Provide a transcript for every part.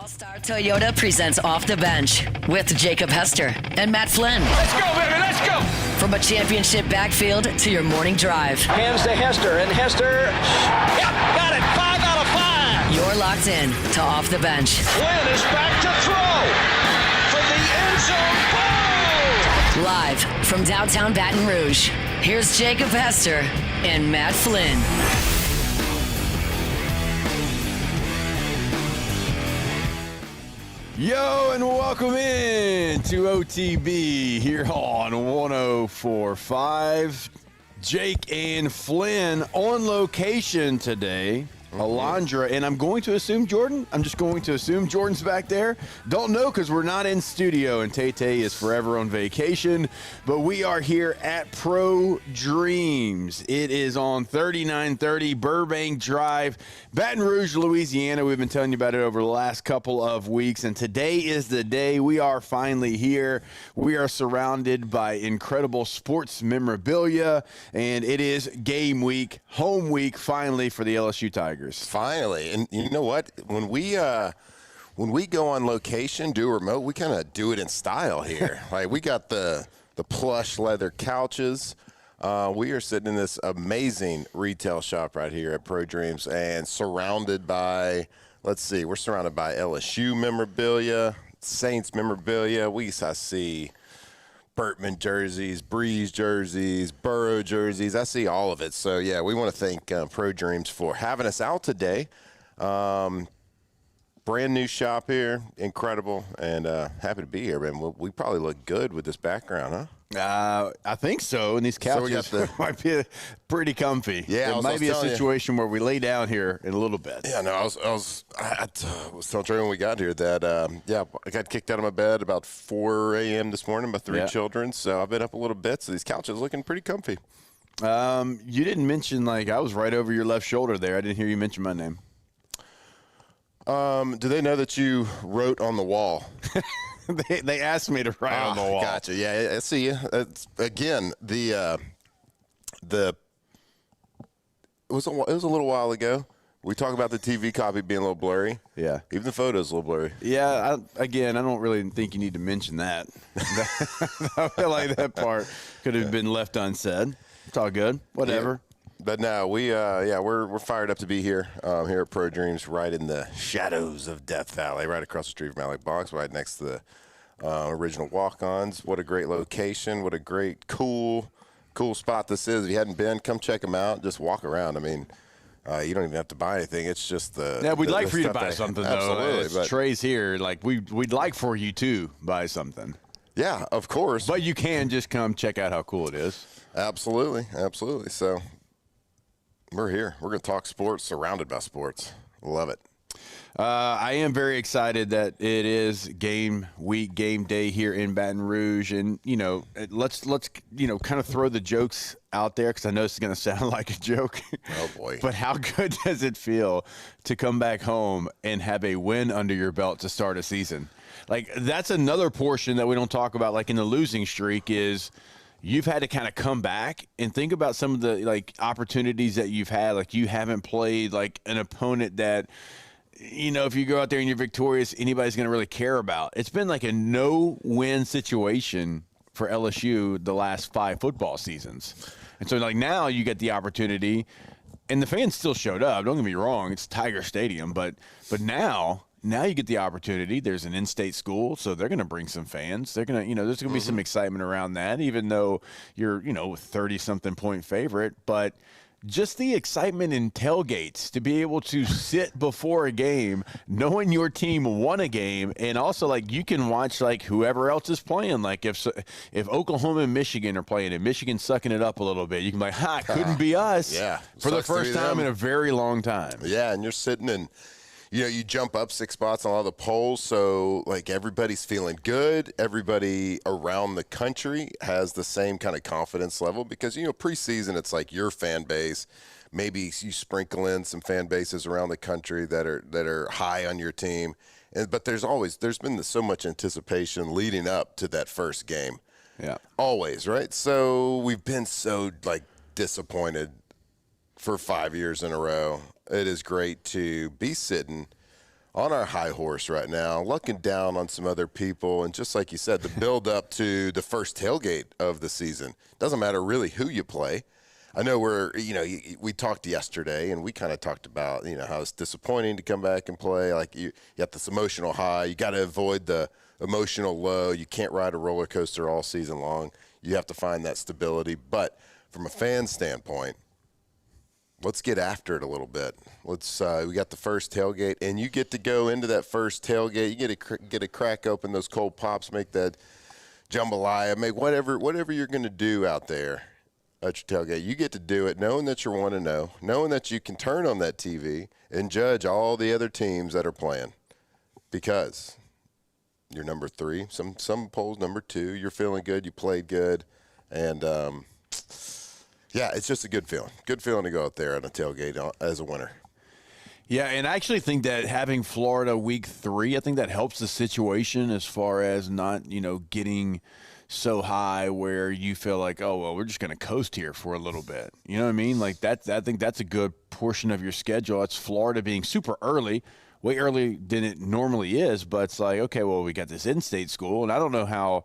All-Star Toyota presents Off the Bench with Jacob Hester and Matt Flynn. Let's go, baby, let's go! From a championship backfield to your morning drive. Hands to Hester, and Hester, yep, got it, 5 out of 5! You're locked in to Off the Bench. Flynn is back to throw from the end zone, ball! Live from downtown Baton Rouge, here's Jacob Hester and Matt Flynn. Yo, and welcome in to OTB here on 104.5. Jake and Flynn on location today. Alondra, and I'm going to assume Jordan. I'm just going to assume Jordan's back there. Don't know because we're not in studio, and Tay-Tay is forever on vacation. But we are here at Pro Dreams. It is on 3930 Burbank Drive, Baton Rouge, Louisiana. We've been telling you about it over the last couple of weeks, and today is the day. We are finally here. We are surrounded by incredible sports memorabilia, and it is game week, home week, finally for the LSU Tigers. Finally. And you know what? When we go on location, do remote, we kind of do it in style here. Like, we got the plush leather couches. We are sitting in this amazing retail shop right here at Pro Dreams and surrounded by, let's see, we're surrounded by LSU memorabilia, Saints memorabilia. I see Burtman jerseys, Breeze jerseys, Burrow jerseys. I see all of it. So, yeah, we want to thank Pro Dreams for having us out today. Brand new shop here, incredible, and happy to be here, man. We probably look good with this background, huh? I think so, and these couches might be pretty comfy. Yeah, it might be a situation where we lay down here in a little bit. Yeah, no, I was telling Trey when we got here that, I got kicked out of my bed about 4 a.m. this morning by three children, so I've been up a little bit, so these couches looking pretty comfy. You didn't mention, I was right over your left shoulder there. I didn't hear you mention my name. Do they know that you wrote on the wall? They asked me to write on the wall. Gotcha. Yeah, I see you. Again, it was a little while ago. We talked about the TV copy being a little blurry. Yeah. Even the photo's a little blurry. Yeah, I don't really think you need to mention that. I feel like that part could have been left unsaid. It's all good. Whatever. Yeah. But no, we're fired up to be here here at Pro Dreams, right in the shadows of Death Valley, right across the street from Alec Box, right next to the original Walk-Ons. What a great location! What a great, cool spot this is. If you hadn't been, come check them out. Just walk around. I mean, you don't even have to buy anything. It's just the we'd like the for you to stuff buy something though. Absolutely, but Trey's here. We'd like for you to buy something. Yeah, of course. But you can just come check out how cool it is. Absolutely. So. We're here. We're going to talk sports, surrounded by sports. Love it. I am very excited that it is game week, game day here in Baton Rouge. And, let's kind of throw the jokes out there because I know this is going to sound like a joke. Oh, boy. But how good does it feel to come back home and have a win under your belt to start a season? That's another portion that we don't talk about, in the losing streak is – you've had to kind of come back and think about some of the opportunities that you've had. You haven't played an opponent that, if you go out there and you're victorious, anybody's going to really care about. It's been a no-win situation for LSU the last 5 football seasons. And so now you get the opportunity, and the fans still showed up. Don't get me wrong, it's Tiger Stadium, but now you get the opportunity. There's an in-state school, so they're going to bring some fans. They're going to, there's going to be some excitement around that, even though you're, 30-something point favorite. But just the excitement in tailgates to be able to sit before a game, knowing your team won a game, and also you can watch whoever else is playing. If Oklahoma and Michigan are playing and Michigan's sucking it up a little bit, you can be it couldn't be us. Yeah, for the first time in a very long time. Yeah, and you're sitting in. You jump up 6 spots on all the polls, so everybody's feeling good. Everybody around the country has the same kind of confidence level because preseason it's your fan base. Maybe you sprinkle in some fan bases around the country that are high on your team, but there's been so much anticipation leading up to that first game. Yeah, always, right? So we've been so disappointed for 5 years in a row. It is great to be sitting on our high horse right now, looking down on some other people. And just like you said, the build up to the first tailgate of the season. Doesn't matter really who you play. I know we talked yesterday and we kind of talked about, how it's disappointing to come back and play. Like you got this emotional high. You got to avoid the emotional low. You can't ride a roller coaster all season long. You have to find that stability. But from a fan standpoint, let's get after it a little bit. We got the first tailgate, and you get to go into that first tailgate. You get to crack open those cold pops, make that jambalaya, make whatever you're going to do out there at your tailgate. You get to do it knowing that you're 1-0, knowing that you can turn on that TV and judge all the other teams that are playing because you're number 3. Some polls number 2. You're feeling good. You played good, and yeah, it's just a good feeling. Good feeling to go out there on a tailgate as a winner. Yeah, and I actually think that having Florida week 3, I think that helps the situation as far as not, getting so high where you feel like, oh, well, we're just going to coast here for a little bit. You know what I mean? Like I think that's a good portion of your schedule. It's Florida being super early, way early than it normally is, but it's like, okay, well, we got this in-state school, and I don't know how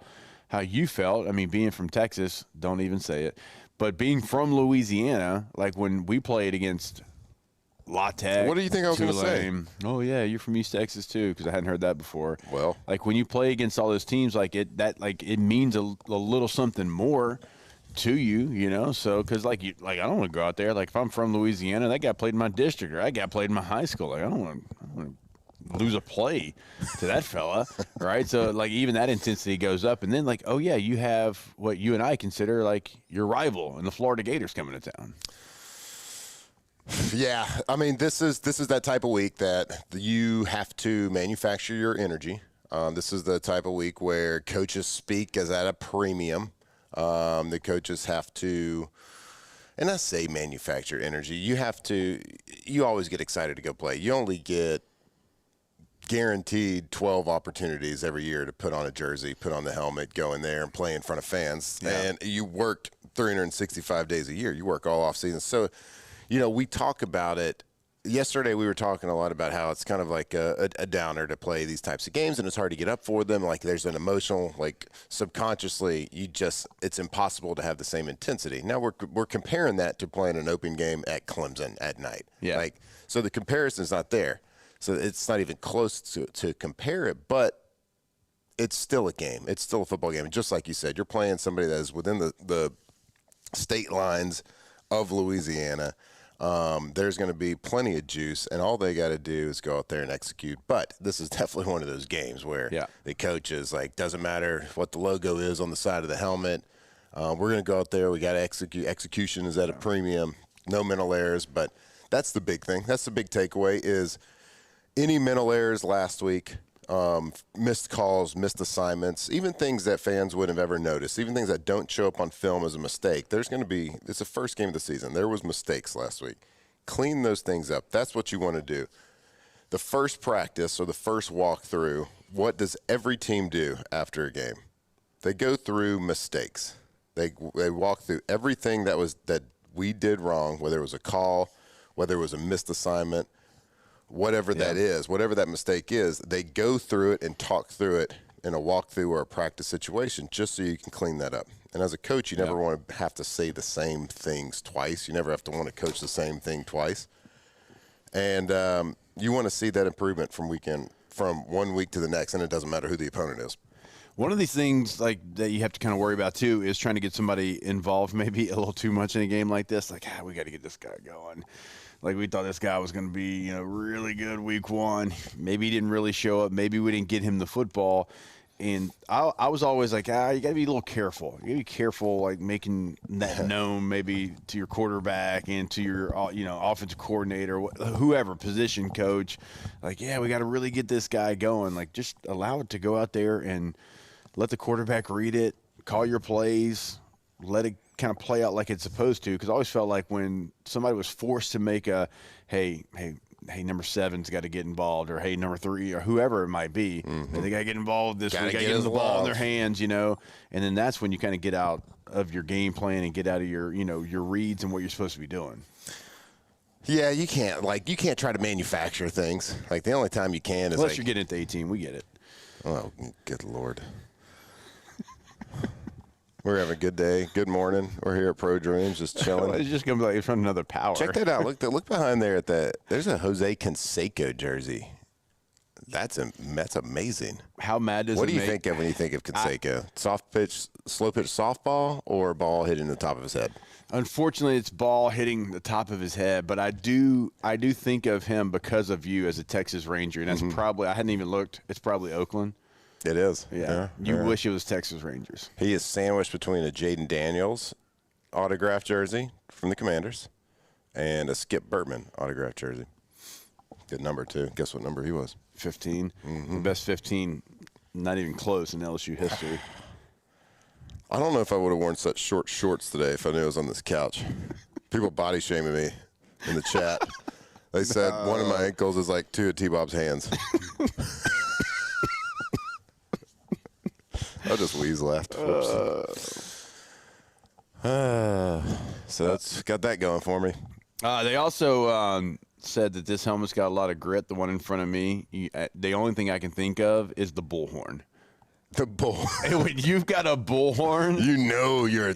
you felt. I mean, being from Texas, don't even say it. But being from Louisiana, like when we played against La Tech, what do you think I was going to say? Oh yeah, you're from East Texas too, because I hadn't heard that before. Well, like when you play against all those teams, it means a little something more to you, So because I don't want to go out there. Like if I'm from Louisiana, that guy played in my district, or that guy played in my high school. Like I don't want to lose a play to that fella, right? So even that intensity goes up, and then oh yeah, you have what you and I consider your rival, and the Florida Gators coming to town. Yeah, I mean this is that type of week that you have to manufacture your energy. This is the type of week where coaches speak as at a premium. The coaches have to. And I say manufacture energy. You always get excited to go play. You only get guaranteed 12 opportunities every year to put on a jersey, put on the helmet, go in there and play in front of fans. Yeah. And you worked 365 days a year. You work all off season. So, we talk about it. Yesterday we were talking a lot about how it's kind of like a downer to play these types of games, and it's hard to get up for them. Like there's an emotional, subconsciously, it's impossible to have the same intensity. Now we're comparing that to playing an open game at Clemson at night. Yeah. So the comparison's not there. So it's not even close to compare it, but it's still a game. It's still a football game. And just like you said, you're playing somebody that is within the state lines of Louisiana. There's going to be plenty of juice, and all they got to do is go out there and execute. But this is definitely one of those games where the coach is doesn't matter what the logo is on the side of the helmet. We're going to go out there. We got to execute. Execution is at a premium. No mental errors, but that's the big thing. That's the big takeaway is any mental errors last week, missed calls, missed assignments, even things that fans wouldn't have ever noticed, even things that don't show up on film as a mistake. It's the first game of the season. There was mistakes last week. Clean those things up. That's what you want to do. The first practice or the first walkthrough, what does every team do after a game? They go through mistakes. They walk through everything that we did wrong, whether it was a call, whether it was a missed assignment, whatever that is, whatever that mistake is, they go through it and talk through it in a walkthrough or a practice situation just so you can clean that up. And as a coach, you never want to have to say the same things twice. You never have to want to coach the same thing twice. And you want to see that improvement from 1 week to the next, and it doesn't matter who the opponent is. One of these things that you have to kind of worry about too is trying to get somebody involved maybe a little too much in a game like this. We got to get this guy going. We thought this guy was going to be, really good week 1. Maybe he didn't really show up. Maybe we didn't get him the football. And I was always you got to be a little careful. You got to be careful, making that known maybe to your quarterback and to your, offensive coordinator, whoever, position coach. We got to really get this guy going. Just allow it to go out there and let the quarterback read it, call your plays, let it kind of play out like it's supposed to, because I always felt like when somebody was forced to make a, hey, number 7's got to get involved, or hey, number 3, or whoever it might be, they got to get involved. They got to get the ball in their hands, and then that's when you kind of get out of your game plan and get out of your, your reads and what you're supposed to be doing. Yeah, you can't try to manufacture things. Like the only time you can is unless you're getting into 18. We get it. Oh, good Lord. We're having a good day. Good morning. We're here at Pro Dreams, just chilling. It's just gonna be like it's from another power. Check that out. Look behind there at that. There's a Jose Canseco jersey. That's amazing. How mad does what it do you make? think of when you think of Canseco? Soft pitch, slow pitch softball, or ball hitting the top of his head? Unfortunately, it's ball hitting the top of his head, but I do think of him because of you as a Texas Ranger, and that's probably, I hadn't even looked. It's probably Oakland. It is. Yeah. You wish it was Texas Rangers. He is sandwiched between a Jaden Daniels autographed jersey from the Commanders and a Skip Bertman autographed jersey. Good number, too. Guess what number he was? 15. The best 15, not even close in LSU history. I don't know if I would have worn such short shorts today if I knew I was on this couch. People body shaming me in the chat. They said one of my ankles is like two of T-Bob's hands. I just wheeze left. So that's got that going for me. They also said that this helmet's got a lot of grit. The one in front of me, the only thing I can think of is the bullhorn. The bull. Hey, when you've got a bullhorn, you know you're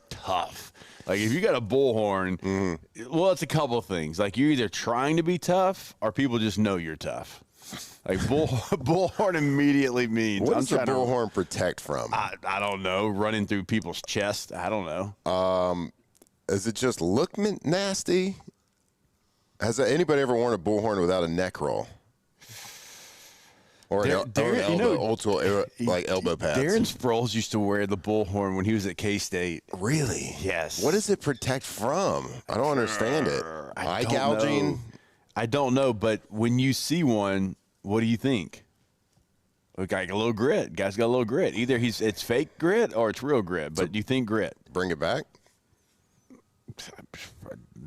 tough. Like if you got a bullhorn, well, it's a couple of things. Like you're either trying to be tough or people just know you're tough. Like bullhorn immediately means. What does the bullhorn protect from? I don't know. Running through people's chest. I don't know. Is it just look nasty? Has anybody ever worn a bullhorn without a neck roll? Or an elbow pads? Darren Sproles used to wear the bullhorn when he was at K-State. Really? Yes. What does it protect from? I don't understand it. Eye gouging? I don't know, but when you see one, what do you think? Like a little grit. Guy's got a little grit. Either it's fake grit or it's real grit, but you think grit. Bring it back?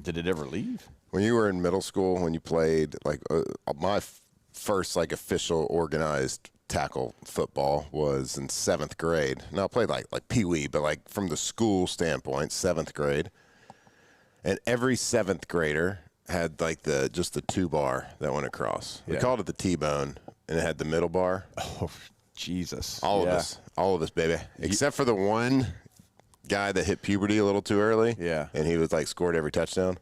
Did it ever leave? When you were in middle school, when you played, my first official organized tackle football was in 7th grade. Now I played like pee-wee, but from the school standpoint, 7th grade. And every 7th grader had just the 2-bar that went across. We called it the T-bone, and it had the middle bar. Oh, Jesus. All of us, baby. Except for the one guy that hit puberty a little too early. Yeah. And he was scored every touchdown.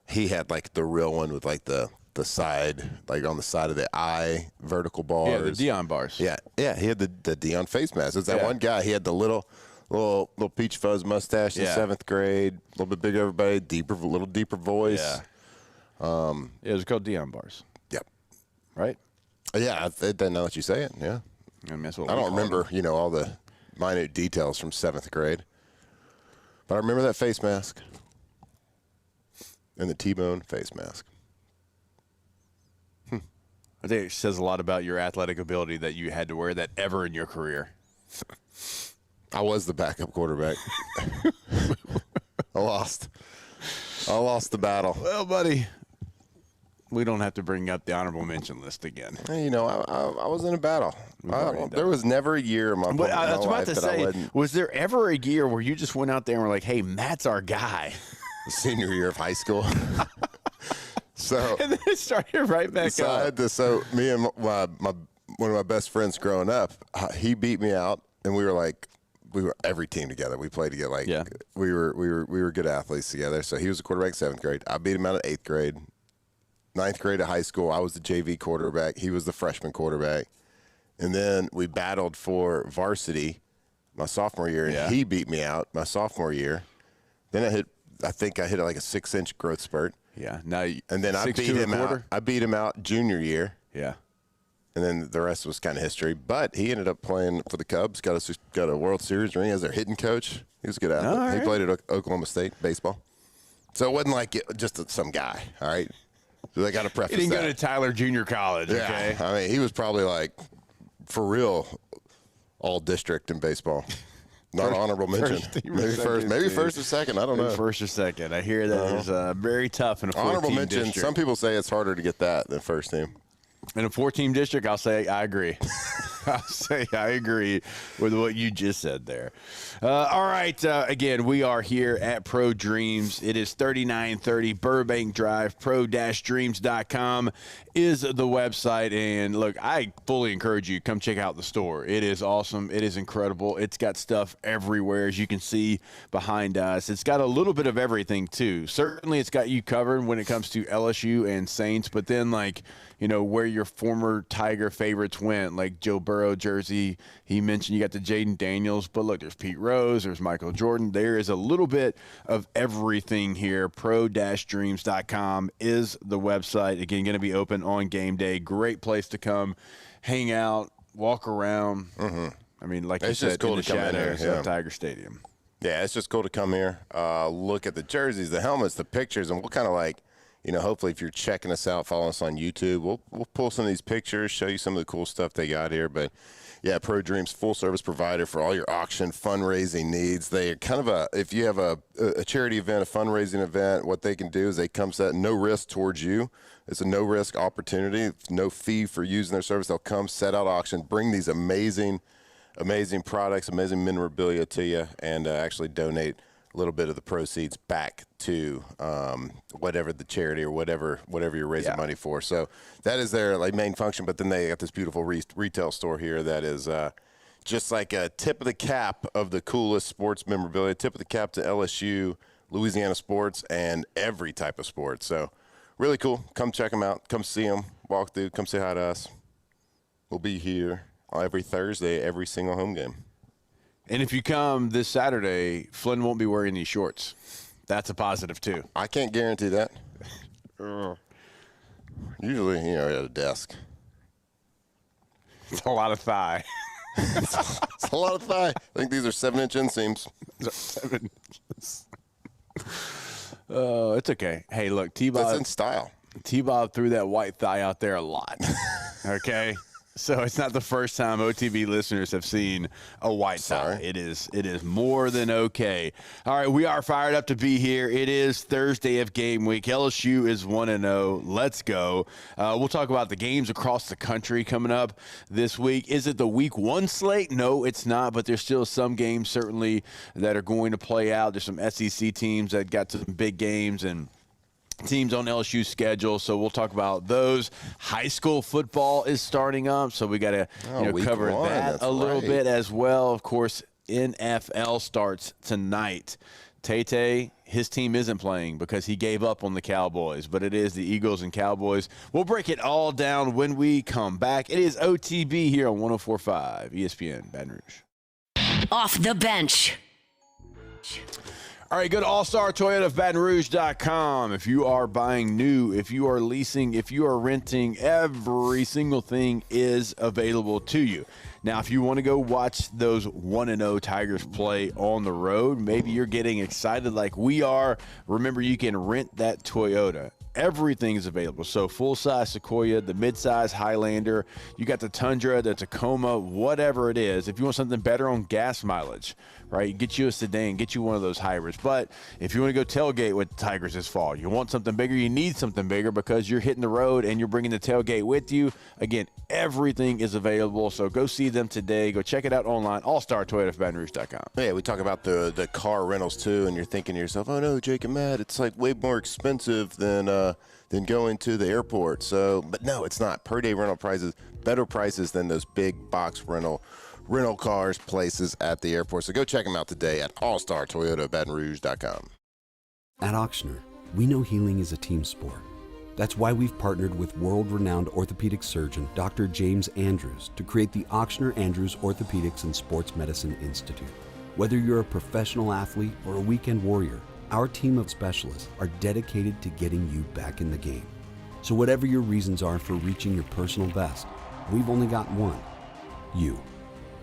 He had the real one with the side, on the side of the eye, vertical bars. Yeah, the Dion bars. Yeah, he had the Dion face mask. It's that one guy. He had the little peach fuzz mustache in 7th grade, a little bit bigger everybody, little deeper voice. Yeah. It was called Dion bars. Yep. Right? Yeah, now that you say it, yeah. I mean, that's what I don't remember, all the minute details from 7th grade. But I remember that face mask and the T-bone face mask. I think it says a lot about your athletic ability that you had to wear that ever in your career. I was the backup quarterback. I lost the battle. Well, buddy, we don't have to bring up the honorable mention list again. Hey, I was in a battle. There was never a year in my life that I wasn't. Was there ever a year where you just went out there and were like, hey, Matt's our guy? The senior year of high school. So and then it started right back up. So me and one of my best friends growing up, he beat me out, and we were every team together. We played together. We were good athletes together. So he was a quarterback in 7th grade. I beat him out in 8th grade. 9th grade of high school, I was the JV quarterback. He was the freshman quarterback. And then we battled for varsity my sophomore year, and he beat me out my sophomore year. Then I think I hit a 6-inch growth spurt. Yeah. And then I beat him out. I beat him out junior year. Yeah. And then the rest was kind of history. But he ended up playing for the Cubs, got a World Series ring as their hitting coach. He was a good athlete. Right. He played at Oklahoma State baseball. So it wasn't just some guy, all right? So they got to preface that. He didn't go to Tyler Junior College, okay? I mean, he was probably for real, all district in baseball. Not honorable mention. Maybe first or second. I don't know. First or second. I hear that is very tough in a 14-team honorable mention. district. Some people say it's harder to get that than first team. In a 14-team district, I'll say I agree. I'll say I agree with what you just said there. All right. Again, we are here at Pro Dreams. It is 3930 Burbank Drive. Pro-Dreams.com is the website. And look, I fully encourage you, come check out the store. It is awesome. It is incredible. It's got stuff everywhere, as you can see behind us. It's got a little bit of everything, too. Certainly, it's got you covered when it comes to LSU and Saints. But then, like, you know, where your former Tiger favorites went, like Joe Burrow jersey. He mentioned you got the Jaden Daniels, but look, there's Pete Rose, there's Michael Jordan. There is a little bit of everything here. Pro-Dreams.com is the website. Again, going to be open on game day. Great place to come, hang out, walk around. Mm-hmm. I mean, like it's you said, just cool in the to come in shadows here, of Tiger Stadium. Yeah, it's just cool to come here, look at the jerseys, the helmets, the pictures, and we'll kind of like, you know, hopefully if you're checking us out, following us on YouTube, we'll pull some of these pictures, show you some of the cool stuff they got here. But, yeah, Pro Dreams, full-service provider for all your auction fundraising needs. They are kind of if you have a charity event, a fundraising event, what they can do is they come set no risk towards you. It's a no-risk opportunity, no fee for using their service. They'll come, set out auction, bring these amazing products, amazing memorabilia to you, and actually donate a little bit of the proceeds back to whatever the charity or whatever you're raising money for. So that is their main function. But then they got this beautiful retail store here that is just like a tip of the cap of the coolest sports memorabilia, tip of the cap to LSU, Louisiana sports, and every type of sports. So really cool. Come check them out. Come see them. Walk through. Come say hi to us. We'll be here every Thursday, every single home game. And if you come this Saturday, Flynn won't be wearing these shorts. That's a positive, too. I can't guarantee that. Usually, at a desk. It's a lot of thigh. It's a lot of thigh. I think these are 7-inch inseams. 7 inches. Oh, it's okay. Hey, look, T-Bob. That's in style. T-Bob threw that white thigh out there a lot. Okay? So it's not the first time OTB listeners have seen a white thigh. It is more than okay. All right, we are fired up to be here. It is Thursday of game week. LSU is 1-0. Let's go. We'll talk about the games across the country coming up this week. Is it the week 1 slate? No, it's not, but there's still some games certainly that are going to play out. There's some SEC teams that got some big games and teams on LSU's schedule, so we'll talk about those. High school football is starting up, so we got to cover that a little bit as well. Of course, NFL starts tonight. Tay, his team isn't playing because he gave up on the Cowboys, but it is the Eagles and Cowboys. We'll break it all down when we come back. It is OTB here on 104.5 ESPN Baton Rouge. Off the bench. All right, go to allstartoyotabatonrouge.com. If you are buying new, if you are leasing, if you are renting, every single thing is available to you. Now, if you want to go watch those 1-0 Tigers play on the road, maybe you're getting excited like we are. Remember, you can rent that Toyota. Everything is available. So full-size Sequoia, the mid-size Highlander, you got the Tundra, the Tacoma, whatever it is. If you want something better on gas mileage, right, get you a sedan, get you one of those hybrids. But if you want to go tailgate with the Tigers this fall, you want something bigger, you need something bigger because you're hitting the road and you're bringing the tailgate with you. Again, everything is available. So go see them today. Go check it out online, allstartoyotabatonrouge.com. Yeah, we talk about the car rentals too, and you're thinking to yourself, oh no, Jake and Matt, it's like way more expensive than going to the airport. But no, it's not. Per day rental prices, better prices than those big box rental cars places at the airport. So go check them out today at allstartoyotabatonrouge.com. At Auctioner, we know healing is a team sport. That's why we've partnered with world-renowned orthopedic surgeon Dr. James Andrews to create the Auctioner Andrews Orthopedics and Sports Medicine Institute. Whether you're a professional athlete or a weekend warrior, our team of specialists are dedicated to getting you back in the game. So whatever your reasons are for reaching your personal best, we've only got one: you.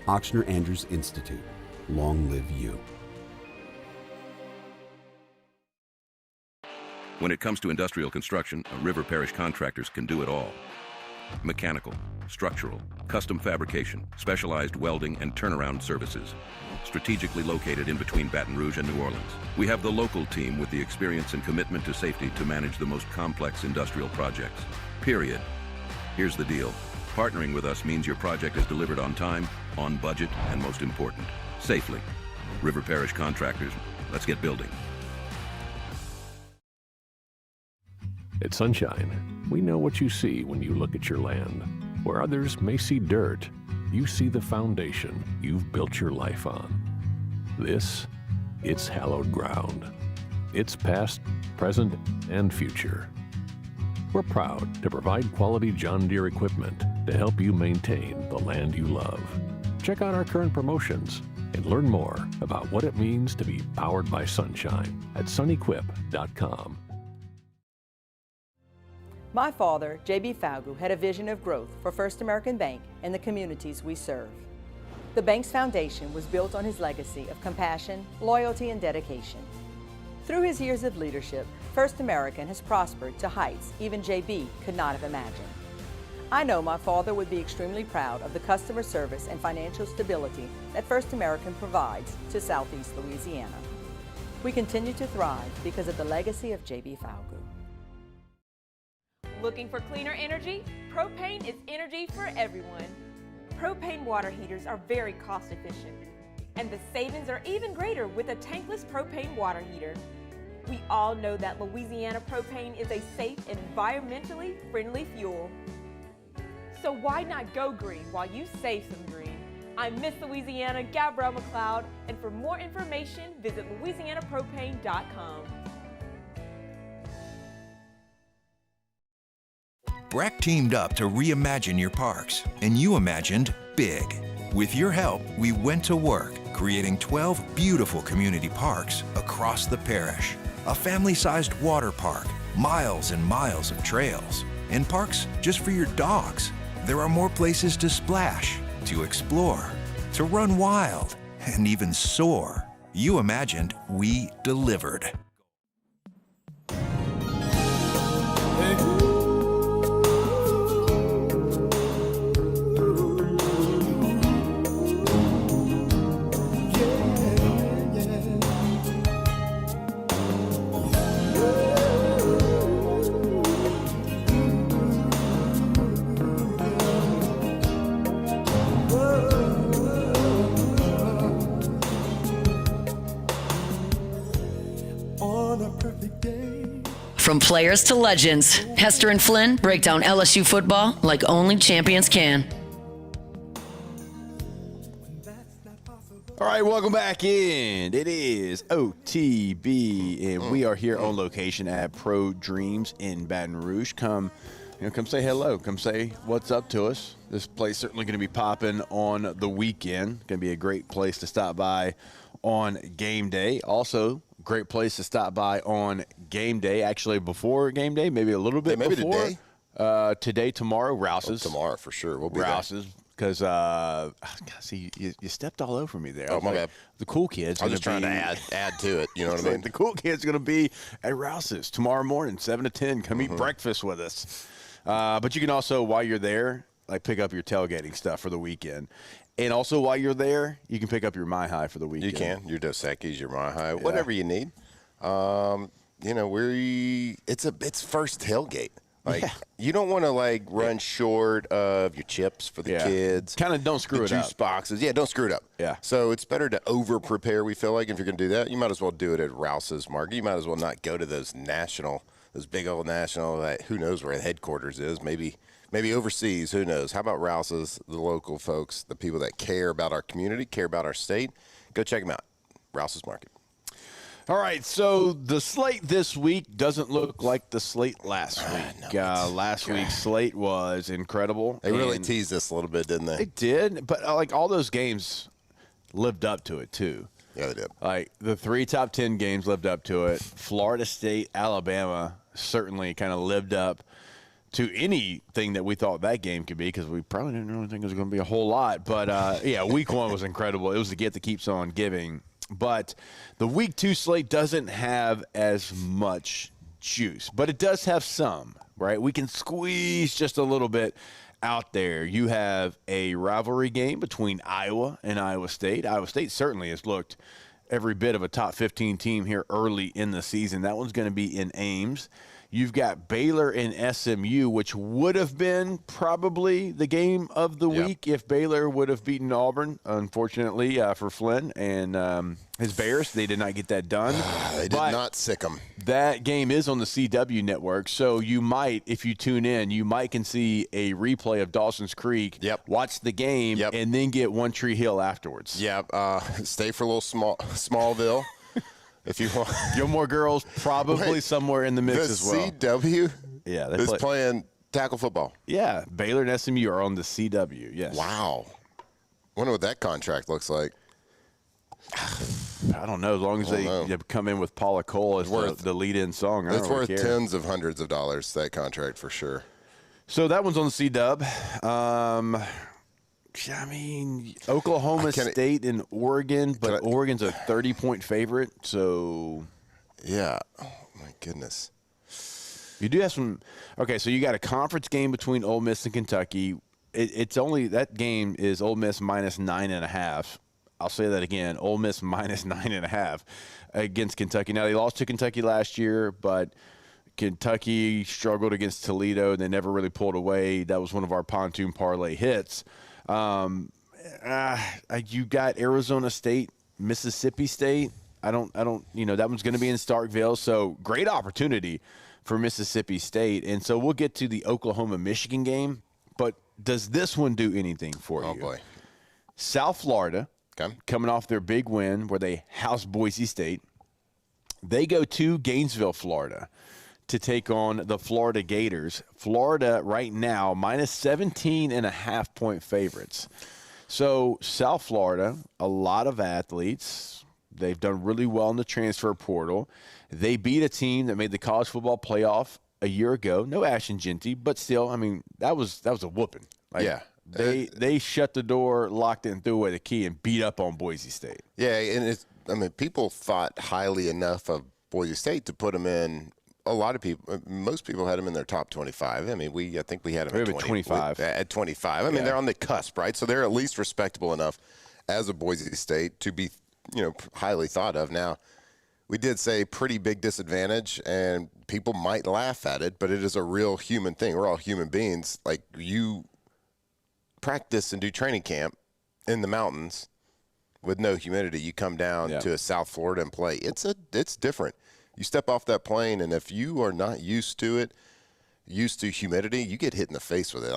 Auctioner Andrews Institute. Long live you. When it comes to industrial construction, River Parish Contractors can do it all. Mechanical, structural, custom fabrication, specialized welding, and turnaround services. Strategically located in between Baton Rouge and New Orleans, we have the local team with the experience and commitment to safety to manage the most complex industrial projects. Period. Here's the deal. Partnering with us means your project is delivered on time, on budget, and most important, safely. River Parish Contractors, let's get building. At Sunshine, we know what you see when you look at your land. Where others may see dirt, you see the foundation you've built your life on. This, it's hallowed ground. It's past, present, and future. We're proud to provide quality John Deere equipment to help you maintain the land you love. Check out our current promotions and learn more about what it means to be powered by sunshine at sunequip.com. My father, J.B. Falgu, had a vision of growth for First American Bank and the communities we serve. The bank's foundation was built on his legacy of compassion, loyalty, and dedication. Through his years of leadership, First American has prospered to heights even J.B. could not have imagined. I know my father would be extremely proud of the customer service and financial stability that First American provides to Southeast Louisiana. We continue to thrive because of the legacy of J.B. Falgu. Looking for cleaner energy? Propane is energy for everyone. Propane water heaters are very cost efficient, and the savings are even greater with a tankless propane water heater. We all know that Louisiana propane is a safe and environmentally friendly fuel. So why not go green while you save some green? I'm Miss Louisiana, Gabrielle McLeod, and for more information, visit louisianapropane.com. BRAC teamed up to reimagine your parks, and you imagined big. With your help, we went to work, creating 12 beautiful community parks across the parish. A family-sized water park, miles and miles of trails, and parks just for your dogs. There are more places to splash, to explore, to run wild, and even soar. You imagined, we delivered. From players to legends, Hester and Flynn break down LSU football like only champions can. All right, welcome back in. It is OTB, and we are here on location at Pro Dreams in Baton Rouge. Come say hello. Come say what's up to us. This place certainly going to be popping on the weekend. Going to be a great place to stop by on game day. Also, great place to stop by on game day. Actually, before game day, maybe a little bit maybe before. Today? Today, tomorrow, Rouse's. Tomorrow for sure. We'll be Rouse's. Because, see, you stepped all over me there. Oh, my bad. The cool kids. I'm just trying to add to it. You know what I mean? The cool kids are going to be at Rouse's tomorrow morning, 7 to 10. Come eat breakfast with us. But you can also, while you're there, like pick up your tailgating stuff for the weekend. And also, while you're there, you can pick up your My High for the weekend. You can. Your Dos Equis, your My High, whatever you need. It's first tailgate. Like, you don't want to, run short of your chips for the kids. Kind of don't screw it up. Juice boxes. Yeah, don't screw it up. Yeah. So it's better to over-prepare, we feel like. If you're going to do that, you might as well do it at Rouse's Market. You might as well not go to those big old national, who knows where the headquarters is. Maybe overseas, who knows. How about Rouse's, the local folks, the people that care about our community, care about our state? Go check them out. Rouse's Market. All right, so the slate this week doesn't look like the slate last week. Last week's slate was incredible. They really teased us a little bit, didn't they? It did, but all those games lived up to it too. Yeah, they did. Like the 3 top 10 games lived up to it. Florida State, Alabama certainly kind of lived up to anything that we thought that game could be, because we probably didn't really think it was going to be a whole lot. But, week 1 was incredible. It was the gift that keeps on giving. But the week 2 slate doesn't have as much juice, but it does have some, right? We can squeeze just a little bit out there. You have a rivalry game between Iowa and Iowa State. Iowa State certainly has looked every bit of a top 15 team here early in the season. That one's going to be in Ames. You've got Baylor and SMU, which would have been probably the game of the week if Baylor would have beaten Auburn. Unfortunately for Flynn and his Bears, they did not get that done. They did not sick them. That game is on the CW network, so you might, if you tune in, you might can see a replay of Dawson's Creek, watch the game, and then get One Tree Hill afterwards. Stay for a little Smallville. If you want, Gilmore Girls probably somewhere in the mix as well. CW is playing tackle football. Yeah, Baylor and SMU are on the CW, yes. Wow. Wonder what that contract looks like. I don't know. As long as they come in with Paula Cole as the lead-in song, I don't really care. It's worth tens of hundreds of dollars, that contract, for sure. So that one's on the C-Dub. I mean, Oklahoma State and Oregon, but Oregon's a 30-point favorite, so. Yeah. Oh, my goodness. You do have some. Okay, so you got a conference game between Ole Miss and Kentucky. It's only, that game is Ole Miss minus 9.5. I'll say that again, Ole Miss minus 9.5 against Kentucky. Now, they lost to Kentucky last year, but Kentucky struggled against Toledo. They never really pulled away. That was one of our pontoon parlay hits. You got Arizona State, Mississippi State. I don't, that one's going to be in Starkville. So great opportunity for Mississippi State. And so we'll get to the Oklahoma-Michigan game. But does this one do anything for you? Oh, boy. South Florida, coming off their big win where they housed Boise State. They go to Gainesville, Florida, to take on the Florida Gators. Florida right now minus 17.5-point favorites. So South Florida, a lot of athletes. They've done really well in the transfer portal. They beat a team that made the college football playoff a year ago. No Ashton Genty, but still, I mean, that was a whooping. They shut the door, locked it, and threw away the key and beat up on Boise State. Yeah, and people thought highly enough of Boise State to put them in. A lot of people, most people had them in their top 25. I mean, I think we had them at 25. At 25. I mean, they're on the cusp, right? So they're at least respectable enough as a Boise State to be, highly thought of. Now, we did say pretty big disadvantage, and people might laugh at it, but it is a real human thing. We're all human beings. Like, you practice and do training camp in the mountains with no humidity. You come down to South Florida and play. It's different. You step off that plane, and if you are not used to it, used to humidity, you get hit in the face with it.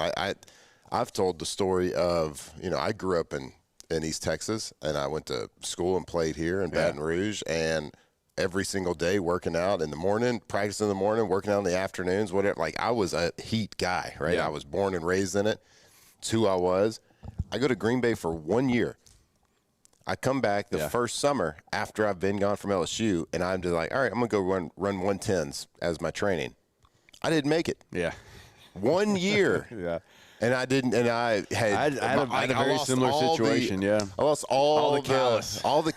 I've told the story of, I grew up in East Texas, and I went to school and played here in Baton Rouge, and every single day working out in the morning, practicing in the morning, working out in the afternoons, whatever. Like, I was a heat guy, right? I was born and raised in it. It's who I was. I go to Green Bay for 1 year. I come back the first summer after I've been gone from LSU, and I'm just like, all right, I'm going to go run 110s as my training. I didn't make it. 1 year. And I didn't, and I had a very similar situation. I lost all the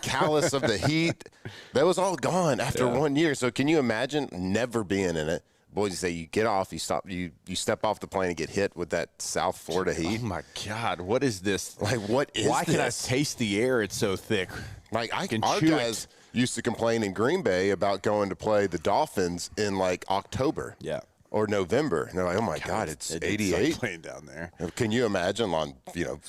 callus of the heat. That was all gone after 1 year. So can you imagine never being in it? Boys, you say you get off, you stop, you step off the plane and get hit with that South Florida heat. Oh my God, what is this? Like, what is Why this? can I taste the air? It's so thick. Like, our guys used to complain in Green Bay about going to play the Dolphins in like October. Or November, and they're like, "Oh my God, it's 88." Playing down there. Can you imagine on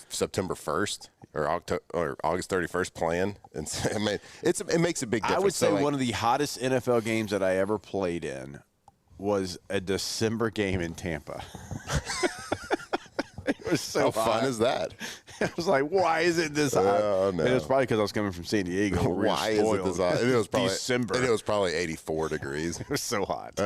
September 1st or August 31st playing? And I mean, it makes a big difference. I would say one of the hottest NFL games that I ever played in was a December game in Tampa. It was so How fun is that? I was like, why is it this hot? No. And it was probably because I was coming from San Diego. Why is it this hot? It was probably December. And it was probably 84 degrees. It was so hot.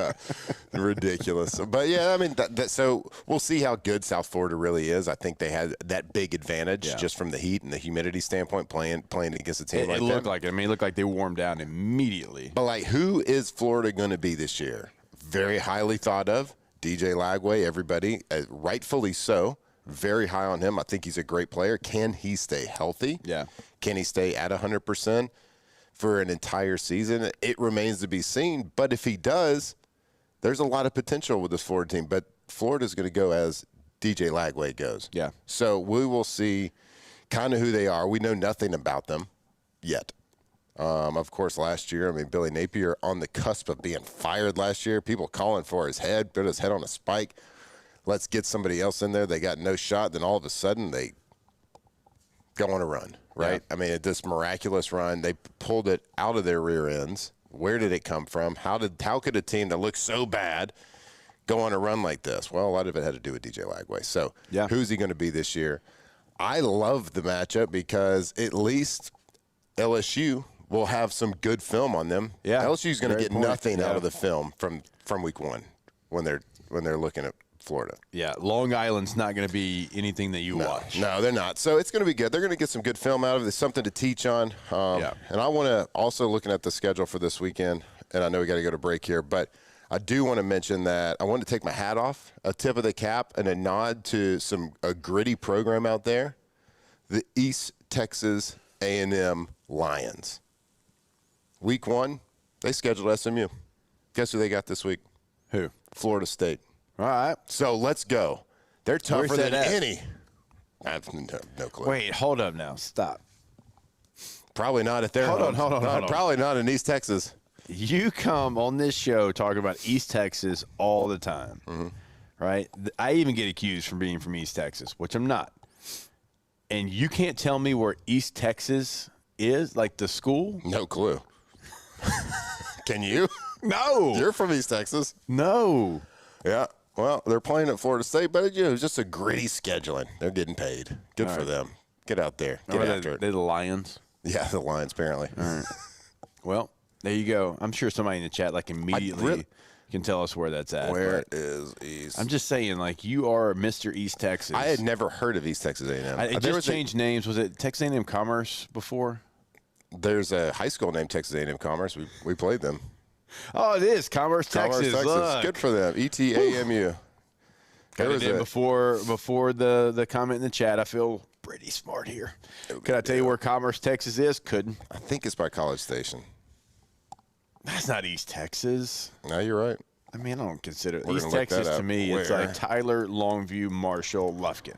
Ridiculous. But, yeah, I mean, so we'll see how good South Florida really is. I think they had that big advantage just from the heat and the humidity standpoint playing against a team like that. It looked like it. I mean, it looked like they warmed down immediately. But, like, who is Florida going to be this year? Very highly thought of. DJ Lagway, everybody, rightfully so. Very high on him. I think he's a great player. Can he stay healthy? Yeah. Can he stay at 100% for an entire season? It remains to be seen. But if he does, there's a lot of potential with this Florida team. But Florida's going to go as DJ Lagway goes. Yeah. So we will see kind of who they are. We know nothing about them yet. Of course, last year, Billy Napier on the cusp of being fired last year. People calling for his head, put his head on a spike. Let's get somebody else in there. They got no shot. Then all of a sudden, they go on a run, right? Yeah. This miraculous run. They pulled it out of their rear ends. Where did it come from? How could a team that looks so bad go on a run like this? Well, a lot of it had to do with DJ Lagway. So who's he going to be this year? I love the matchup because at least LSU will have some good film on them. Yeah, LSU's going to get nothing out of the film from week one when they're looking at Florida. Yeah, Long Island's not going to be anything that you watch. No, they're not. So it's going to be good. They're going to get some good film out of it. There's something to teach on. And I want to also looking at the schedule for this weekend, and I know we got to go to break here, but I do want to mention that I want to take my hat off, a tip of the cap, and a nod to a gritty program out there, the East Texas A&M Lions. Week 1, they scheduled SMU. Guess who they got this week? Who? Florida State. All right. So let's go. They're tougher than any. I have no clue. Wait, hold up now. Stop. Probably not at their home. Hold on. Probably not in East Texas. You come on this show talking about East Texas all the time, right? I even get accused from being from East Texas, which I'm not. And you can't tell me where East Texas is, like the school? No clue. Can you? No. You're from East Texas. No. Yeah. Well, they're playing at Florida State, but it was just a gritty scheduling. They're getting paid. Good for them. Get out there. Get after it. They're the Lions? Yeah, the Lions, apparently. All right. Well, there you go. I'm sure somebody in the chat immediately can tell us where that's at. Where is East? I'm just saying, you are Mr. East Texas. I had never heard of East Texas A&M. It just changed names. Was it Texas A&M Commerce before? There's a high school named Texas A&M Commerce. We played them. Oh, it is Commerce, Texas. Look. Good for them. ETAMU. Got it in before the comment in the chat. I feel pretty smart here. Could I tell you where Commerce, Texas is? Couldn't. I think it's by College Station. That's not East Texas. No, you're right. I don't consider it. East Texas to me. It's like Tyler, Longview, Marshall, Lufkin.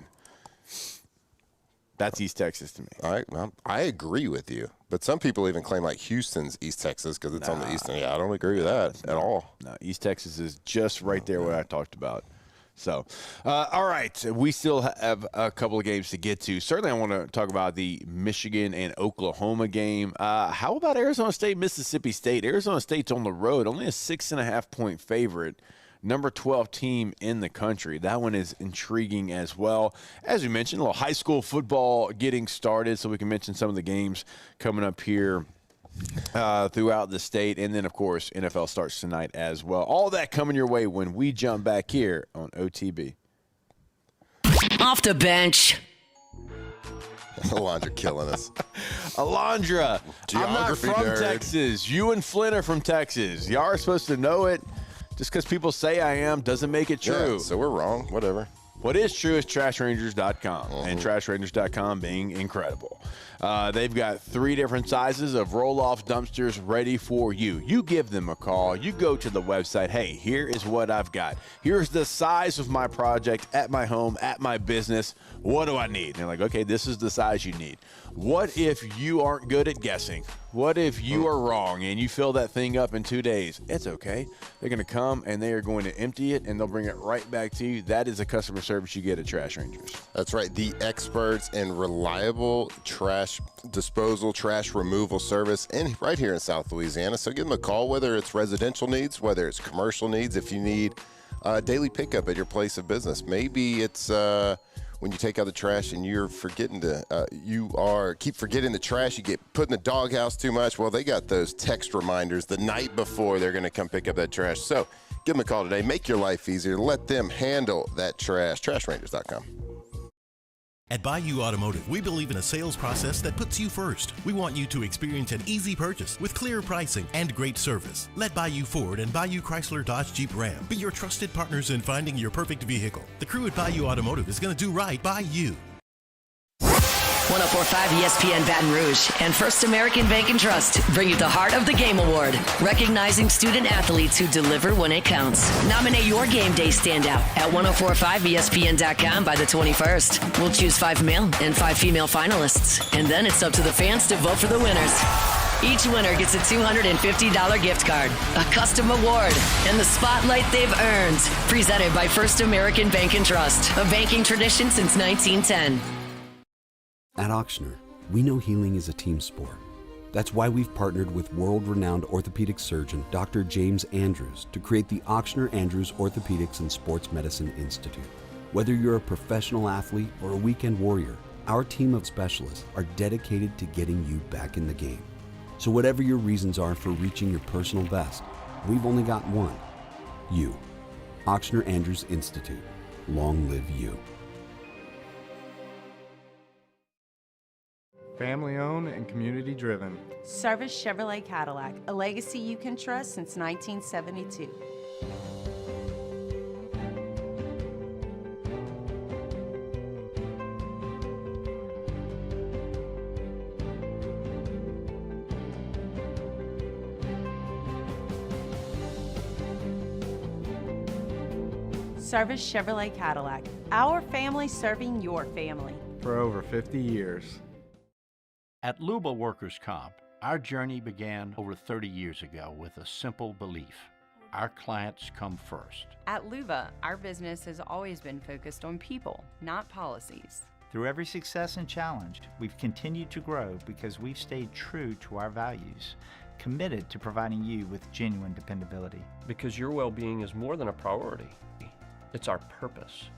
That's East Texas to me. All right. Well, I agree with you. But some people even claim Houston's East Texas because it's on the eastern. Yeah, I don't agree with that at all. No, East Texas is just right there where I talked about. So, all right, we still have a couple of games to get to. Certainly, I want to talk about the Michigan and Oklahoma game. How about Arizona State, Mississippi State? Arizona State's on the road, only a 6.5-point favorite. Number 12 team in the country. That one is intriguing as well. As we mentioned, a little high school football getting started, so we can mention some of the games coming up here throughout the state. And then, of course, NFL starts tonight as well. All that coming your way when we jump back here on OTB. Off the bench. Alondra killing us. Alondra, I'm not from Texas. You and Flynn are from Texas. Y'all are supposed to know it. Just because people say I am doesn't make it true. Yeah, so we're wrong. Whatever. What is true is TrashRangers.com, and TrashRangers.com being incredible. They've got 3 different sizes of roll-off dumpsters ready for you. You give them a call. You go to the website. Hey, here is what I've got. Here's the size of my project at my home, at my business. What do I need? And they're like, okay, this is the size you need. What if you aren't good at guessing? What if you are wrong and you fill that thing up in 2 days? It's okay. They're going to come and they are going to empty it and they'll bring it right back to you. That is the customer service you get at Trash Rangers. That's right. The experts in reliable trash disposal, trash removal service right here in South Louisiana. So give them a call, whether it's residential needs, whether it's commercial needs, if you need daily pickup at your place of business. Maybe it's when you take out the trash and you're forgetting to, keep forgetting the trash, you get put in the doghouse too much. Well, they got those text reminders the night before they're going to come pick up that trash. So give them a call today. Make your life easier. Let them handle that trash. TrashRangers.com. At Bayou Automotive, we believe in a sales process that puts you first. We want you to experience an easy purchase with clear pricing and great service. Let Bayou Ford and Bayou Chrysler Dodge Jeep Ram be your trusted partners in finding your perfect vehicle. The crew at Bayou Automotive is going to do right by you. 104.5 ESPN Baton Rouge and First American Bank and Trust bring you the Heart of the Game Award, recognizing student athletes who deliver when it counts. Nominate your game day standout at 1045ESPN.com by the 21st. We'll choose 5 male and 5 female finalists, and then it's up to the fans to vote for the winners. Each winner gets a $250 gift card, a custom award, and the spotlight they've earned. Presented by First American Bank and Trust, a banking tradition since 1910. At Auctioner, we know healing is a team sport. That's why we've partnered with world-renowned orthopedic surgeon Dr. James Andrews to create the Auctioner Andrews Orthopedics and Sports Medicine Institute. Whether you're a professional athlete or a weekend warrior, our team of specialists are dedicated to getting you back in the game. So whatever your reasons are for reaching your personal best, we've only got one: you. Auctioner Andrews Institute. Long live you. Family owned and community driven. Service Chevrolet Cadillac, a legacy you can trust since 1972. Service Chevrolet Cadillac, our family serving your family. For over 50 years. At Luba Workers' Comp, our journey began over 30 years ago with a simple belief: our clients come first. At Luba, our business has always been focused on people, not policies. Through every success and challenge, we've continued to grow because we've stayed true to our values, committed to providing you with genuine dependability. Because your well-being is more than a priority. It's our purpose.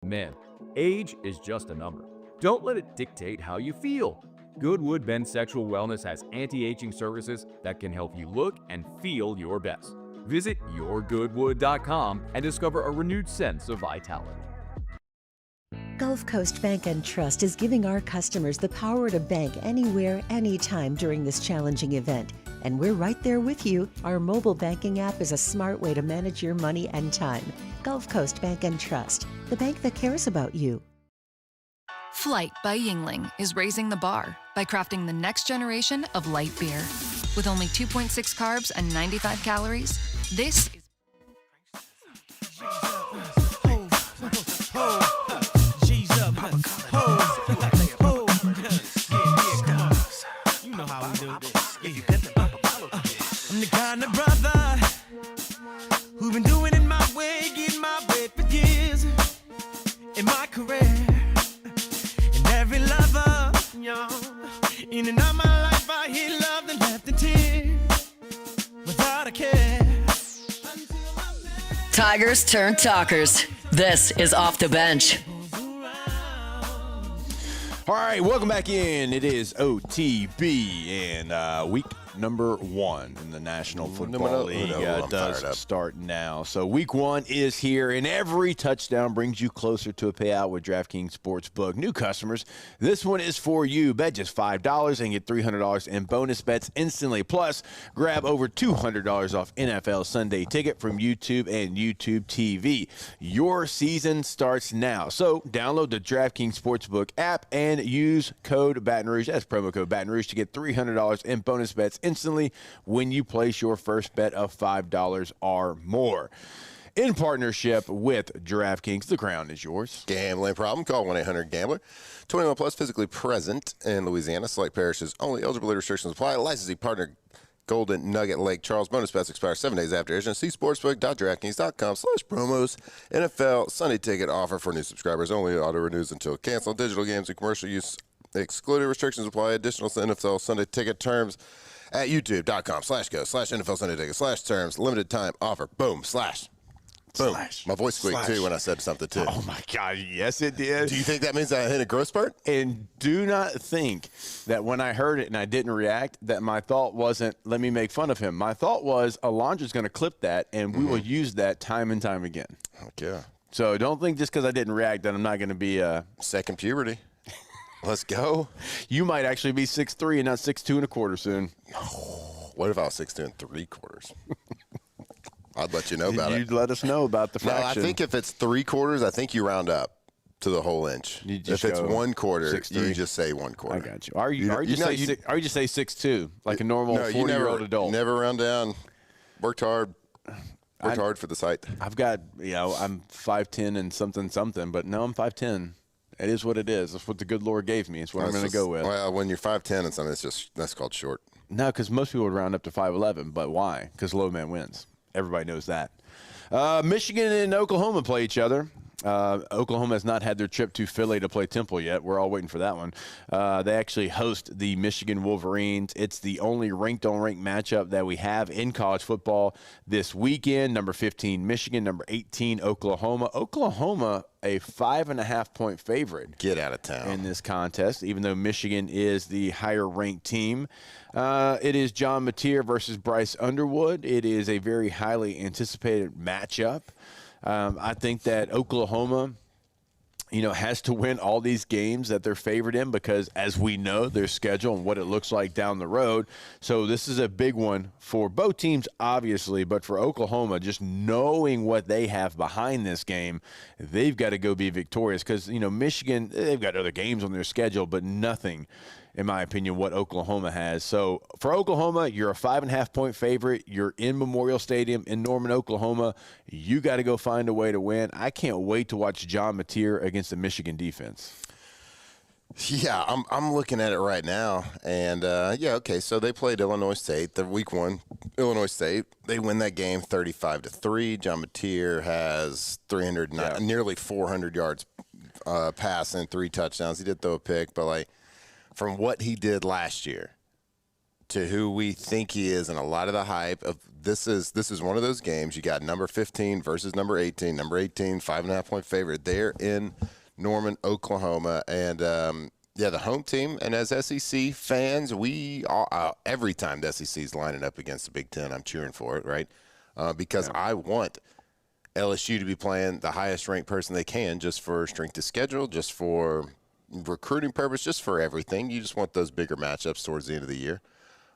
Man, age is just a number. Don't let it dictate how you feel. Goodwood Men's Sexual Wellness has anti-aging services that can help you look and feel your best. Visit yourgoodwood.com and discover a renewed sense of vitality. Gulf Coast Bank and Trust is giving our customers the power to bank anywhere, anytime during this challenging event. And we're right there with you. Our mobile banking app is a smart way to manage your money and time. Gulf Coast Bank and Trust, the bank that cares about you. Flight by Yingling is raising the bar by crafting the next generation of light beer. With only 2.6 carbs and 95 calories, this is... You know how we do this. I'm the kind of brother who's been doing it my way, getting my way for years in my career. And every lover, y'all, in and out my life, I hear love and left in tears without a care. Tigers turn talkers. This is Off the Bench. All right, welcome back in. It is OTB and week number 1 in the National Football League does start now. So week 1 is here, and every touchdown brings you closer to a payout with DraftKings Sportsbook. New customers, this one is for you. Bet just $5 and get $300 in bonus bets instantly. Plus, grab over $200 off NFL Sunday Ticket from YouTube and YouTube TV. Your season starts now. So download the DraftKings Sportsbook app and use code Baton Rouge, that's promo code Baton Rouge, to get $300 in bonus bets instantly when you place your first bet of $5 or more. In partnership with DraftKings, the crown is yours. Gambling problem? Call 1-800-GAMBLER. 21 plus, physically present in Louisiana. Select parishes only. Eligibility restrictions apply. Licensing partner Golden Nugget Lake Charles. Bonus bets expire 7 days after issuance. See sportsbook.draftkings.com/promos. NFL Sunday Ticket offer for new subscribers only. Auto renews until canceled. Digital games and commercial use excluded. Restrictions apply. Additional NFL Sunday Ticket terms at youtube.com/go/NFL Sunday Ticket /terms. Limited time offer. Boom. Boom. My voice squeaked too when I said something too. Oh my God, yes it did. Do you think that means I hit a growth spurt? And do not think that when I heard it and I didn't react, that my thought wasn't, let me make fun of him. My thought was, Alondra's going to clip that and we will use that time and time again. Heck yeah. So don't think just because I didn't react that I'm not going to be second puberty. Let's go. You might actually be 6'3" and not 6'2" and a quarter soon. What if I was 6'2" and 3/4? I'd let you know about it. You'd let us know about the fraction. No, I think if it's 3/4, I think you round up to the whole inch. If it's 1/4, you just say 1/4. I got you. Or you just say 6'2", like a normal 40-year-old adult. Never round down. Worked hard. Worked hard for the site. I've got, I'm 5'10" and something, but no, I'm 5'10". It is what it is. That's what the good Lord gave me. It's what I'm going to go with. Well, when you're 5'10" and something, that's called short. No, because most people would round up to 5'11", but why? Because low man wins. Everybody knows that. Michigan and Oklahoma play each other. Oklahoma has not had their trip to Philly to play Temple yet. We're all waiting for that one. They actually host the Michigan Wolverines. It's the only ranked-on-ranked matchup that we have in college football this weekend. Number 15, Michigan. Number 18, Oklahoma. Oklahoma, a 5.5-point favorite. Get out of town. In this contest, even though Michigan is the higher-ranked team. It is John Mateer versus Bryce Underwood. It is a very highly anticipated matchup. I think that Oklahoma, has to win all these games that they're favored in because, as we know, their schedule and what it looks like down the road. So this is a big one for both teams, obviously, but for Oklahoma, just knowing what they have behind this game, they've got to go be victorious because, Michigan, they've got other games on their schedule, but nothing, in my opinion, what Oklahoma has. So for Oklahoma, you're a 5.5-point favorite. You're in Memorial Stadium in Norman, Oklahoma. You got to go find a way to win. I can't wait to watch John Mateer against the Michigan defense. Yeah, I'm looking at it right now, and okay. So they played Illinois State, the week one. Illinois State, they win that game 35-3. John Mateer has nearly 400 yards passing, 3 touchdowns. He did throw a pick, but from what he did last year to who we think he is and a lot of the hype of this is one of those games. You got number 15 versus number 18. Number 18, 5.5-point favorite. They're in Norman, Oklahoma. And, the home team. And as SEC fans, we all, every time the SEC is lining up against the Big Ten, I'm cheering for it, right? Because I want LSU to be playing the highest-ranked person they can just for strength of schedule, just for – recruiting purpose, just for everything. You just want those bigger matchups towards the end of the year.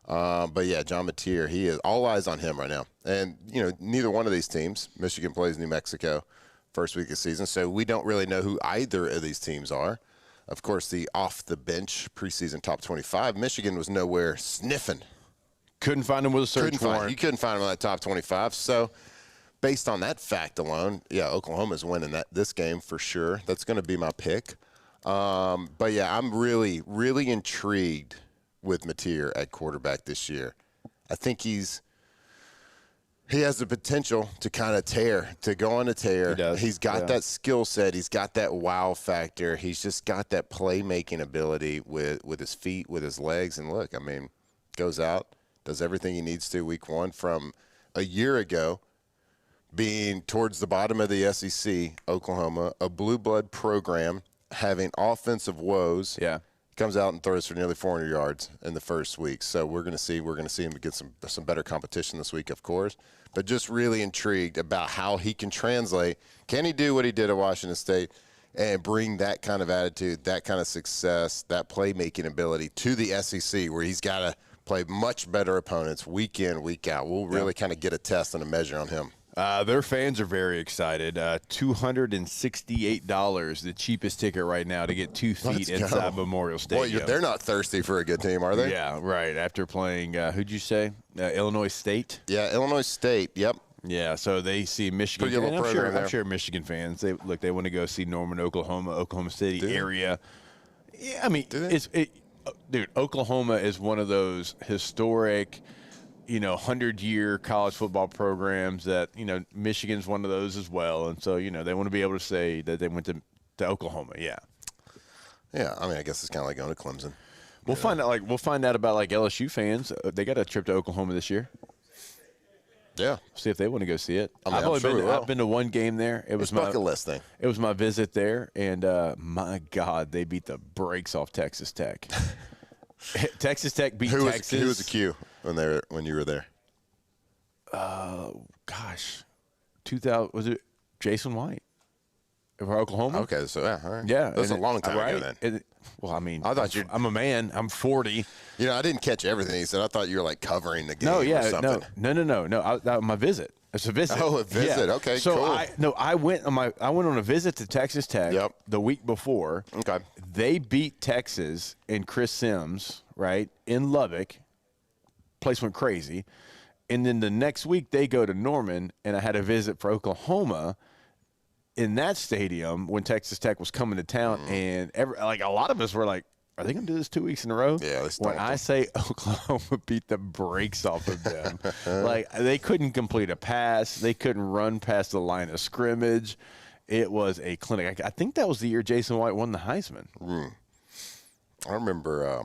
But yeah, John Mateer, he is all eyes on him right now. And, neither one of these teams, Michigan plays New Mexico first week of season, so we don't really know who either of these teams are. Of course, the off-the-bench preseason top 25, Michigan was nowhere sniffing. Couldn't find him with a search warrant. You couldn't find him on that top 25. So based on that fact alone, Oklahoma's winning this game for sure. That's going to be my pick. But yeah, I'm really, really intrigued with Mateer at quarterback this year. I think he has the potential to kind of go on a tear. He does. He's got that skill set. He's got that wow factor. He's just got that playmaking ability with his feet, with his legs. And look, goes out, does everything he needs to week one from a year ago, being towards the bottom of the SEC, Oklahoma, a blue blood program, having offensive woes, comes out and throws for nearly 400 yards in the first week. So we're going to see him get some better competition this week, of course. But just really intrigued about how he can translate. Can he do what he did at Washington State and bring that kind of attitude, that kind of success, that playmaking ability to the SEC, where he's got to play much better opponents week in, week out? We'll really kind of get a test and a measure on him. Their fans are very excited. $268, the cheapest ticket right now to get 2 feet inside Memorial Stadium. Boy, they're not thirsty for a good team, are they? Yeah, right. After playing, who'd you say? Illinois State? Yeah, Illinois State, yep. Yeah, so they see Michigan. Pretty little program there. I'm sure Michigan fans, they want to go see Norman, Oklahoma City area. Yeah, dude, Oklahoma is one of those historic – 100-year college football programs that, Michigan's one of those as well. And so, they want to be able to say that they went to Oklahoma. Yeah. Yeah. I guess it's kind of like going to Clemson. We'll find out about LSU fans. They got a trip to Oklahoma this year. Yeah. See if they want to go see it. I've been to one game there. It was my bucket list thing. It was my visit there. And my God, they beat the brakes off Texas Tech. Texas Tech beat Texas. Who was the Q when you were there? Gosh, 2000 was it Jason White for Oklahoma? Okay, so all right. Yeah, that's a long time ago then. I thought I'm a man. I'm 40. I didn't catch everything he said. I thought you were covering the game. No, yeah, or something. No. My visit. It's a visit. Oh, a visit. Yeah. Okay, so cool. I went on a visit to Texas Tech the week before. Okay. They beat Texas and Chris Sims, right, in Lubbock. Place went crazy. And then the next week they go to Norman, and I had a visit for Oklahoma. in that stadium when Texas Tech was coming to town, and a lot of us were like, are they going to do this 2 weeks in a row? Yeah. When I say Oklahoma beat the brakes off of them, like they couldn't complete a pass. They couldn't run past the line of scrimmage. It was a clinic. I think that was the year Jason White won the Heisman. I remember,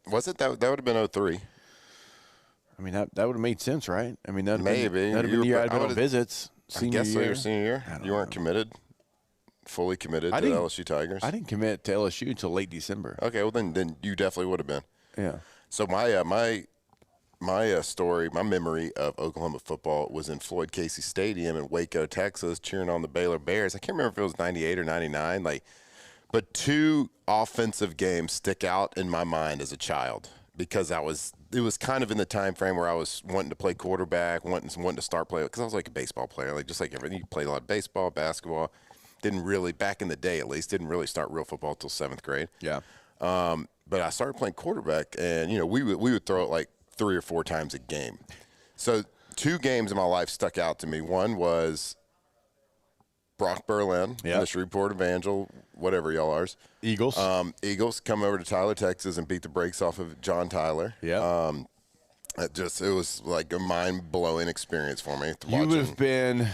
was it that would have been 2003? I mean, that would have made sense, right? I mean, that would have Maybe. been the year I'd been on visits. I guess so, your senior year. You weren't committed, fully committed to the LSU Tigers. I didn't commit to LSU until late December. Okay, well then you definitely would have been. Yeah. So my story, my memory of Oklahoma football was in Floyd Casey Stadium in Waco, Texas, cheering on the Baylor Bears. I can't remember if it was 98 or 99. But 2 offensive games stick out in my mind as a child because it was kind of in the time frame where I was wanting to play quarterback, wanting to start playing because I was like a baseball player, just like everything. You played a lot of baseball, basketball. Didn't really, back in the day at least, didn't really start real football until 7th grade. Yeah. But I started playing quarterback, and we would throw it like 3 or 4 times a game. So 2 games in my life stuck out to me. One was Brock Berlin, the Shreveport Evangel, whatever y'all are. Eagles. Eagles come over to Tyler, Texas, and beat the brakes off of John Tyler. Yeah. It was like a mind-blowing experience for me. You would have been.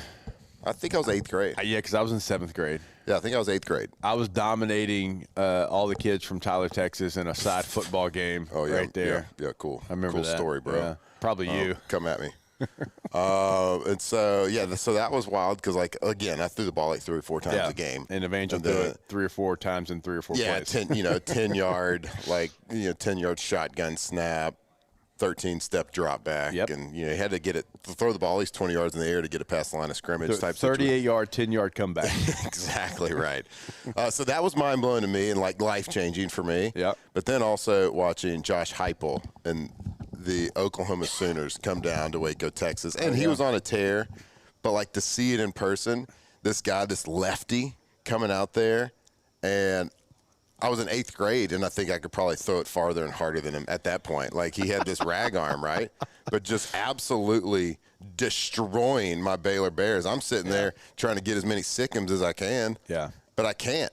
I think I was 8th grade. Yeah, because I was in 7th grade. Yeah, I think I was 8th grade. I was dominating all the kids from Tyler, Texas in a side football game right there. Yeah, cool. I remember cool that. story, bro. Yeah, probably you. Come at me. And so, so that was wild because, again, I threw the ball 3 or 4 times a game. And Evangel threw it 3 or 4 times in 3 or 4 plays. 10-yard, 10-yard shotgun snap, 13-step drop back. Yep. And, you had to get it, throw the ball at least 20 yards in the air to get it past the line of scrimmage type 38-yard, 10-yard comeback. Exactly right. So that was mind-blowing to me and, life-changing for me. Yep. But then also watching Josh Heupel and the Oklahoma Sooners come down to Waco, Texas. And he was on a tear. But, to see it in person, this guy, this lefty coming out there, and I was in 8th grade, and I think I could probably throw it farther and harder than him at that point. He had this rag arm, right? But just absolutely destroying my Baylor Bears. I'm sitting there trying to get as many sickums as I can. Yeah. But I can't.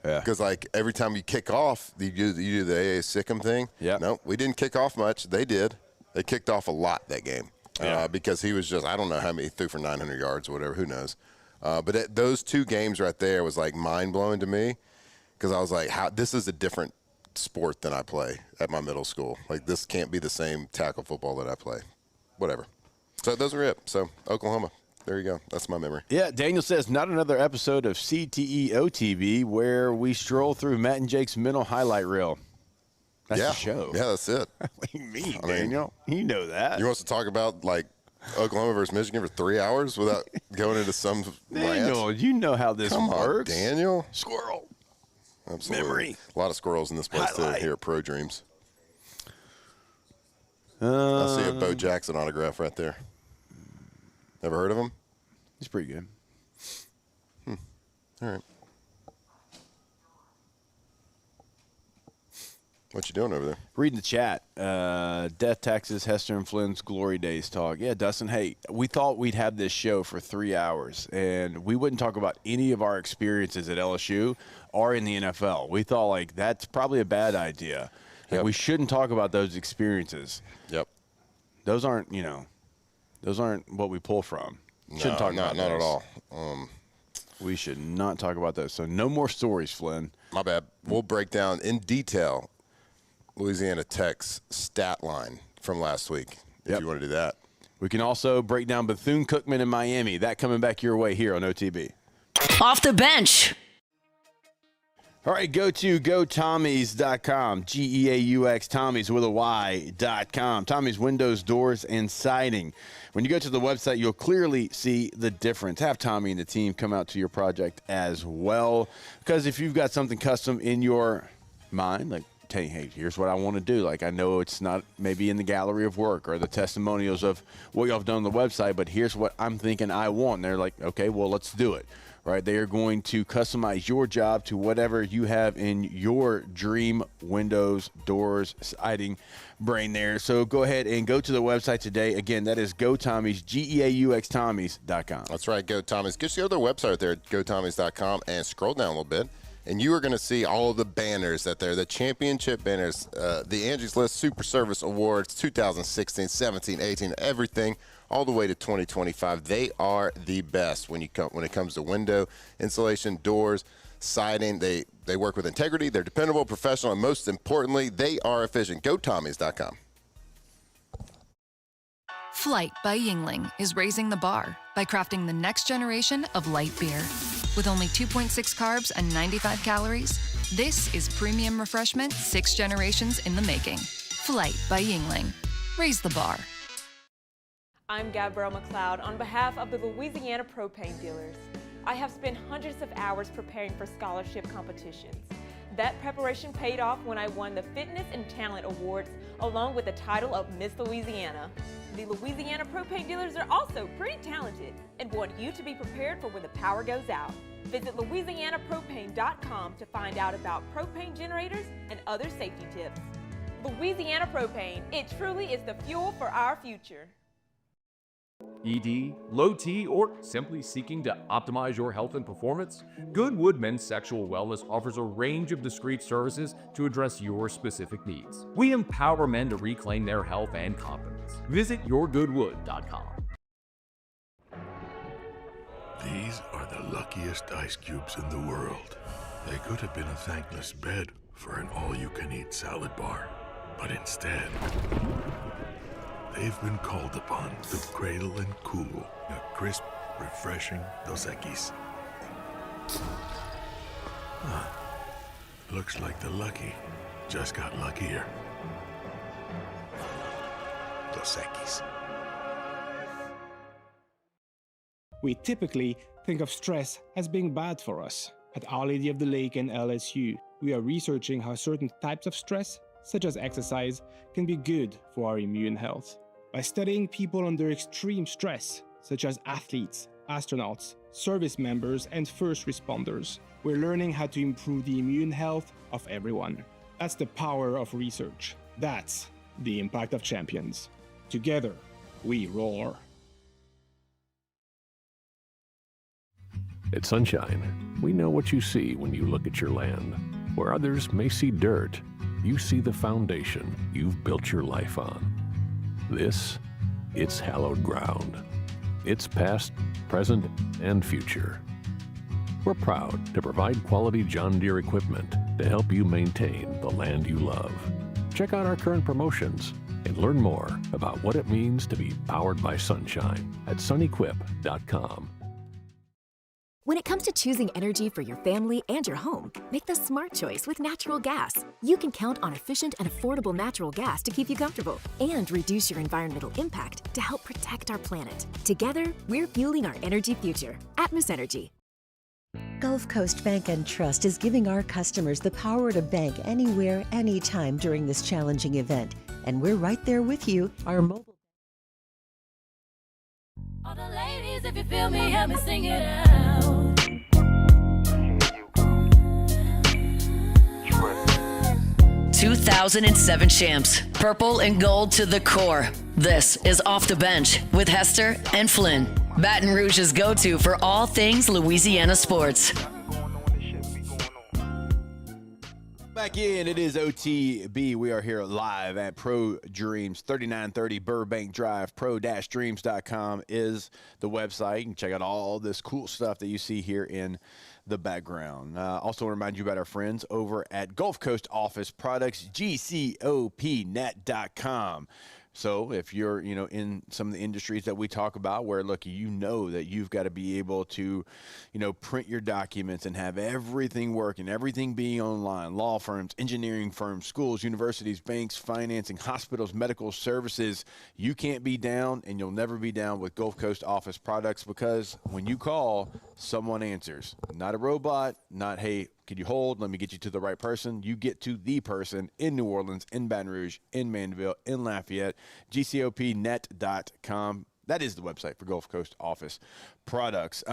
Yeah. Because, every time you kick off, you do the AA Sikkim thing. Yeah. No, we didn't kick off much. They did. They kicked off a lot that game. Because he was just, I don't know how many he threw for 900 yards or whatever. Who knows? But those 2 games right there was, mind-blowing to me. Because I was like, this is a different sport than I play at my middle school. This can't be the same tackle football that I play. Whatever. So those are it. So Oklahoma. There you go. That's my memory. Yeah, Daniel says, not another episode of CTEO TV where we stroll through Matt and Jake's mental highlight reel. That's the show. Yeah, that's it. What do you mean, Daniel? You know that. You want us to talk about, Oklahoma versus Michigan for 3 hours without going into some Daniel, rant? you know how this works. On, Daniel. Squirrel. Absolutely. Memory. A lot of squirrels in this place too, here at Pro Dreams. I see a Bo Jackson autograph right there. Ever heard of him? He's pretty good. All right. What you doing over there? Reading the chat. Death Taxes, Hester and Flynn's Glory Days talk. Yeah, Dustin, hey, we thought we'd have this show for 3 hours, and we wouldn't talk about any of our experiences at LSU or in the NFL. We thought, that's probably a bad idea. Yep. We shouldn't talk about those experiences. Yep. Those aren't what we pull from. Shouldn't talk about not those. at all. We should not talk about those. So no more stories, Flynn. My bad. We'll break down in detail Louisiana Tech's stat line from last week, if you want to do that. We can also break down Bethune-Cookman in Miami. That coming back your way here on OTB. Off the bench. All right, go to GoTommies.com, G-E-A-U-X, Tommies with a Y.com. Tommy's Windows, Doors, and Siding. When you go to the website, you'll clearly see the difference. Have Tommy and the team come out to your project as well. Because if you've got something custom in your mind, hey, here's what I want to do. I know it's not maybe in the gallery of work or the testimonials of what y'all have done on the website, but here's what I'm thinking I want. And they're like, okay, well, let's do it. right? They are going to customize your job to whatever you have in your dream windows, doors, siding brain there. So go ahead and go to the website today. Again, that is GoTommys, GeauxTommys.com. That's right, GoTommys. Just go to their website there at GoTommys.com and scroll down a little bit. And you are going to see all of the banners that they're the championship banners, the Angie's List Super Service Awards, 2016, 17, 18, everything, all the way to 2025. They are the best when it comes to window insulation, doors, siding. They work with integrity. They're dependable, professional, and most importantly, they are efficient. GoTommys.com. Flight by Yingling is raising the bar by crafting the next generation of light beer. With only 2.6 carbs and 95 calories, this is premium refreshment 6 generations in the making. Flight by Yingling. Raise the bar. I'm Gabrielle McLeod on behalf of the Louisiana Propane Dealers. I have spent hundreds of hours preparing for scholarship competitions. That preparation paid off when I won the Fitness and Talent Awards along with the title of Miss Louisiana. The Louisiana Propane Dealers are also pretty talented and want you to be prepared for when the power goes out. Visit LouisianaPropane.com to find out about propane generators and other safety tips. Louisiana Propane, it truly is the fuel for our future. ED, low T, or simply seeking to optimize your health and performance? Goodwood Men's Sexual Wellness offers a range of discreet services to address your specific needs. We empower men to reclaim their health and confidence. Visit yourgoodwood.com. These are the luckiest ice cubes in the world. They could have been a thankless bed for an all-you-can-eat salad bar, but instead, they've been called upon to cradle and cool a crisp, refreshing Dos Equis. Looks like the lucky just got luckier. Dos Equis. We typically think of stress as being bad for us. At Our Lady of the Lake and LSU, we are researching how certain types of stress, such as exercise, can be good for our immune health. By studying people under extreme stress, such as athletes, astronauts, service members, and first responders, we're learning how to improve the immune health of everyone. That's the power of research. That's the impact of champions. Together, we roar. At Sunshine, we know what you see when you look at your land. Where others may see dirt, you see the foundation you've built your life on. This, it's hallowed ground. It's past, present, and future. We're proud to provide quality John Deere equipment to help you maintain the land you love. Check out our current promotions and learn more about what it means to be powered by sunshine at sunequip.com. When it comes to choosing energy for your family and your home, make the smart choice with natural gas. You can count on efficient and affordable natural gas to keep you comfortable and reduce your environmental impact to help protect our planet. Together, we're fueling our energy future. Atmos Energy. Gulf Coast Bank and Trust is giving our customers the power to bank anywhere, anytime during this challenging event. And we're right there with you. Our mobile. All the ladies, if you feel me, help me sing it out. 2007 champs, purple and gold to the core. This is Off the Bench with Hester and Flynn, Baton Rouge's go-to for all things Louisiana sports. Back in, it is OTB. We are here live at Pro Dreams, 3930 Burbank Drive. Pro-dreams.com is the website. You can check out all this cool stuff that you see here in the background. Also want to remind you about our friends over at Gulf Coast Office Products, GCOPnet.com. So if you're, in some of the industries that we talk about where, look, that you've got to be able to, print your documents and have everything working, everything being online, law firms, engineering firms, schools, universities, banks, financing, hospitals, medical services, you can't be down and you'll never be down with Gulf Coast Office Products, because when you call, someone answers. Not a robot, not, hey, could you hold? Let me get you to the right person. You get to the person in New Orleans, in Baton Rouge, in Mandeville, in Lafayette. GCOPnet.com. That is the website for Gulf Coast Office Products.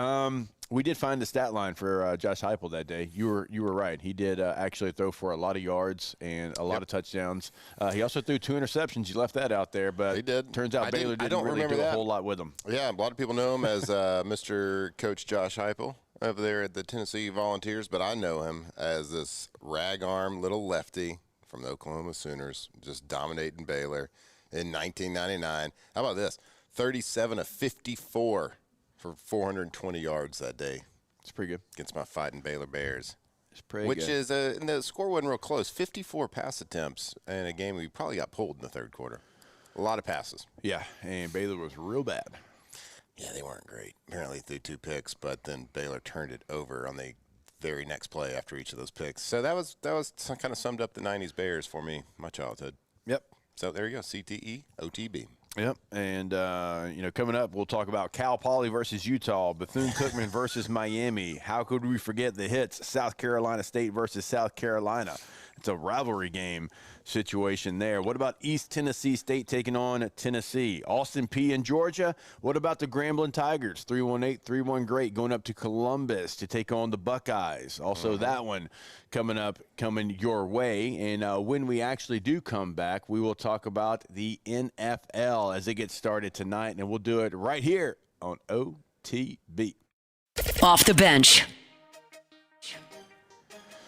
We did find the stat line for Josh Heupel that day. You were right. He did actually throw for a lot of yards and a lot of touchdowns. He also threw 2 interceptions. You left that out there, but he did. Turns out Baylor didn't really do a whole lot with him. Yeah, a lot of people know him as Mr. Coach Josh Heupel over there at the Tennessee Volunteers, but I know him as this rag-arm little lefty from the Oklahoma Sooners, just dominating Baylor in 1999. How about this? 37 of 54 for 420 yards that day. It's pretty good. Against my Fighting Baylor Bears. It's pretty Which good. is, and the score wasn't real close. 54 pass attempts in a game we probably got pulled in the third quarter. A lot of passes. Yeah, and Baylor was real bad. Yeah, they weren't great. Apparently threw 2 picks, but then Baylor turned it over on the very next play after each of those picks. So that was kind of summed up the 90s Bears for me, my childhood. Yep. So there you go, CTE, OTB. Yep, and coming up, we'll talk about Cal Poly versus Utah, Bethune-Cookman versus Miami. How could we forget the hits? South Carolina State versus South Carolina. It's a rivalry game situation there. What about East Tennessee State taking on Tennessee? Austin Peay in Georgia. What about the Grambling Tigers? 3-1 great going up to Columbus to take on the Buckeyes. Also that one coming your way. And when we actually do come back, we will talk about the NFL as it gets started tonight, and we'll do it right here on OTB. Off the bench.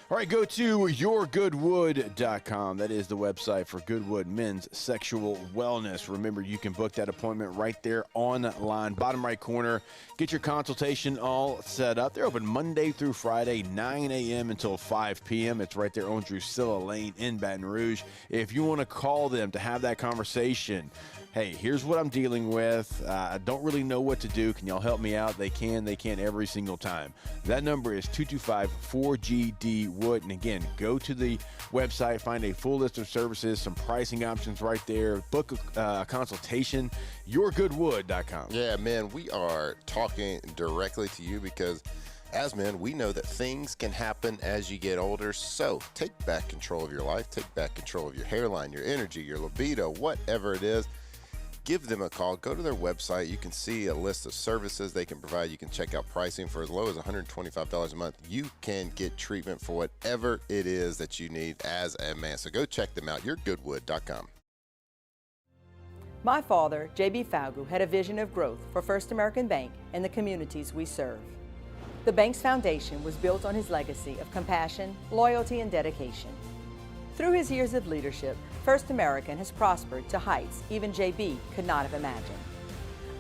All right, go to yourgoodwood.com. That is the website for Goodwood Men's Sexual Wellness. Remember, you can book that appointment right there online. Bottom right corner. Get your consultation all set up. They're open Monday through Friday, 9 a.m. until 5 p.m. It's right there on Drusilla Lane in Baton Rouge. If you want to call them to have that conversation, hey, here's what I'm dealing with. I don't really know what to do. Can y'all help me out? They can every single time. That number is 225-4GD-WOOD. And again, go to the website, find a full list of services, some pricing options right there. Book a consultation, yourgoodwood.com. Yeah, man, we are talking directly to you because as men, we know that things can happen as you get older. So take back control of your life. Take back control of your hairline, your energy, your libido, whatever it is. Give them a call. Go to their website. You can see a list of services they can provide. You can check out pricing for as low as $125 a month. You can get treatment for whatever it is that you need as a man. So go check them out. YourGoodwood.com. My father, J.B. Falgu, had a vision of growth for First American Bank and the communities we serve. The bank's foundation was built on his legacy of compassion, loyalty, and dedication. Through his years of leadership, First American has prospered to heights even JB could not have imagined.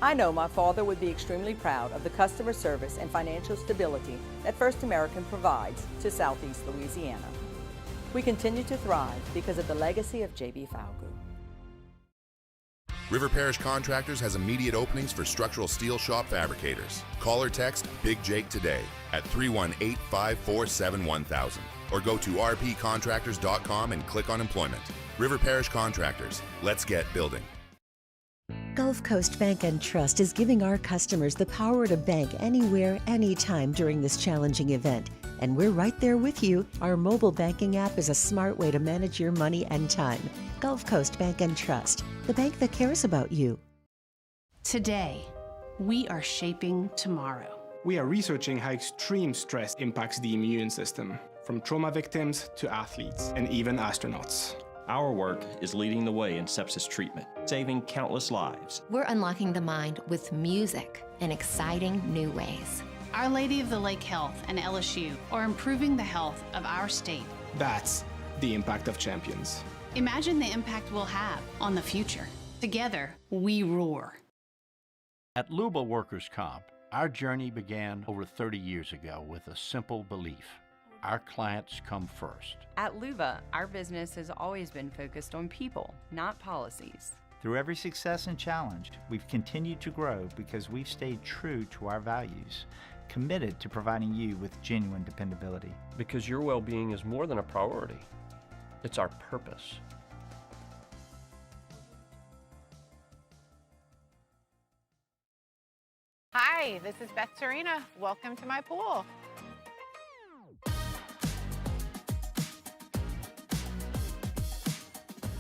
I know my father would be extremely proud of the customer service and financial stability that First American provides to Southeast Louisiana. We continue to thrive because of the legacy of JB Falgu. River Parish Contractors has immediate openings for structural steel shop fabricators. Call or text Big Jake today at 318-547-1000 or go to rpcontractors.com and click on employment. River Parish Contractors. Let's get building. Gulf Coast Bank and Trust is giving our customers the power to bank anywhere, anytime during this challenging event. And we're right there with you. Our mobile banking app is a smart way to manage your money and time. Gulf Coast Bank and Trust, the bank that cares about you. Today, we are shaping tomorrow. We are researching how extreme stress impacts the immune system, from trauma victims to athletes and even astronauts. Our work is leading the way in sepsis treatment, saving countless lives. We're unlocking the mind with music in exciting new ways. Our Lady of the Lake Health and LSU are improving the health of our state. That's the impact of champions. Imagine the impact we'll have on the future. Together, we roar. At Luba Workers' Comp, our journey began over 30 years ago with a simple belief. Our clients come first. At Luba, our business has always been focused on people, not policies. Through every success and challenge, we've continued to grow because we've stayed true to our values, committed to providing you with genuine dependability. Because your well-being is more than a priority. It's our purpose. Hi, this is Beth Serena. Welcome to my pool.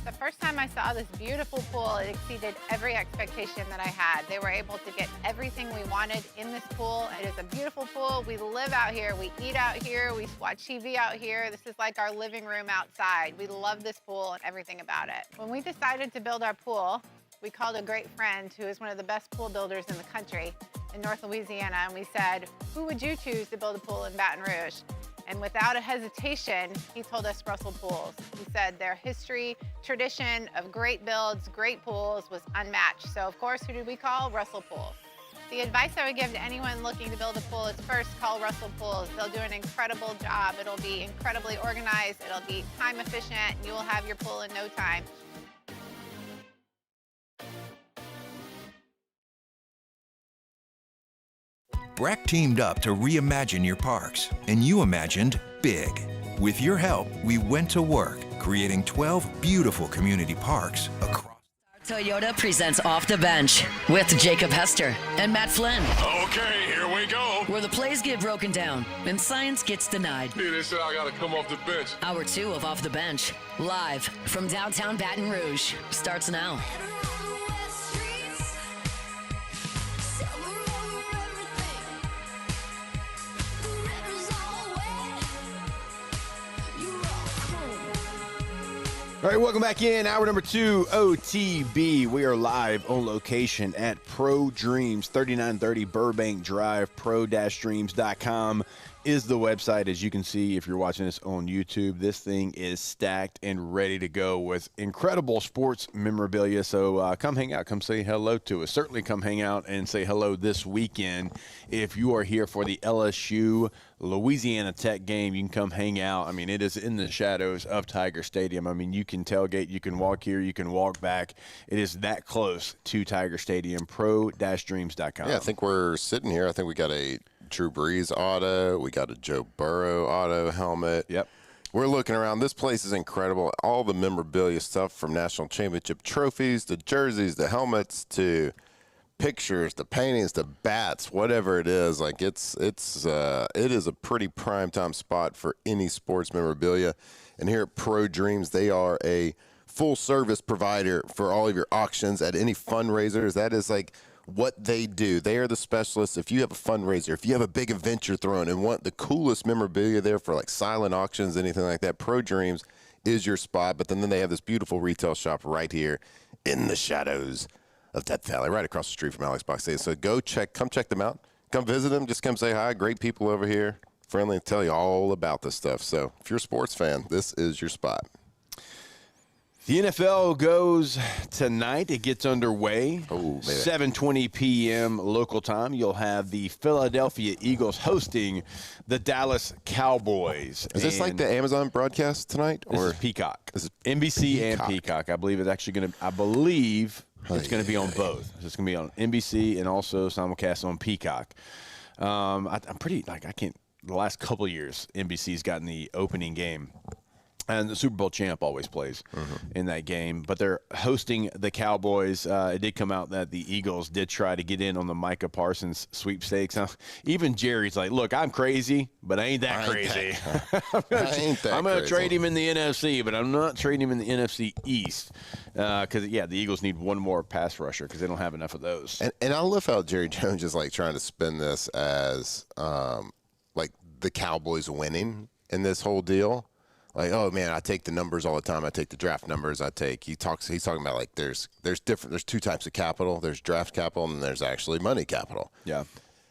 The first time I saw this beautiful pool, it exceeded every expectation that I had. They were able to get everything we wanted in this pool. It is a beautiful pool. We live out here. We eat out here. We watch TV out here. This is like our living room outside. We love this pool and everything about it. When we decided to build our pool, we called a great friend who is one of the best pool builders in the country in North Louisiana, and we said, who would you choose to build a pool in Baton Rouge? And without a hesitation, he told us Russell Pools. He said their history, tradition of great builds, great pools was unmatched. So of course, who did we call? Russell Pools. The advice I would give to anyone looking to build a pool is first call Russell Pools. They'll do an incredible job. It'll be incredibly organized. It'll be time efficient. And you will have your pool in no time. Breck teamed up to reimagine your parks, and you imagined big. With your help, we went to work, creating 12 beautiful community parks across. Toyota presents Off the Bench with Jacob Hester and Matt Flynn. Okay, here we go. Where the plays get broken down and science gets denied. Hey, they said I gotta come off the bench. Hour 2 of Off the Bench, live from downtown Baton Rouge, starts now. All right, welcome back in. Hour number 2, OTB. We are live on location at Pro Dreams, 3930 Burbank Drive. Pro-dreams.com is the website. As you can see, if you're watching this on YouTube, this thing is stacked and ready to go with incredible sports memorabilia. So come hang out. Come say hello to us. Certainly come hang out and say hello this weekend. If you are here for the LSU Louisiana Tech game, you can come hang out. I mean, it is in the shadows of Tiger Stadium. I mean, you can tailgate, you can walk here, you can walk back. It is that close to Tiger Stadium. Pro-dreams.com. Yeah, I think we're sitting here. I think we got a Drew Brees auto. We got a Joe Burrow auto helmet. Yep. We're looking around. This place is incredible. All the memorabilia stuff from national championship trophies, the jerseys, the helmets, to pictures, the paintings, the bats, whatever it is. Like it is a pretty primetime spot for any sports memorabilia. And here at Pro Dreams, they are a full service provider for all of your auctions at any fundraisers. That is like what they do. They are the specialists. If you have a fundraiser, if you have a big event you're throwing and want the coolest memorabilia there for like silent auctions, anything like that, Pro Dreams is your spot. But then they have this beautiful retail shop right here in the shadows of Death Valley, right across the street from Alex Box Stadium. So come check them out. Come visit them. Just come say hi. Great people over here. Friendly and tell you all about this stuff. So if you're a sports fan, this is your spot. The NFL goes tonight. It gets underway. 7:20 p.m. local time. You'll have the Philadelphia Eagles hosting the Dallas Cowboys. Is this like the Amazon broadcast tonight? This is Peacock. This is NBC and Peacock. I believe it's actually going to. I believe it's going to be on both. It's going to be on NBC and also simulcast on Peacock. I'm pretty I can't. The last couple of years, NBC's gotten the opening game. And the Super Bowl champ always plays in that game. But they're hosting the Cowboys. It did come out that the Eagles did try to get in on the Micah Parsons sweepstakes. Even Jerry's like, look, I'm crazy, but I ain't that crazy. I'm going to trade him in the NFC, but I'm not trading him in the NFC East. Because, the Eagles need one more pass rusher because they don't have enough of those. And I love how Jerry Jones is like trying to spin this as like the Cowboys winning in this whole deal. Like, oh man, I take the numbers all the time. I take the draft numbers. He's talking about like there's two types of capital. There's draft capital and there's actually money capital. Yeah.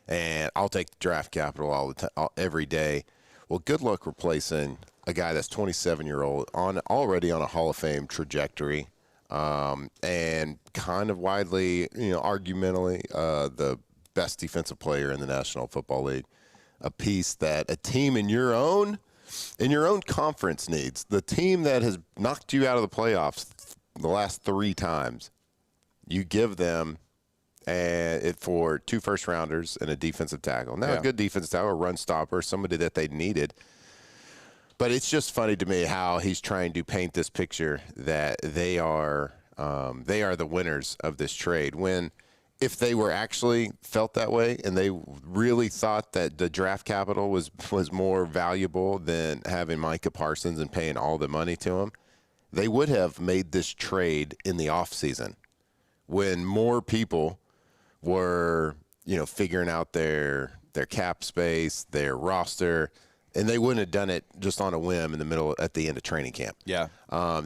And I'll take the draft capital all the time, every day. Well, good luck replacing a guy that's 27-year-old already on a Hall of Fame trajectory, and kind of widely, argumentally, the best defensive player in the National Football League. A piece that a team in your own conference needs. The team that has knocked you out of the playoffs the last 3 times, you give them it for 2 first-rounders and a defensive tackle. Now, a good defensive tackle, a run stopper, somebody that they needed. But it's just funny to me how he's trying to paint this picture that they are the winners of this trade, when if they were actually felt that way and they really thought that the draft capital was more valuable than having Micah Parsons and paying all the money to him, they would have made this trade in the offseason when more people were, figuring out their cap space, their roster, and they wouldn't have done it just on a whim at the end of training camp. Yeah.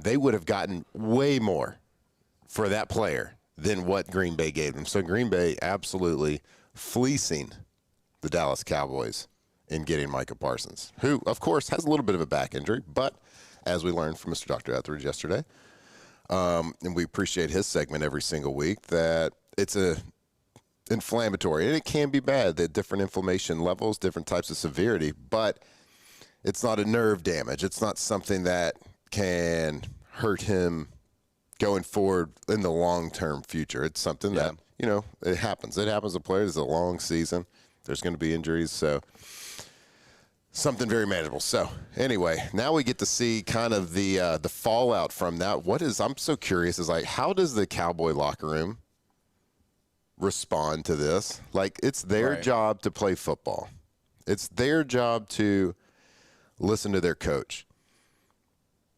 They would have gotten way more for that player than what Green Bay gave them. So Green Bay absolutely fleecing the Dallas Cowboys in getting Micah Parsons, who, of course, has a little bit of a back injury, but as we learned from Mr. Dr. Etheridge yesterday, and we appreciate his segment every single week, that it's inflammatory, and it can be bad, that different inflammation levels, different types of severity, but it's not a nerve damage. It's not something that can hurt him going forward in the long-term future. It's something that, it happens. It happens to players. It's a long season. There's going to be injuries, so something very manageable. So anyway, now we get to see kind of the fallout from that. I'm so curious, is like, how does the Cowboy locker room respond to this? Like, it's their job to play football. It's their job to listen to their coach.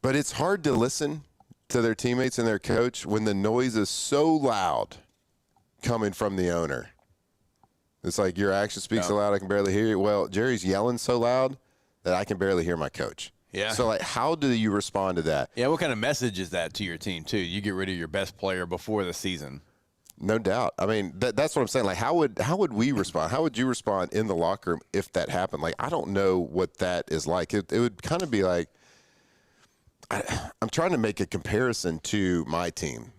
But it's hard to listen to their teammates and their coach when the noise is so loud coming from the owner. It's like, your action speaks so loud I can barely hear you. Well, Jerry's yelling so loud that I can barely hear my coach. Yeah. So, like, how do you respond to that? Yeah, what kind of message is that to your team, too? You get rid of your best player before the season. No doubt. I mean, that's what I'm saying. Like, how would we respond? How would you respond in the locker room if that happened? Like, I don't know what that is like. It would kind of be like, I'm trying to make a comparison to my team,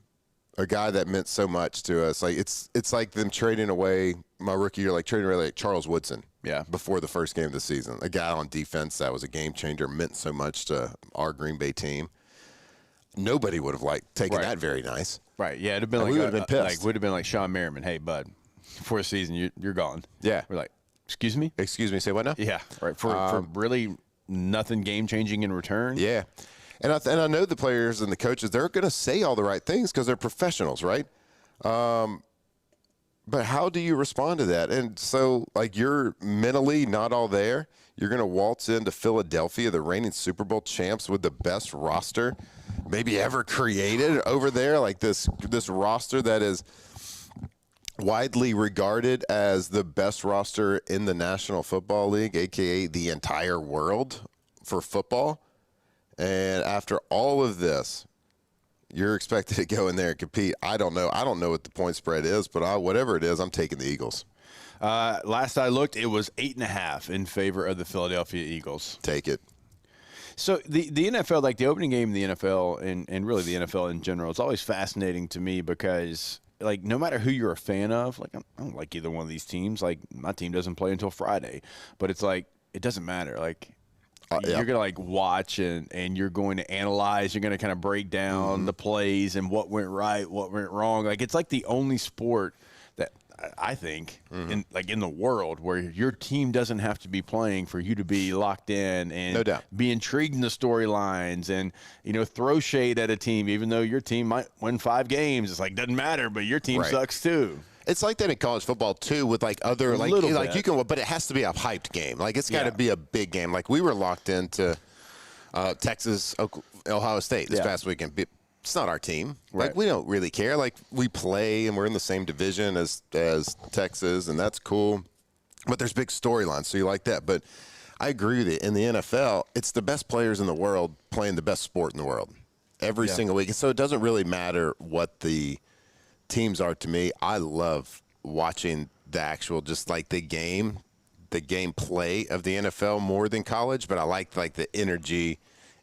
a guy that meant so much to us. Like, it's like them trading away my rookie year, like trading away like Charles Woodson. Yeah. Before the first game of the season, a guy on defense that was a game changer, meant so much to our Green Bay team. Nobody would have taken that very nice. Right. Yeah. It'd have been we would have been pissed. Would have been like Sean Merriman. Hey, bud, before the season, you're gone. Yeah. We're like, excuse me. Say what now? Yeah. Right. For really nothing game changing in return. Yeah. And I know the players and the coaches, they're going to say all the right things because they're professionals, right? But how do you respond to that? And so, like, you're mentally not all there. You're going to waltz into Philadelphia, the reigning Super Bowl champs, with the best roster maybe ever created over there. Like, this roster that is widely regarded as the best roster in the National Football League, a.k.a. the entire world for football. And after all of this, you're expected to go in there and compete. I don't know. I don't know what the point spread is, but whatever it is, I'm taking the Eagles. Last I looked, it was 8.5 in favor of the Philadelphia Eagles. Take it. So the NFL, like the opening game of the NFL and really the NFL in general, it's always fascinating to me because, like, no matter who you're a fan of, like, I don't like either one of these teams. Like, my team doesn't play until Friday. But it's like, it doesn't matter. Like, you're going to, like, watch and you're going to analyze. You're going to kind of break down the plays and what went right, what went wrong. Like, it's like the only sport that I think in the world where your team doesn't have to be playing for you to be locked in and no doubt. Be intrigued in the storylines and, throw shade at a team, even though your team might win 5 games. It's like, doesn't matter, but your team sucks too. It's like that in college football too, with like other you can, but it has to be a hyped game. Like, it's got to be a big game. Like, we were locked into Texas, Ohio State this past weekend. It's not our team. Right. Like, we don't really care. Like, we play and we're in the same division as Texas, and that's cool. But there's big storylines, so you like that. But I agree with you. In the NFL, it's the best players in the world playing the best sport in the world every single week. And so it doesn't really matter what the teams are to me. I love watching the actual, just like the game play of the NFL more than college, but I like the energy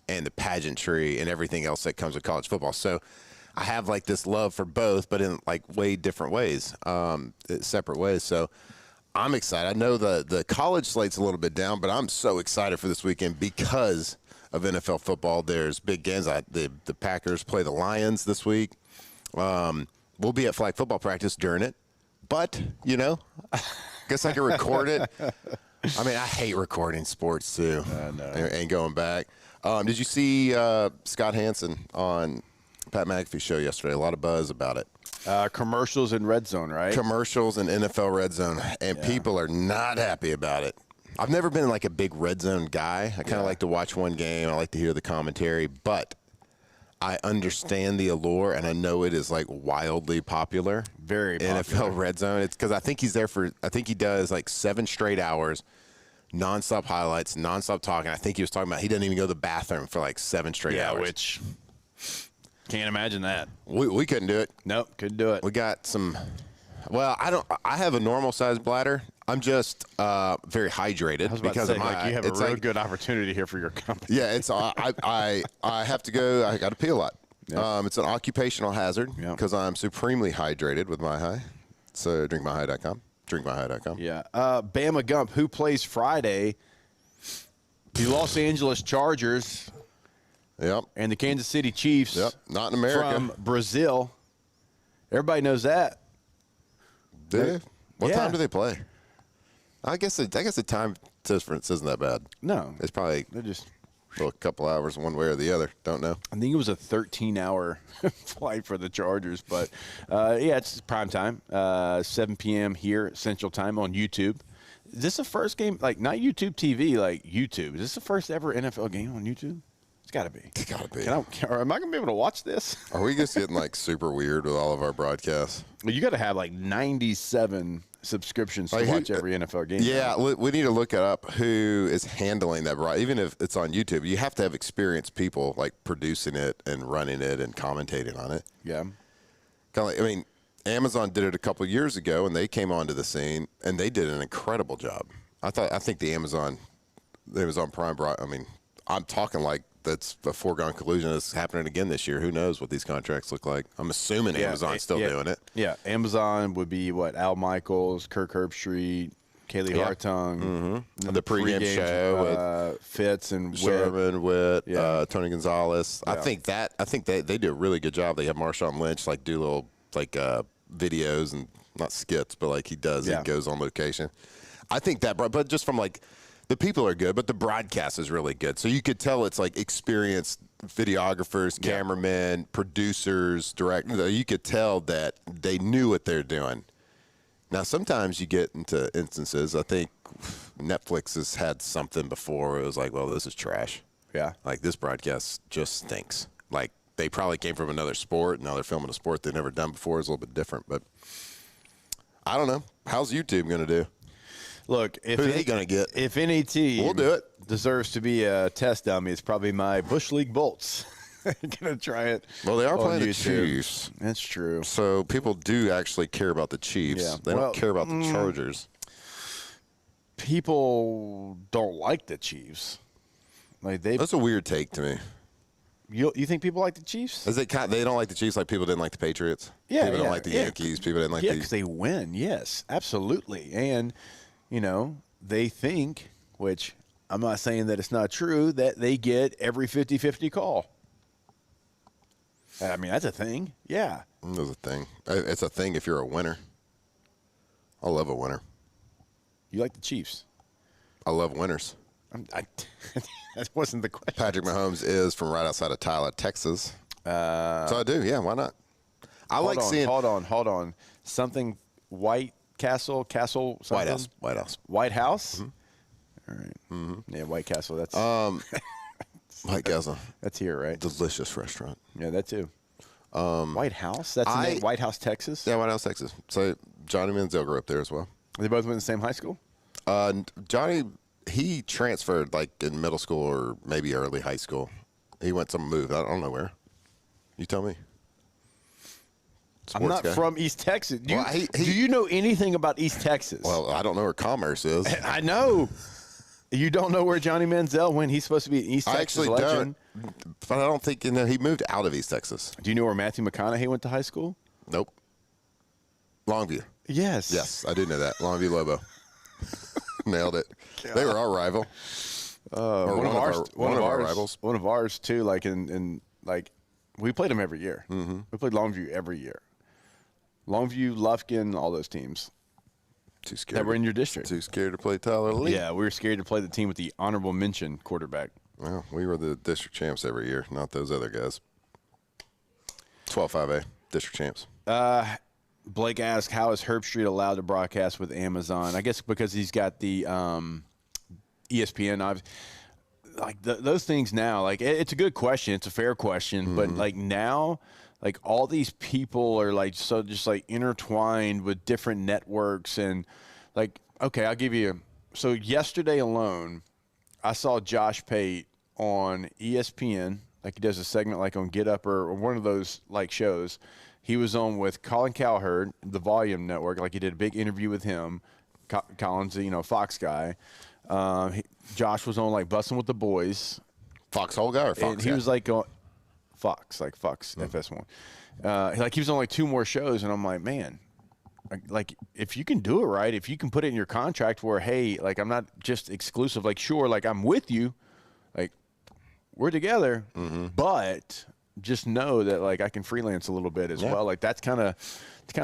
and the pageantry and everything else that comes with college football. So I have like this love for both, but in like way different ways, separate ways. So I'm excited. I know the college slate's a little bit down, but I'm so excited for this weekend because of NFL football. There's big games. The Packers play the Lions this week. We'll be at flag football practice during it, but, guess I can record it. I mean, I hate recording sports, too, and going back. Did you see Scott Hansen on Pat McAfee's show yesterday? A lot of buzz about it. Commercials in Red Zone, right? Commercials in NFL Red Zone, and people are not happy about it. I've never been like a big Red Zone guy. I kind of like to watch one game. I like to hear the commentary, but I understand the allure, and I know it is like wildly popular. Very popular. NFL Red Zone. It's because I think he's there for. I think he does like 7 straight hours, nonstop highlights, nonstop talking. I think he was talking about he doesn't even go to the bathroom for like 7 straight hours. Which can't imagine that. We couldn't do it. Nope, couldn't do it. We got some. Well, I have a normal sized bladder. I'm just very hydrated because of my. Like, you have a real good opportunity here for your company. Yeah, it's I have to go. I got to pee a lot. Yep. It's an occupational hazard because I'm supremely hydrated with MyHigh. So drinkmyhigh.com. Drinkmyhigh.com. Yeah. Bama Gump, who plays Friday? The Los Angeles Chargers. Yep. And the Kansas City Chiefs. Yep. Not in America. From Brazil. Everybody knows that. Do they? What time do they play? I guess the time difference isn't that bad. No. It's probably they're just a couple hours one way or the other. Don't know. I think it was a 13-hour flight for the Chargers. But, yeah, it's prime time, 7 p.m. here Central Time on YouTube. Is this the first game, like not YouTube TV, like YouTube? Is this the first ever NFL game on YouTube? It's got to be. It's got to be. Am I going to be able to watch this? Are we just getting like super weird with all of our broadcasts? Well, you got to have like 97 subscriptions to watch every NFL game. Yeah, we need to look it up who is handling that. Even if it's on YouTube, you have to have experienced people like producing it and running it and commentating on it. Yeah. Kind of like, I mean, Amazon did it a couple years ago, and they came onto the scene, and they did an incredible job. I think the Amazon Prime brought. I mean, I'm talking like that's a foregone conclusion. It's happening again this year. Who knows what these contracts look like? I'm assuming Amazon's still doing it. Yeah, Amazon would be what? Al Michaels, Kirk Herbstreit, Kaylee Hartung, the pregame show with Fitz and Sherman, Witt, Tony Gonzalez. Yeah. I think they do a really good job. They have Marshawn Lynch like do little like videos and not skits, but like he does. He goes on location. I think that, but just from like. The people are good, but the broadcast is really good. So you could tell it's like experienced videographers, cameramen, producers, directors. You could tell that they knew what they're doing. Now, sometimes you get into instances, I think Netflix has had something before where it was like, well, this is trash. Yeah. Like this broadcast just stinks. Like they probably came from another sport. Now they're filming a sport they've never done before. It's a little bit different. But I don't know. How's YouTube going to do? Look, who are they going to get? If any team we'll do it. Deserves to be a test dummy, it's probably my Bush League Bolts. Going to try it. Well, they are playing YouTube. the Chiefs. That's true. So people do actually care about the Chiefs. Yeah. They don't care about the Chargers. People don't like the Chiefs. Like that's a weird take to me. You think people like the Chiefs? Is it they don't like the Chiefs like people didn't like the Patriots? Yeah. People don't like the Yankees. People didn't like the because they win. Yes, absolutely. And you know, they think, which I'm not saying that it's not true, that they get every 50-50 call. I mean, that's a thing. Yeah. That's a thing. It's a thing if you're a winner. I love a winner. You like the Chiefs? I love winners. That wasn't the question. Patrick Mahomes is from right outside of Tyler, Texas. So I do. Yeah, why not? Hold on. Something Castle, something? White House. White House? Mm-hmm. All right. Mm-hmm. Yeah, White Castle. That's White Castle. That's here, right? Delicious restaurant. Yeah, that too. White House? That's in White House, Texas? Yeah, White House, Texas. So Johnny Manziel grew up there as well. They both went to the same high school? Johnny, he transferred like in middle school or maybe early high school. He went some move. I don't know where. You tell me. I'm not from East Texas. Do you know anything about East Texas? Well, I don't know where Commerce is. I know. You don't know where Johnny Manziel went? He's supposed to be an East Texas legend. But I don't think he moved out of East Texas. Do you know where Matthew McConaughey went to high school? Nope. Longview. Yes. Yes, I do know that. Longview Lobo. Nailed it. God. They were our rival. One of our rivals. One of ours too. Like in we played them every year. Mm-hmm. We played Longview every year. Longview, Lufkin, all those teams. Too scared. That were in your district. Too scared to play Tyler Lee. Yeah, we were scared to play the team with the honorable mention quarterback. Well, we were the district champs every year, not those other guys. 12-5A, district champs. Blake asked, how is Herbstreit allowed to broadcast with Amazon? I guess because he's got the ESPN. like those things now, like it's a good question. It's a fair question. But like now, like all these people are like so just like intertwined with different networks. And like, okay, I'll give you. So yesterday alone, I saw Josh Pate on ESPN. Like he does a segment like on Get Up or one of those like shows. He was on with Colin Cowherd, the Volume Network. Like he did a big interview with him. Colin's, Fox guy. Josh was on like Bussin' with the Boys. Foxhole guy or Fox? And he was like Fox, like Fox FS1. Like he was on like 2 more shows, and I'm like, man, like if you can do it right, if you can put it in your contract where, hey, like I'm not just exclusive, like sure, like I'm with you, like we're together, but just know that like I can freelance a little bit as well. Like that's kind of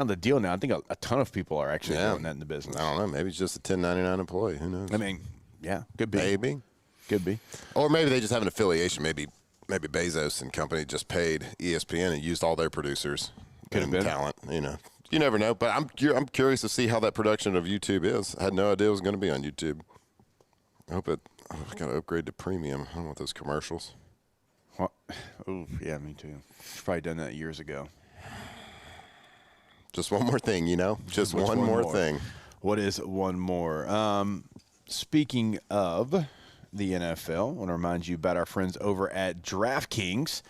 the deal now. I think a ton of people are actually doing that in the business. I don't know. Maybe it's just a 1099 employee. Who knows? I mean, yeah, could be. Maybe. Could be. Or maybe they just have an affiliation. Maybe Bezos and company just paid ESPN and used all their producers and talent. You never know. But I'm curious to see how that production of YouTube is. I had no idea it was going to be on YouTube. I hope I've got to upgrade to premium. I don't want those commercials. Oh, yeah, me too. Should probably done that years ago. Just one more thing, Just one more thing. What is one more? Speaking of the NFL, I want to remind you about our friends over at DraftKings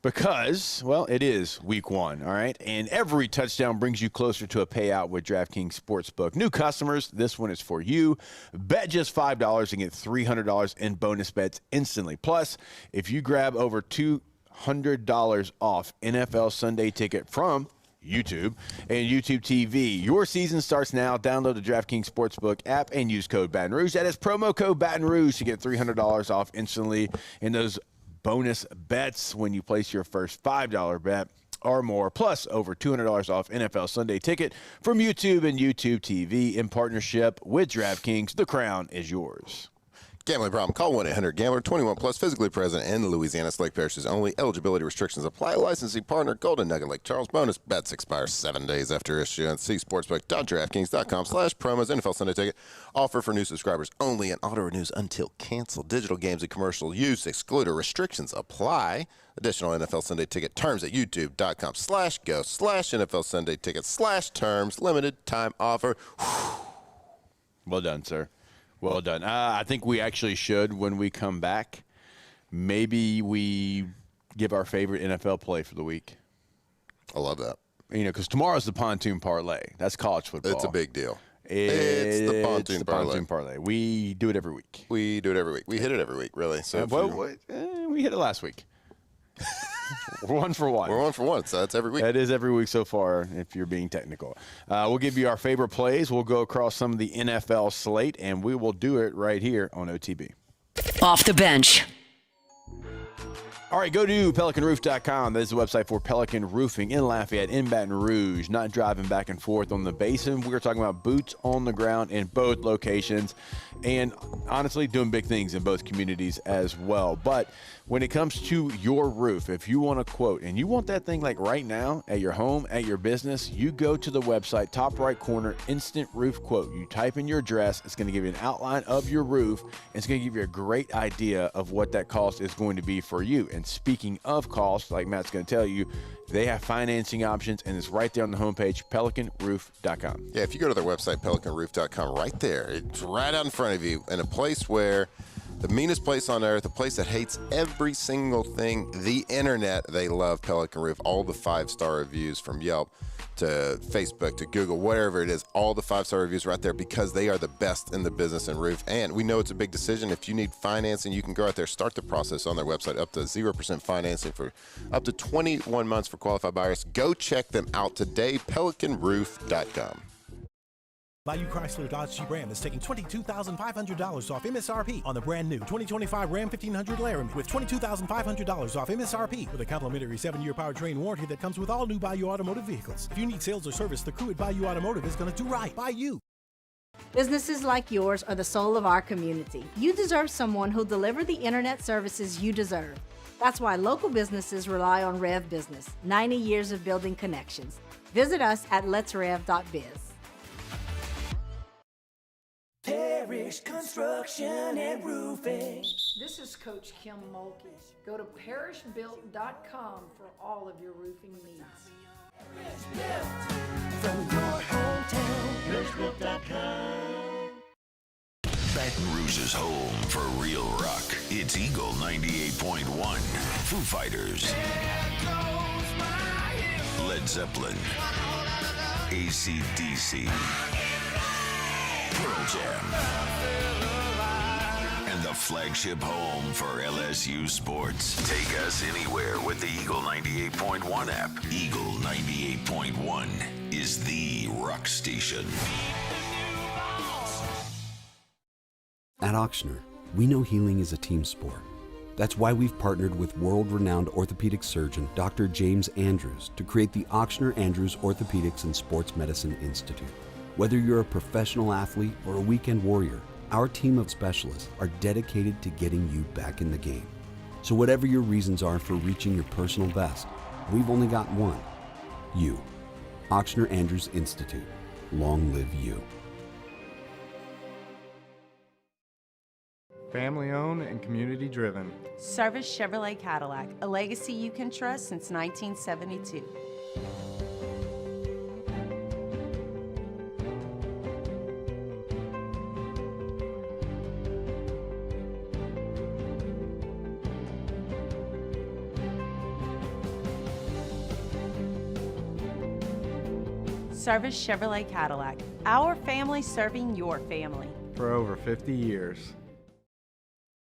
because, well, it is week 1, all right? And every touchdown brings you closer to a payout with DraftKings Sportsbook. New customers, this one is for you. Bet just $5 and get $300 in bonus bets instantly. Plus, if you grab over $200 off NFL Sunday Ticket from YouTube and YouTube TV. Your season starts now. Download the DraftKings Sportsbook app and use code Baton Rouge. That is promo code Baton Rouge to get $300 off instantly in those bonus bets when you place your first $5 bet or more, plus over $200 off NFL Sunday Ticket from YouTube and YouTube TV in partnership with DraftKings. The crown is yours. Gambling problem? Call 1-800-GAMBLER. 21 plus, physically present in the Louisiana Lake parishes only. Eligibility restrictions apply. Licensing partner Golden Nugget Lake Charles. Bonus bets expire 7 days after issuance. See sportsbook.draftkings.com/promos. NFL Sunday Ticket offer for new subscribers only and auto renews until canceled. Digital games and commercial use excluded. Restrictions apply. Additional NFL Sunday Ticket terms at youtube.com/go/NFL Sunday Ticket/terms. Limited time offer. Well done, sir. Well done. I think we actually should, when we come back, maybe we give our favorite NFL play for the week. I love that. Because tomorrow's the pontoon parlay. That's college football. It's a big deal. It's the pontoon parlay. We do it every week. We hit it every week, really. So we hit it last week. We're 1 for 1. We're 1 for 1, so that's every week. That is every week so far, if you're being technical. We'll give you our favorite plays. We'll go across some of the NFL slate, and we will do it right here on OTB. Off the bench. All right, go to PelicanRoof.com. That is the website for Pelican Roofing in Lafayette, in Baton Rouge. Not driving back and forth on the basin. We're talking about boots on the ground in both locations. And honestly, doing big things in both communities as well. But when it comes to your roof, if you want a quote and you want that thing like right now at your home, at your business, you go to the website, top right corner, instant roof quote. You type in your address. It's going to give you an outline of your roof. It's going to give you a great idea of what that cost is going to be for you. And speaking of cost, like Matt's going to tell you, they have financing options, and it's right there on the homepage, PelicanRoof.com. Yeah, if you go to their website, PelicanRoof.com, right there, it's right out in front of you, in a place where the meanest place on earth, a place that hates every single thing, the internet, they love Pelican Roof. All the 5-star reviews from Yelp to Facebook to Google, wherever it is, all the 5-star reviews right there because they are the best in the business in roof. And we know it's a big decision. If you need financing, you can go out there, start the process on their website, up to 0% financing for up to 21 months for qualified buyers. Go check them out today, PelicanRoof.com. Bayou Chrysler Dodge Jeep Ram is taking $22,500 off MSRP on the brand new 2025 Ram 1500 Laramie with $22,500 off MSRP with a complimentary 7-year powertrain warranty that comes with all new Bayou Automotive vehicles. If you need sales or service, the crew at Bayou Automotive is going to do right by you. Businesses like yours are the soul of our community. You deserve someone who'll deliver the internet services you deserve. That's why local businesses rely on Rev Business, 90 years of building connections. Visit us at letsrev.biz. Parish Construction and Roofing. This is Coach Kim Mulkey. Go to parishbuilt.com for all of your roofing needs. From your hometown, parishbuilt.com. Baton Rouge's home for real rock. It's Eagle 98.1. Foo Fighters. Led Zeppelin. AC/DC. Pearl Jam. And the flagship home for LSU sports. Take us anywhere with the Eagle 98.1 app. Eagle 98.1 is the rock station. At Auctioner, we know healing is a team sport. That's why we've partnered with world-renowned orthopedic surgeon Dr. James Andrews to create the Auctioner Andrews Orthopedics and Sports Medicine Institute. Whether you're a professional athlete or a weekend warrior, our team of specialists are dedicated to getting you back in the game. So whatever your reasons are for reaching your personal best, we've only got one: you. Auctioner Andrews Institute. Long live you. Family owned and community driven. Service Chevrolet Cadillac, a legacy you can trust since 1972. Service Chevrolet Cadillac, our family serving your family. For over 50 years.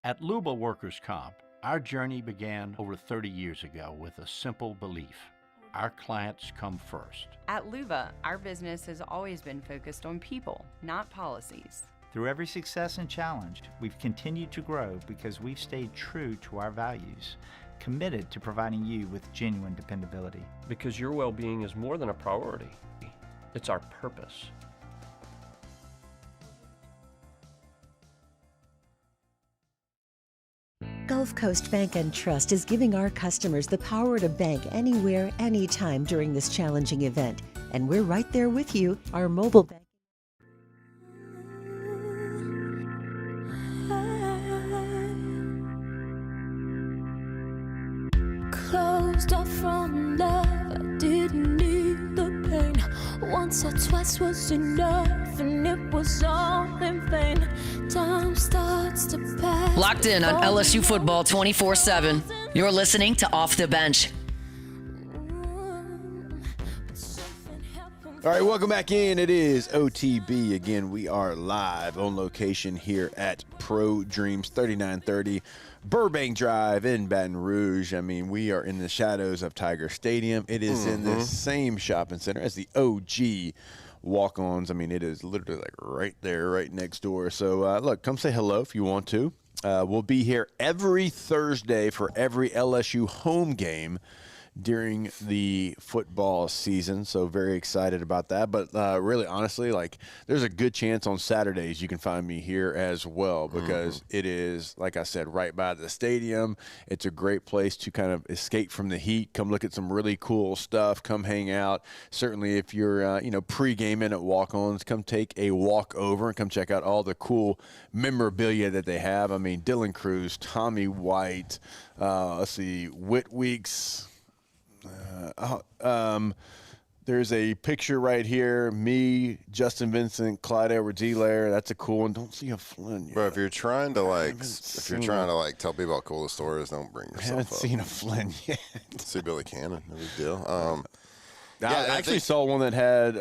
At Luba Workers' Comp, our journey began over 30 years ago with a simple belief: our clients come first. At Luba, our business has always been focused on people, not policies. Through every success and challenge, we've continued to grow because we've stayed true to our values, committed to providing you with genuine dependability. Because your well-being is more than a priority. It's our purpose. Gulf Coast Bank and Trust is giving our customers the power to bank anywhere, anytime during this challenging event. And we're right there with you. Our mobile bank. Closed off from love, I didn't need the pain. Once or twice was enough, and it was all in vain. Time starts to pass. Locked in on LSU football 24/7. You're listening to Off the Bench. All right, welcome back in. It is OTB. Again, we are live on location here at Pro Dreams 3930 Burbank Drive in Baton Rouge. I mean, we are in the shadows of Tiger Stadium. It is in the same shopping center as the OG Walk-Ons. I mean, it is literally like right there, right next door. So, look, come say hello if you want to. We'll be here every Thursday for every LSU home game during the football season, so very excited about that. But really, honestly, like, there's a good chance on Saturdays you can find me here as well, because it is, like I said, right by the stadium. It's a great place to kind of escape from the heat, come look at some really cool stuff, come hang out. Certainly if you're pre-gaming at Walk-Ons, come take a walk over and come check out all the cool memorabilia that they have. I mean, Dylan Cruz, Tommy White, let's see, Whit Weeks. There's a picture right here. Me, Justin Vincent, Clyde Edwards-Helaire. That's a cool one. Don't see a Flynn yet. Bro, if you're trying to tell people how cool the store is, don't bring yourself up. I haven't seen a Flynn yet. See Billy Cannon, no big deal. I actually saw one that had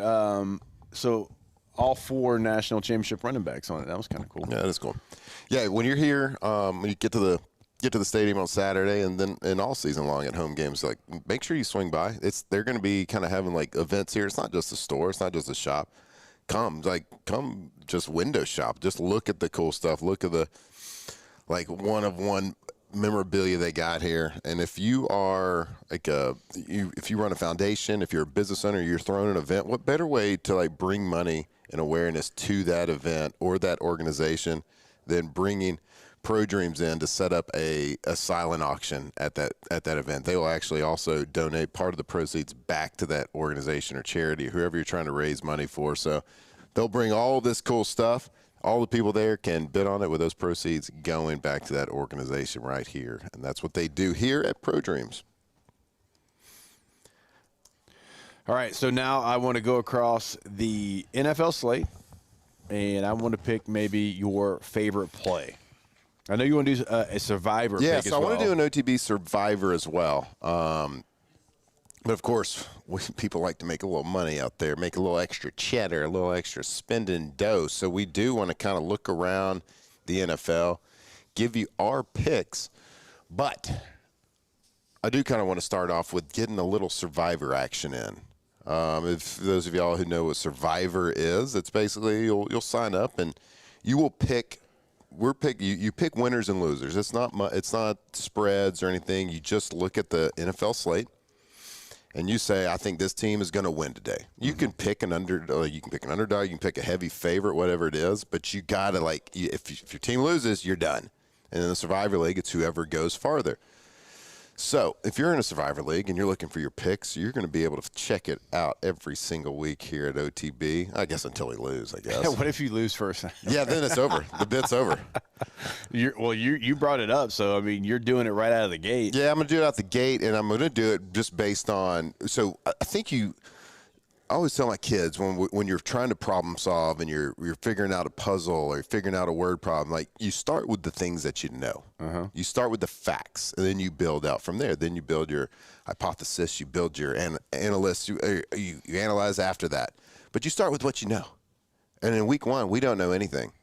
all 4 national championship running backs on it. That was kind of cool. Yeah, that is cool. Yeah, when you're here, when you get to the stadium on Saturday, and then and all season long at home games, like, make sure you swing by. They're going to be kind of having like events here. It's not just a store. It's not just a shop. Come just window shop. Just look at the cool stuff. Look at the one-of-one memorabilia they got here. And if you are if you run a foundation, if you're a business owner, you're throwing an event, what better way to bring money and awareness to that event or that organization than bringing Pro Dreams in to set up a silent auction at that event. They will actually also donate part of the proceeds back to that organization or charity, whoever you're trying to raise money for. So they'll bring all this cool stuff, all the people there can bid on it with those proceeds going back to that organization right here. And that's what they do here at Pro Dreams. All right, so now I want to go across the NFL slate, and I want to pick maybe your favorite play. I know you want to do a survivor pick as well. Yeah, so I want to do an OTB survivor as well. But, of course, people like to make a little money out there, make a little extra cheddar, a little extra spending dough. So we do want to kind of look around the NFL, give you our picks. But I do kind of want to start off with getting a little survivor action in. If those of y'all who know what survivor is, it's basically you'll sign up and you will pick. You pick winners and losers. It's not spreads or anything. You just look at the NFL slate and you say, I think this team is going to win today. You can pick an underdog. You can pick a heavy favorite, whatever it is. But you gotta if your team loses, you're done. And in the survivor league, it's whoever goes farther. So if you're in a survivor league and you're looking for your picks, you're going to be able to check it out every single week here at OTB. I guess until we lose, I guess. What if you lose first? Yeah, then it's over. The bit's over. You brought it up, so, I mean, you're doing it right out of the gate. Yeah, I'm going to do it out the gate, and I'm going to do it just based on – so I think I always tell my kids when you're trying to problem solve and you're figuring out a puzzle or you're figuring out a word problem, like you start with the things that you know. You start with the facts, and then you build out from there. Then you build your hypothesis, you build your analyst, you analyze after that. But you start with what you know. And in week 1, we don't know anything.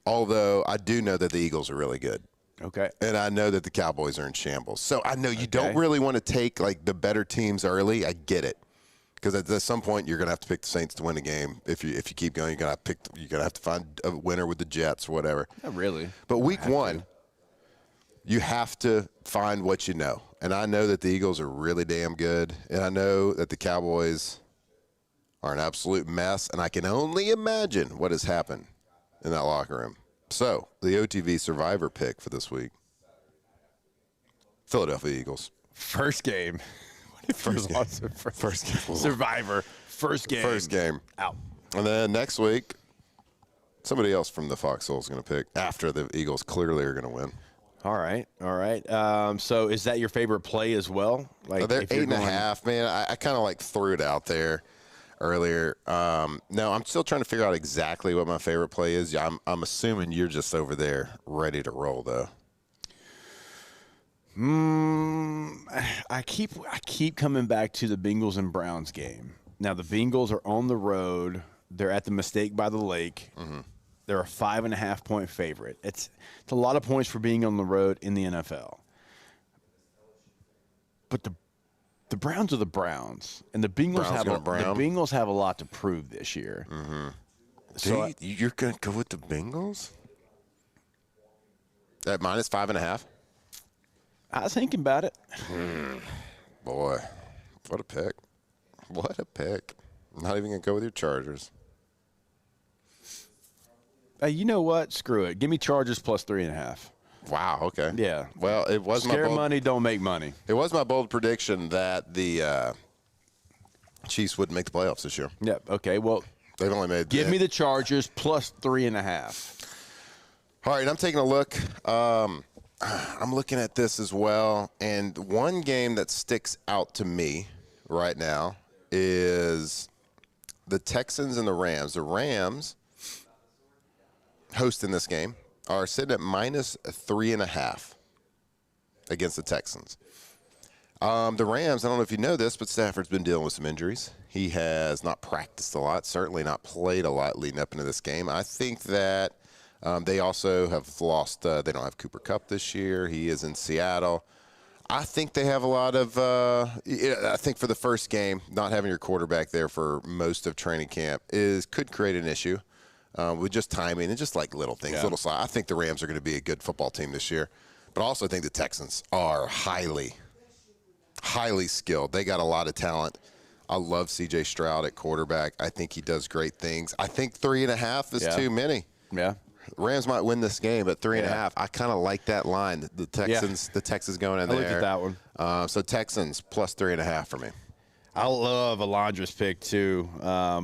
Although I do know that the Eagles are really good. Okay. And I know that the Cowboys are in shambles. So I know you don't really want to take like the better teams early. I get it. Because at some point you're going to have to pick the Saints to win a game. If you keep going, you're going to have to find a winner with the Jets or whatever. Not really. But week 1, you have to find what you know. And I know that the Eagles are really damn good, and I know that the Cowboys are an absolute mess, and I can only imagine what has happened in that locker room. So the OTV survivor pick for this week: Philadelphia Eagles. First game. First game. Survivor. First game. Out. And then next week, somebody else from the Foxhole is going to pick after the Eagles clearly are going to win. All right. So is that your favorite play as well? Like they're 8.5, man. I kind of like threw it out there earlier. No, I'm still trying to figure out exactly what my favorite play is. I'm assuming you're just over there ready to roll, though. I keep coming back to the Bengals and Browns game. Now, the Bengals are on the road. They're at the Mistake by the Lake. They're a 5.5-point favorite. It's a lot of points for being on the road in the NFL. But the Browns are the Browns, and the Bengals have a lot to prove this year. So you're going to go with the Bengals at minus 5.5? I was thinking about it. Boy, what a pick. What a pick. I'm not even going to go with your Chargers. You know what? Screw it. Give me Chargers plus 3.5. Wow, okay. Yeah. Well, it was Scare money, don't make money. It was my bold prediction that the Chiefs wouldn't make the playoffs this year. Yep. Okay, well, they've only made give me the Chargers plus 3.5. All right, I'm taking a look. I'm looking at this as well, and one game that sticks out to me right now is the Texans and the Rams. The Rams, hosting this game, are sitting at minus 3.5 against the Texans. The Rams, I don't know if you know this, but Stafford's been dealing with some injuries. He has not practiced a lot, certainly not played a lot leading up into this game. I think that they also have lost. They don't have Cooper Kupp this year. He is in Seattle. I think they have a lot of I think for the first game, not having your quarterback there for most of training camp could create an issue with just timing and just like little things. Yeah. I think the Rams are going to be a good football team this year. But I also think the Texans are highly skilled. They got a lot of talent. I love C.J. Stroud at quarterback. I think he does great things. I think 3.5 is too many. Yeah. Rams might win this game, but 3.5. I kind of like that line. The Texans going in there. I looked at that one. So Texans plus 3.5 for me. I love Alondra's pick, too,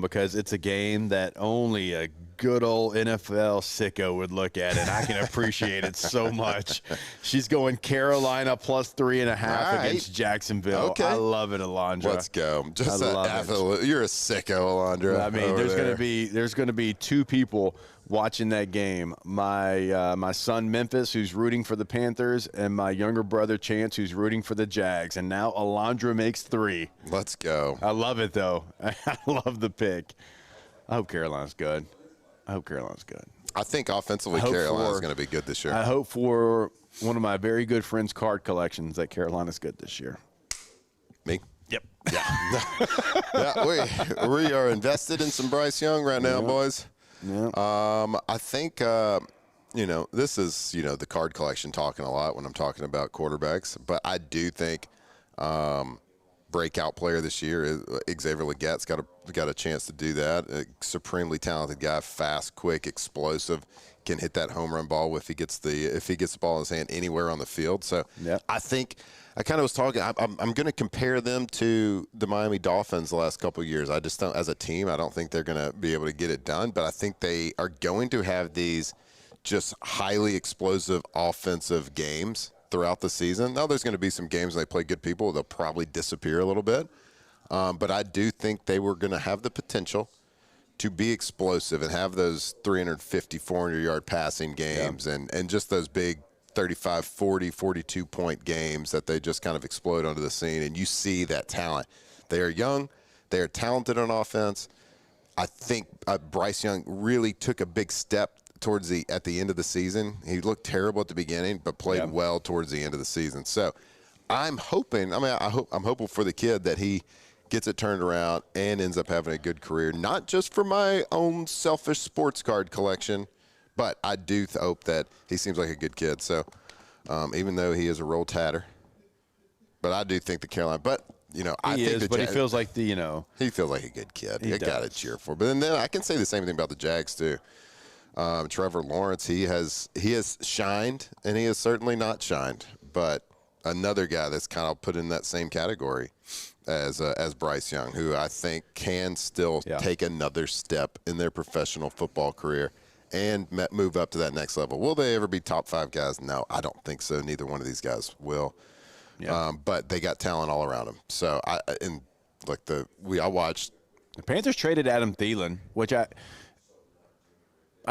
because it's a game that only a good old NFL sicko would look at, and I can appreciate it so much. She's going Carolina plus 3.5 against Jacksonville. Okay. I love it, Alondra. Let's go. Just I love it. You're a sicko, Alondra. I mean, there's going to be two people watching that game. My son Memphis, who's rooting for the Panthers, and my younger brother Chance, who's rooting for the Jags. And now Alondra makes 3. Let's go. I love it, though. I love the pick. I hope Carolina's good. I think offensively Carolina's going to be good this year. I hope for one of my very good friends' card collections that Carolina's good this year. Me? Yep. Yeah, we are invested in some Bryce Young right now, boys. Yeah. I think, this is, the card collection talking a lot when I'm talking about quarterbacks. But I do think breakout player this year is Xavier Legette's got a chance to do that. A supremely talented guy, fast, quick, explosive, can hit that home run ball if he gets the ball in his hand anywhere on the field. So I think I kind of was talking. I'm going to compare them to the Miami Dolphins the last couple of years. I just don't, as a team, I don't think they're going to be able to get it done. But I think they are going to have these just highly explosive offensive games throughout the season. Now, there's going to be some games when they play good people. They'll probably disappear a little bit. But I do think they were going to have the potential to be explosive and have those 350, 400-yard passing games and just those big 35, 40, 42-point games that they just kind of explode onto the scene. And you see that talent. They are young. They are talented on offense. I think Bryce Young really took a big step at the end of the season. He looked terrible at the beginning, but played well towards the end of the season. So I'm hoping. I'm hopeful for the kid that he gets it turned around and ends up having a good career. Not just for my own selfish sports card collection, but I do hope that he seems like a good kid. So even though he is a roll tatter, but I do think the Carolina. But I think he feels like he feels like a good kid. You got to cheer for. But then I can say the same thing about the Jags too. Trevor Lawrence, he has shined, and he has certainly not shined. But another guy that's kind of put in that same category as Bryce Young, who I think can still take another step in their professional football career and move up to that next level. Will they ever be top 5 guys? No, I don't think so. Neither one of these guys will. Yeah. But they got talent all around them. So I watched. The Panthers traded Adam Thielen, which I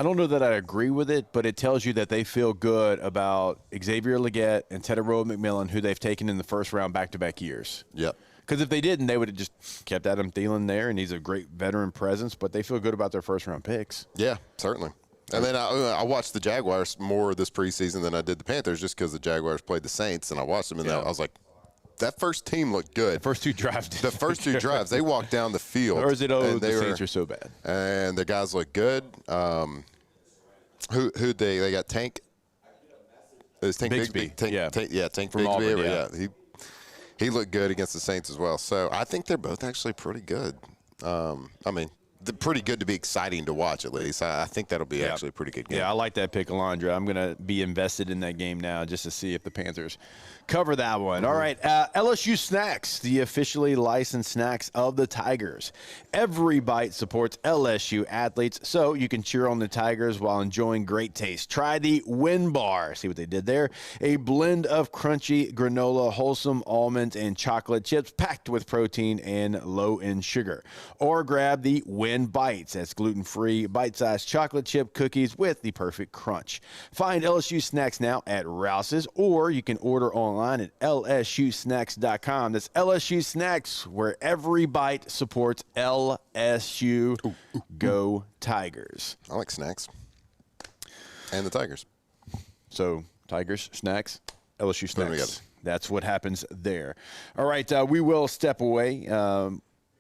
don't know that I agree with it, but it tells you that they feel good about Xavier Legette and Tedero McMillan, who they've taken in the first round back-to-back years. Yep. Because if they didn't, they would have just kept Adam Thielen there, and he's a great veteran presence, but they feel good about their first-round picks. Yeah, certainly. And then I watched the Jaguars more this preseason than I did the Panthers just because the Jaguars played the Saints, and I watched them, and I was like, that first team looked good. The first two drives. They walked down the field. Or is it, the Saints are so bad? And the guys look good. Who they got? Tank? It was Tank Bigsby. Tank from Bigsby. Auburn, He looked good against the Saints as well. So I think they're both actually pretty good. They're pretty good to be exciting to watch, at least. I think that'll be actually a pretty good game. Yeah, I like that pick, Alondra. I'm going to be invested in that game now just to see if the Panthers cover that one. All right, LSU Snacks, the officially licensed snacks of the Tigers. Every bite supports LSU athletes, so you can cheer on the Tigers while enjoying great taste. Try the Win Bar. See what they did there? A blend of crunchy granola, wholesome almonds, and chocolate chips packed with protein and low in sugar. Or grab the Win Bites. That's gluten-free, bite-sized chocolate chip cookies with the perfect crunch. Find LSU Snacks now at Rouse's, or you can order online at lsusnacks.com. That's LSU Snacks, where every bite supports LSU. Go Tigers. I like snacks. And the Tigers. So, Tigers, snacks, LSU Snacks. That's what happens there. All right, we will step away.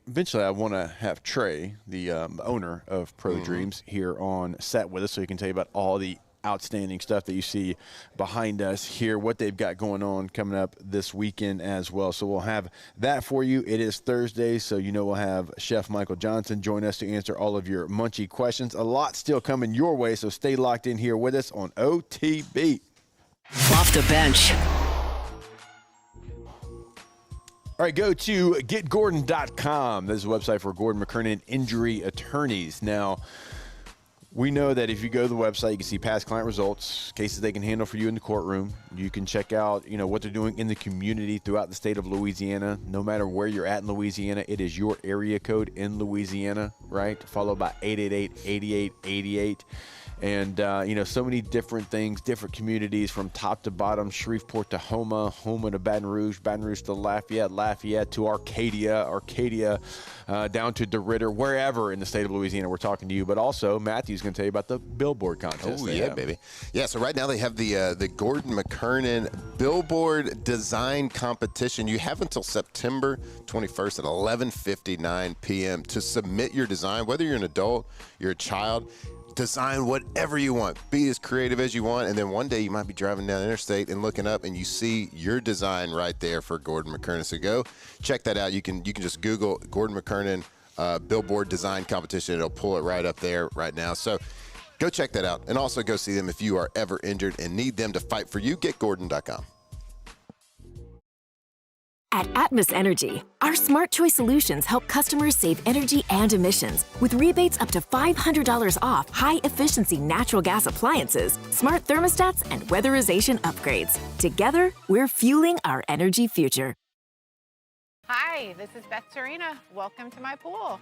Eventually, I want to have Trey, the owner of Pro Dreams, here on set with us so he can tell you about all the outstanding stuff that you see behind us here, what they've got going on coming up this weekend as well. So we'll have that for you. It is Thursday, so we'll have Chef Michael Johnson join us to answer all of your munchy questions. A lot still coming your way, so stay locked in here with us on OTB. Off the bench. All right, go to getgordon.com. This is a website for Gordon McKernan injury attorneys. Now, we know that if you go to the website, you can see past client results, cases they can handle for you in the courtroom. You can check out, what they're doing in the community throughout the state of Louisiana. No matter where you're at in Louisiana, it is your area code in Louisiana, right? Followed by 888-8888. And, so many different things, different communities from top to bottom, Shreveport to Houma to Baton Rouge to Lafayette to Arcadia, down to DeRidder, wherever in the state of Louisiana we're talking to you. But also, Matthew's going to tell you about the billboard contest. Oh, yeah, baby. Yeah, so right now they have the Gordon McKernan Billboard Design Competition. You have until September 21st at 11:59 p.m. to submit your design, whether you're an adult, you're a child. Design whatever you want. Be as creative as you want. And then one day you might be driving down the interstate and looking up and you see your design right there for Gordon McKernan. So go check that out. You can just Google Gordon McKernan Billboard Design Competition. It'll pull it right up there right now. So go check that out. And also go see them if you are ever injured and need them to fight for you. GetGordon.com. At Atmos Energy, our smart choice solutions help customers save energy and emissions with rebates up to $500 off high-efficiency natural gas appliances, smart thermostats, and weatherization upgrades. Together, we're fueling our energy future. Hi, this is Beth Serena. Welcome to my pool.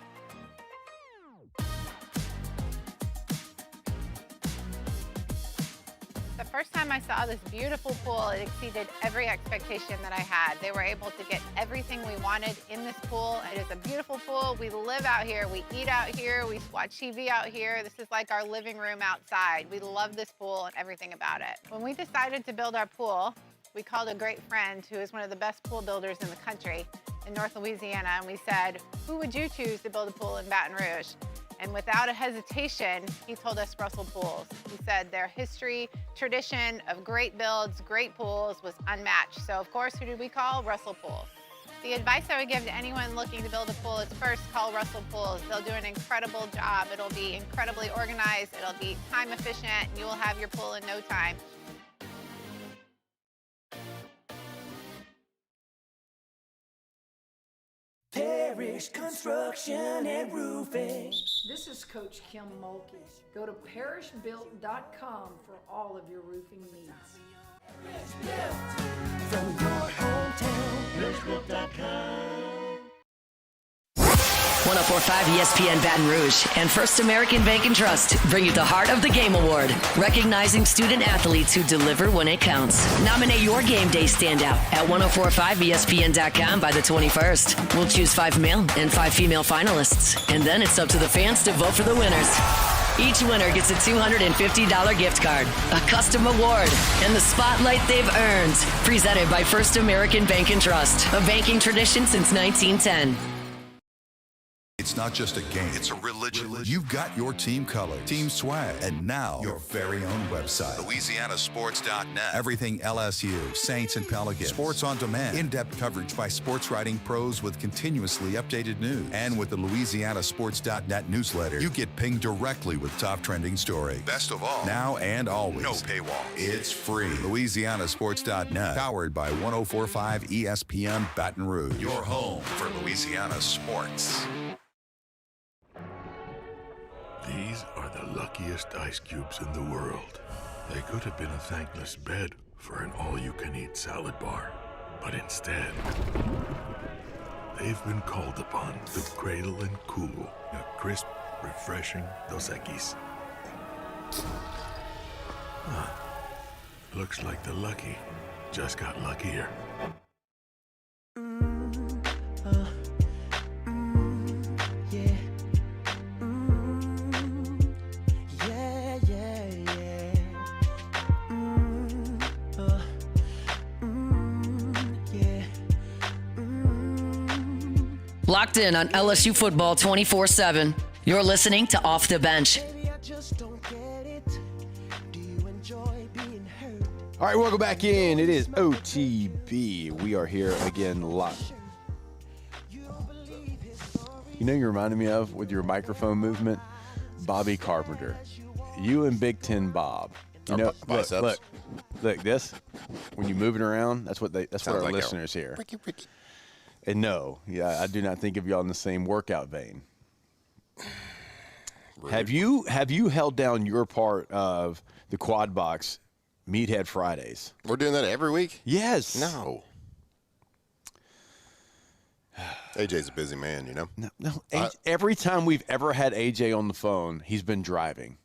The first time I saw this beautiful pool, it exceeded every expectation that I had. They were able to get everything we wanted in this pool. It is a beautiful pool. We live out here. We eat out here. We watch TV out here. This is like our living room outside. We love this pool and everything about it. When we decided to build our pool, we called a great friend who is one of the best pool builders in the country in North Louisiana, and we said, who would you choose to build a pool in Baton Rouge? And without a hesitation, he told us Russell Pools. He said their history, tradition of great builds, great pools was unmatched. So of course, who did we call? Russell Pools. The advice I would give to anyone looking to build a pool is first call Russell Pools. They'll do an incredible job. It'll be incredibly organized. It'll be time efficient. And you will have your pool in no time. Parish Construction and Roofing. This is Coach Kim Mulkey. Go to parishbuilt.com for all of your roofing needs. From your hometown, parishbuilt.com. 104.5 ESPN Baton Rouge and First American Bank and Trust bring you the Heart of the Game Award, recognizing student athletes who deliver when it counts. Nominate your game day standout at 1045ESPN.com by the 21st. We'll choose 5 male and 5 female finalists, and then it's up to the fans to vote for the winners. Each winner gets a $250 gift card, a custom award, and the spotlight they've earned. Presented by First American Bank and Trust, a banking tradition since 1910. It's not just a game, it's a religion. You've got your team colors, team swag, and now your very own website. LouisianaSports.net. Everything LSU, Saints, and Pelicans. Sports on demand. In-depth coverage by sports writing pros with continuously updated news. And with the LouisianaSports.net newsletter, you get pinged directly with top trending stories. Best of all, now and always, no paywall. It's free. LouisianaSports.net. Powered by 104.5 ESPN Baton Rouge. Your home for Louisiana sports. These are the luckiest ice cubes in the world. They could have been a thankless bed for an all-you-can-eat salad bar. But instead, they've been called upon to cradle and cool a crisp, refreshing Dos Equis. Looks like the lucky just got luckier. Locked in on LSU football 24/7. You're listening to Off the Bench. All right, welcome back in. It is OTB. We are here again live. You know, you reminded me of with your microphone movement, Bobby Carpenter. You and Big Ten Bob. You know, look, this. When you move it around, that's what our like listeners hear. And no, I do not think of y'all in the same workout vein. Really? Have you held down your part of the Quad Box Meathead Fridays? We're doing that every week? Yes. No. AJ's a busy man, you know? No. Every time we've ever had AJ on the phone, he's been driving.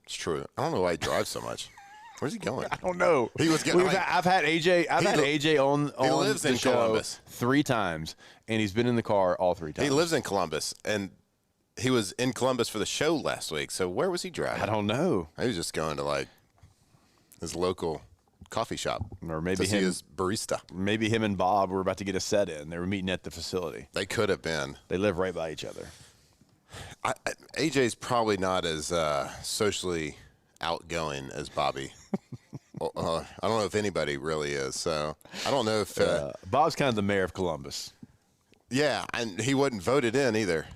It's true. I don't know why he drives so much. Where's he going? I don't know. He was getting. I've had AJ on. He lives in Columbus 3 times, and he's been in the car all 3 times. He lives in Columbus, and he was in Columbus for the show last week. So where was he driving? I don't know. He was just going to like his local coffee shop, or maybe to see his barista. Maybe him and Bob were about to get a set in. They were meeting at the facility. They could have been. They live right by each other. AJ's probably not as socially outgoing as Bobby. I don't know if anybody really is. So I don't know if Bob's kind of the mayor of Columbus. Yeah, and he wasn't voted in either.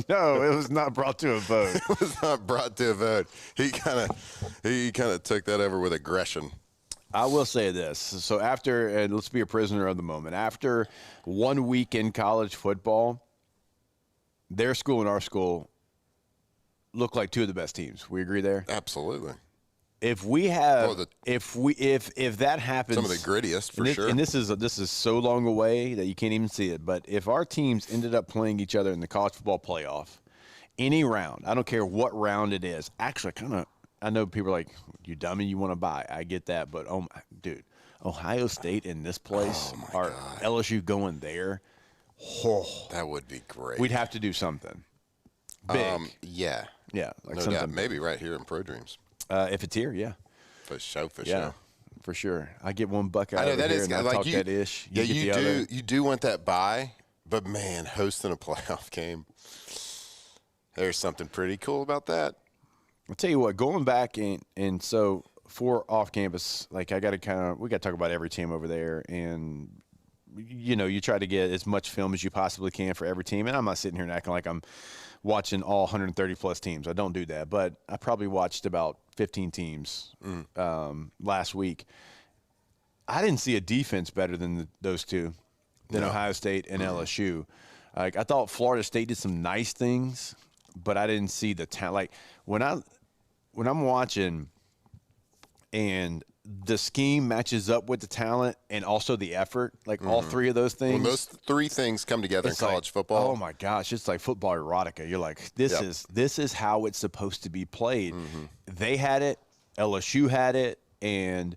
No, it was not brought to a vote. It was not brought to a vote. He kind of took that over with aggression. I will say this. So after, and let's be a prisoner of the moment, after 1 week in college football, their school and our school look like 2 of the best teams. We agree there? Absolutely. If we have, if that happens, some of the grittiest for sure. And this is so long away that you can't even see it. But if our teams ended up playing each other in the college football playoff, any round, I don't care what round it is. Actually, I know people are like, "You dummy, you want to buy." I get that, but dude, Ohio State in this place, or LSU going there, that would be great. We'd have to do something big. Yeah, like no doubt. Maybe right here in Pro Dreams. If it's here, yeah. For sure. For sure. I get one buck out I know of that here is and I like talk that ish. You do want that buy, but man, hosting a playoff game, there's something pretty cool about that. I'll tell you what, going back and so for off campus, like we got to talk about every team over there, and you try to get as much film as you possibly can for every team. And I'm not sitting here and acting like I'm watching all 130 plus teams. I don't do that, but I probably watched about 15 teams last week. I didn't see a defense better than those 2, than Ohio State and LSU. Like I thought Florida State did some nice things, but I didn't see the talent. Like when I'm watching and the scheme matches up with the talent and also the effort, like all 3 of those things. When those 3 things come together in college football. Oh my gosh, it's like football erotica. You're like, this is how it's supposed to be played. They had it, LSU had it, and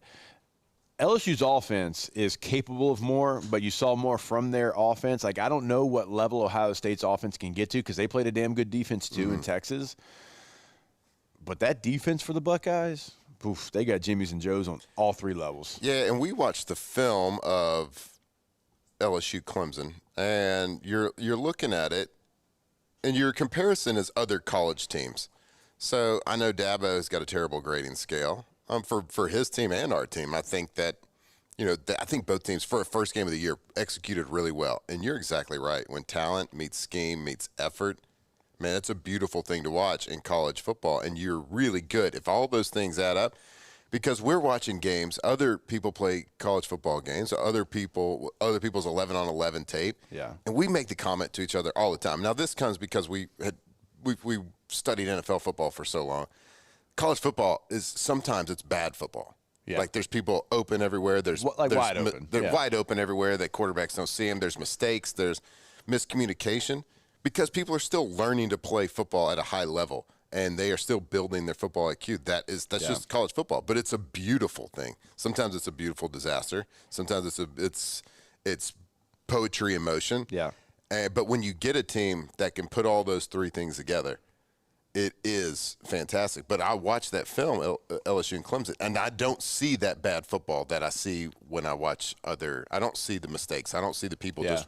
LSU's offense is capable of more, but you saw more from their offense. Like I don't know what level Ohio State's offense can get to because they played a damn good defense too in Texas. But that defense for the Buckeyes, poof, they got Jimmys and Joes on all 3 levels. Yeah, and we watched the film of LSU Clemson, and you're looking at it, and your comparison is other college teams. So I know Dabo's got a terrible grading scale for his team and our team. I think that, I think both teams for a first game of the year executed really well. And you're exactly right. When talent meets scheme meets effort, man, it's a beautiful thing to watch in college football, and you're really good if all those things add up. Because we're watching games, other people play college football games, other people's 11-on-11 tape, and we make the comment to each other all the time. Now, this comes because we studied NFL football for so long. College football sometimes it's bad football. Yeah. Like there's people open everywhere. There's wide open. They're wide open everywhere that quarterbacks don't see them. There's mistakes. There's miscommunication. Because people are still learning to play football at a high level, and they are still building their football IQ. That's just college football, but it's a beautiful thing. Sometimes it's a beautiful disaster. Sometimes it's poetry in motion. Yeah. But when you get a team that can put all those 3 things together, it is fantastic. But I watched that film, LSU and Clemson, and I don't see that bad football that I see when I watch other. I don't see the mistakes. I don't see the people just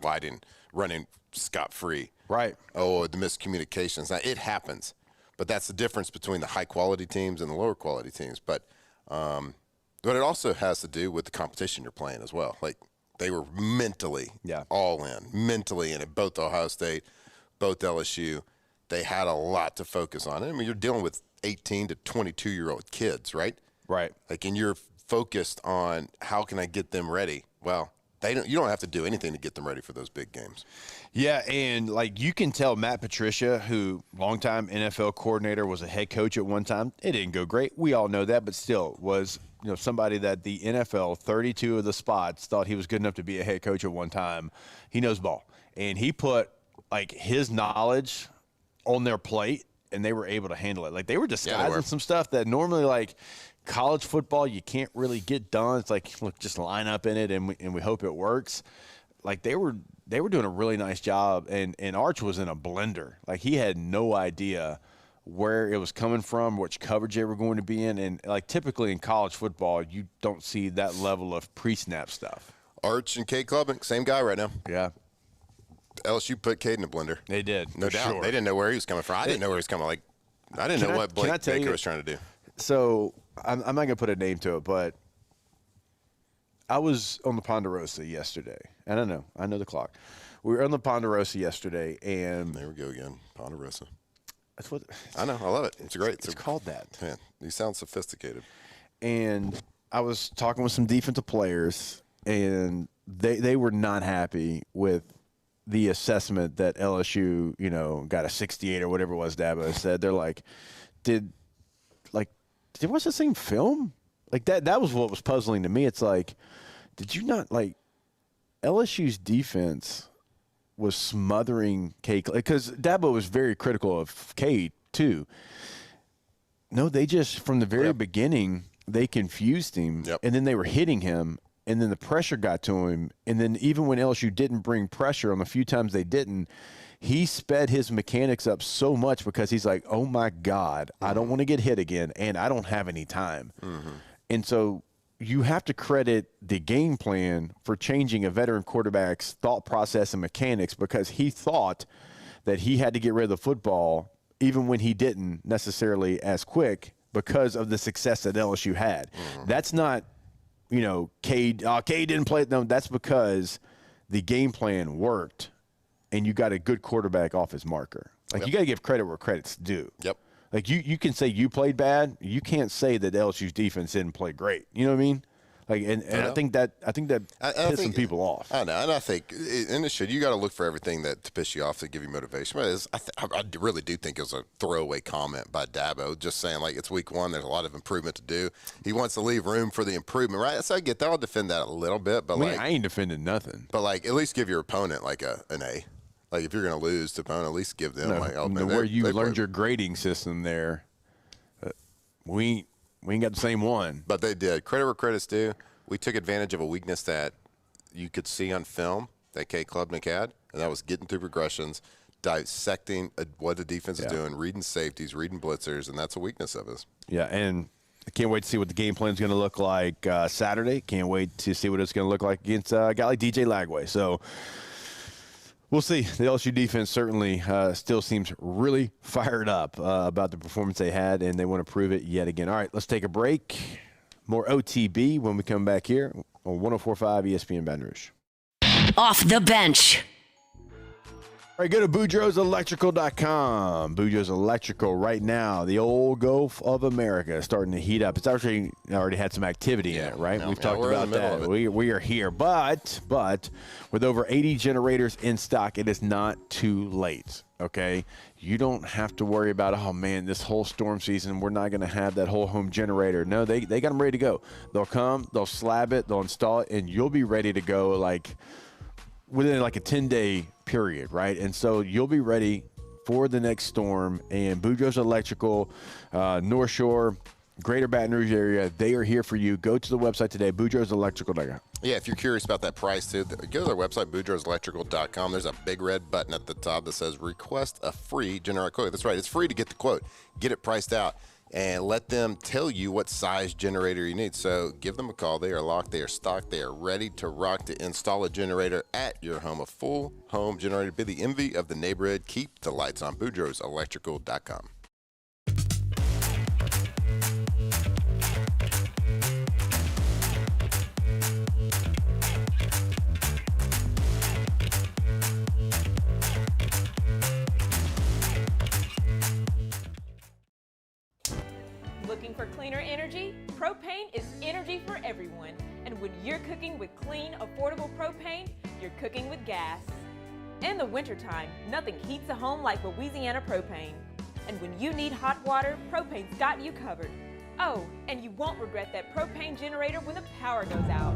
running scot-free. Right. Oh, the miscommunications. Now, it happens, but that's the difference between the high-quality teams and the lower-quality teams. But it also has to do with the competition you're playing as well. Like, they were mentally all in at both Ohio State, both LSU. They had a lot to focus on. I mean, you're dealing with 18 to 22-year-old kids, right? Right. Like, and you're focused on how can I get them ready. Well, You don't have to do anything to get them ready for those big games. Yeah, and like you can tell Matt Patricia, who longtime NFL coordinator, was a head coach at one time. It didn't go great. We all know that, but still was somebody that the NFL, 32 of the spots, thought he was good enough to be a head coach at one time. He knows ball, and he put like his knowledge on their plate, and they were able to handle it. Like they were disguising some stuff that normally like college football you can't really get done. It's like, look, just line up in it and we hope it works. Like they were doing a really nice job, and Arch was in a blender. Like he had no idea where it was coming from, which coverage they were going to be in, and like typically in college football you don't see that level of pre-snap stuff. Arch and Cade Klubnik, same guy right now. Yeah. LSU put Cade in a blender. They did, no doubt. Sure. They didn't know where he was coming from. I didn't know where he was coming. Like I didn't know what Blake Baker was trying to do. So I'm not going to put a name to it, but I was on the Ponderosa yesterday. I don't know. I know the clock. We were on the Ponderosa yesterday, and there we go again, Ponderosa. That's what I know. I love it. It's great. It's called that. Man, you sound sophisticated. And I was talking with some defensive players, and they were not happy with the assessment that LSU, got a 68 or whatever it was. Dabo said they're like, did you watch the same film? Like that was what was puzzling to me. It's like, did you not like LSU's defense was smothering Cade, because Dabo was very critical of Cade too. No, they just from the very beginning they confused him, and then they were hitting him, and then the pressure got to him, and then even when LSU didn't bring pressure on the few times they didn't, he sped his mechanics up so much because he's like, oh my God, I don't want to get hit again, and I don't have any time. And so you have to credit the game plan for changing a veteran quarterback's thought process and mechanics, because he thought that he had to get rid of the football even when he didn't necessarily as quick because of the success that LSU had. That's not, Cade didn't play. No, that's because the game plan worked and you got a good quarterback off his marker. Like you got to give credit where credit's due. Yep. Like you can say you played bad. You can't say that LSU's defense didn't play great. You know what I mean? Like, and I think that pissed some people off. I know, and I think in this shit, you got to look for everything to piss you off to give you motivation. But I really do think it was a throwaway comment by Dabo, just saying like it's week one. There's a lot of improvement to do. He wants to leave room for the improvement, right? So I get that. I'll defend that a little bit, but I ain't defending nothing. But like, at least give your opponent like an A. Like if you're going to lose to opponent, at least give them where you learned your grading system there. We ain't got the same one. But they did. Credit where credit's due. We took advantage of a weakness that you could see on film that Cade Klubnik had, and that was getting through progressions, dissecting what the defense is doing, reading safeties, reading blitzers, and that's a weakness of his. Yeah, and I can't wait to see what the game plan is going to look like Saturday. Can't wait to see what it's going to look like against a guy like DJ Lagway. So we'll see. The LSU defense certainly still seems really fired up about the performance they had, and they want to prove it yet again. All right, let's take a break. More OTB when we come back here on 104.5 ESPN Baton Rouge. Off the bench. All right, go to BoudreauxElectrical.com. Boudreaux's Electrical right now. The old Gulf of America is starting to heat up. It's actually already had some activity in it, right? We've talked about that. We are here. But with over 80 generators in stock, it is not too late, okay? You don't have to worry about, oh, man, this whole storm season, we're not going to have that whole home generator. No, they got them ready to go. They'll come, they'll slab it, they'll install it, and you'll be ready to go like within like a 10-day period, right? And so you'll be ready for the next storm. And Boudreaux's Electrical, North Shore, Greater Baton Rouge area, they are here for you. Go to the website today, Boudreaux'Electrical.com. Yeah, if you're curious about that price, too, go to their website, Boudreaux'Electrical.com. There's a big red button at the top that says request a free generator quote. That's right. It's free to get the quote. Get it priced out. And let them tell you what size generator you need. So give them a call. They are locked. They are stocked. They are ready to rock to install a generator at your home. A full home generator. Be the envy of the neighborhood. Keep the lights on. Boudreaux'Electrical.com. Looking for cleaner energy? Propane is energy for everyone. And when you're cooking with clean, affordable propane, you're cooking with gas. In the wintertime, nothing heats a home like Louisiana propane. And when you need hot water, propane's got you covered. Oh, and you won't regret that propane generator when the power goes out.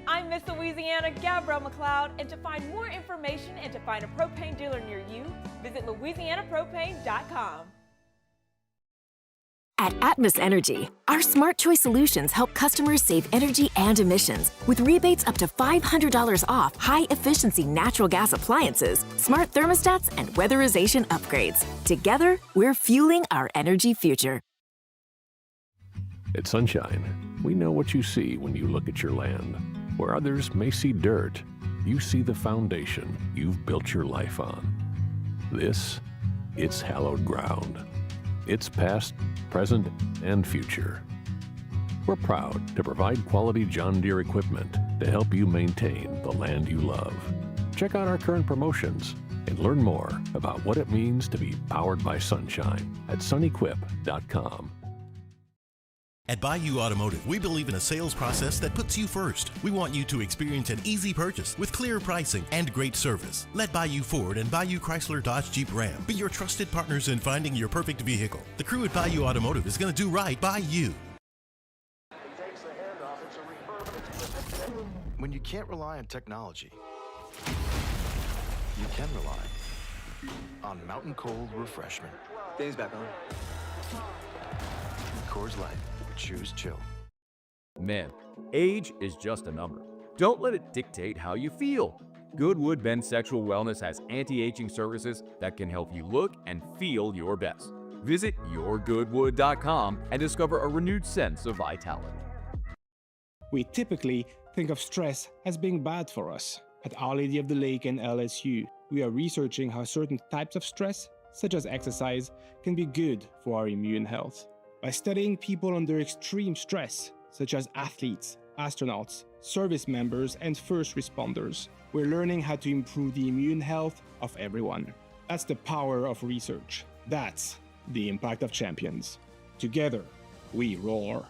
I'm Miss Louisiana, Gabrielle McLeod, and to find more information and to find a propane dealer near you, visit louisianapropane.com. At Atmos Energy, our Smart Choice solutions help customers save energy and emissions with rebates up to $500 off high-efficiency natural gas appliances, smart thermostats, and weatherization upgrades. Together, we're fueling our energy future. At Sunshine, we know what you see when you look at your land. Where others may see dirt, you see the foundation you've built your life on. It's hallowed ground. It's past, present, and future. We're proud to provide quality John Deere equipment to help you maintain the land you love. Check out our current promotions and learn more about what it means to be powered by sunshine at sunequip.com. At Bayou Automotive, we believe in a sales process that puts you first. We want you to experience an easy purchase with clear pricing and great service. Let Bayou Ford and Bayou Chrysler Dodge Jeep Ram be your trusted partners in finding your perfect vehicle. The crew at Bayou Automotive is going to do right by you. When you can't rely on technology, you can rely on Mountain Cold Refreshment. Dave's back on. Coors Light. Choose chill. Man, age is just a number. Don't let it dictate how you feel. Goodwood Men's Sexual Wellness has anti-aging services that can help you look and feel your best. Visit yourgoodwood.com and discover a renewed sense of vitality. We typically think of stress as being bad for us. At Our Lady of the Lake and LSU, we are researching how certain types of stress, such as exercise, can be good for our immune health. By studying people under extreme stress, such as athletes, astronauts, service members, and first responders, we're learning how to improve the immune health of everyone. That's the power of research. That's the impact of champions. Together, we roar.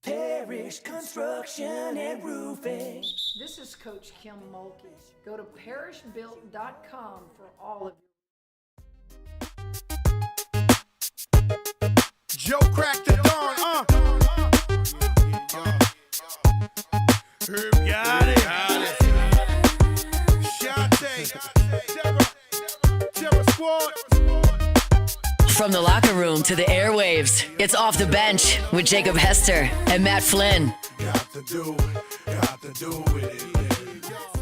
Parish Construction and Roofing. This is Coach Kim Mulkey. Go to parishbuilt.com for all of your Joe cracked the dawn, Herb got it. Shante, Terror Squad. From the locker room to the airwaves, it's Off the Bench with Jacob Hester and Matt Flynn. Got to do with it.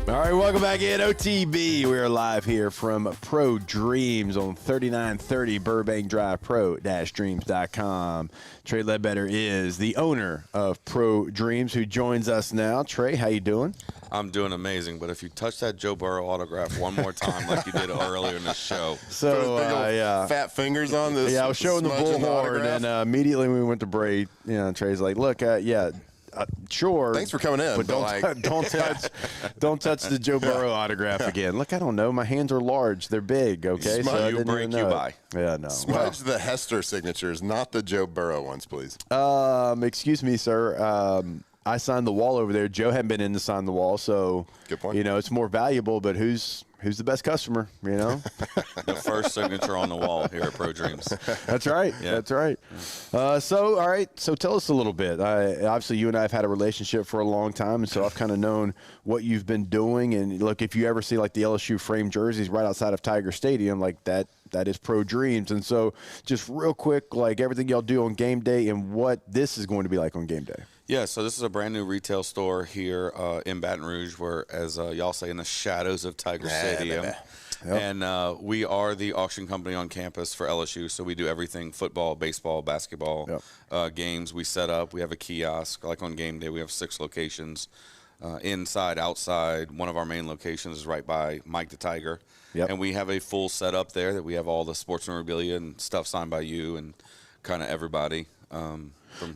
All right, welcome back in OTB. We are live here from Pro Dreams on 3930 Burbank Drive, pro-dreams.com. Trey Ledbetter is the owner of Pro Dreams, who joins us now. Trey, how you doing? I'm doing amazing, but if you touch that Joe Burrow autograph one more time like you did earlier in the show. So, yeah. Fat fingers on this. Yeah, I was showing the bullhorn, and immediately when we went to break, Trey's like, look, sure. Thanks for coming in. But don't touch the Joe Burrow autograph again. Look, I don't know. My hands are large. They're big, okay? Smudge, so break you by. Yeah, no. Smudge the Hester signatures, not the Joe Burrow ones, please. Excuse me, sir. I signed the wall over there. Joe hadn't been in to sign the wall, so good point. It's more valuable, but who's the best customer, The first signature on the wall here at Pro Dreams. That's right. Yeah. That's right. So, all right. So tell us a little bit. Obviously, you and I have had a relationship for a long time, and so I've kind of known what you've been doing. And, look, if you ever see, like, the LSU framed jerseys right outside of Tiger Stadium, like that is Pro Dreams. And so just real quick, like, everything y'all do on game day and what this is going to be like on game day. Yeah, so this is a brand new retail store here in Baton Rouge, where, as y'all say, in the shadows of Tiger Stadium. Yep. And we are the auction company on campus for LSU, so we do everything: football, baseball, basketball, games. We set up. We have a kiosk. Like on game day, we have 6 locations, inside, outside. One of our main locations is right by Mike the Tiger. Yep. And we have a full setup there that we have all the sports memorabilia and stuff signed by you and kind of everybody.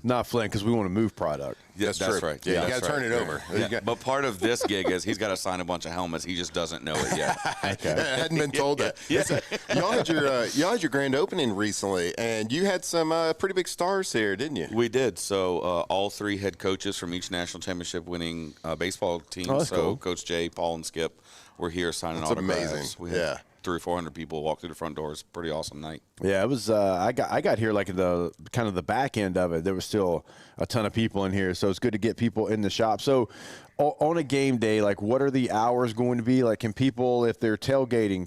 Not Flynn, because we want to move product. Yeah, that's right. Yeah, you that's got to turn it right. over. Yeah. But part of this gig is he's got to sign a bunch of helmets. He just doesn't know it yet. Okay. I hadn't been told that. Yeah. Y'all had your grand opening recently, and you had some pretty big stars here, didn't you? We did. So all 3 head coaches from each national championship winning baseball team. Oh, that's so cool. Coach Jay, Paul, and Skip were here signing That's autographs. amazing. We had 300 or 400 people walk through the front doors. Pretty awesome night. Yeah, it was. I got here like the kind of the back end of it. There was still a ton of people in here, so it's good to get people in the shop. So on a game day, like what are the hours going to be? Like, can people, if they're tailgating,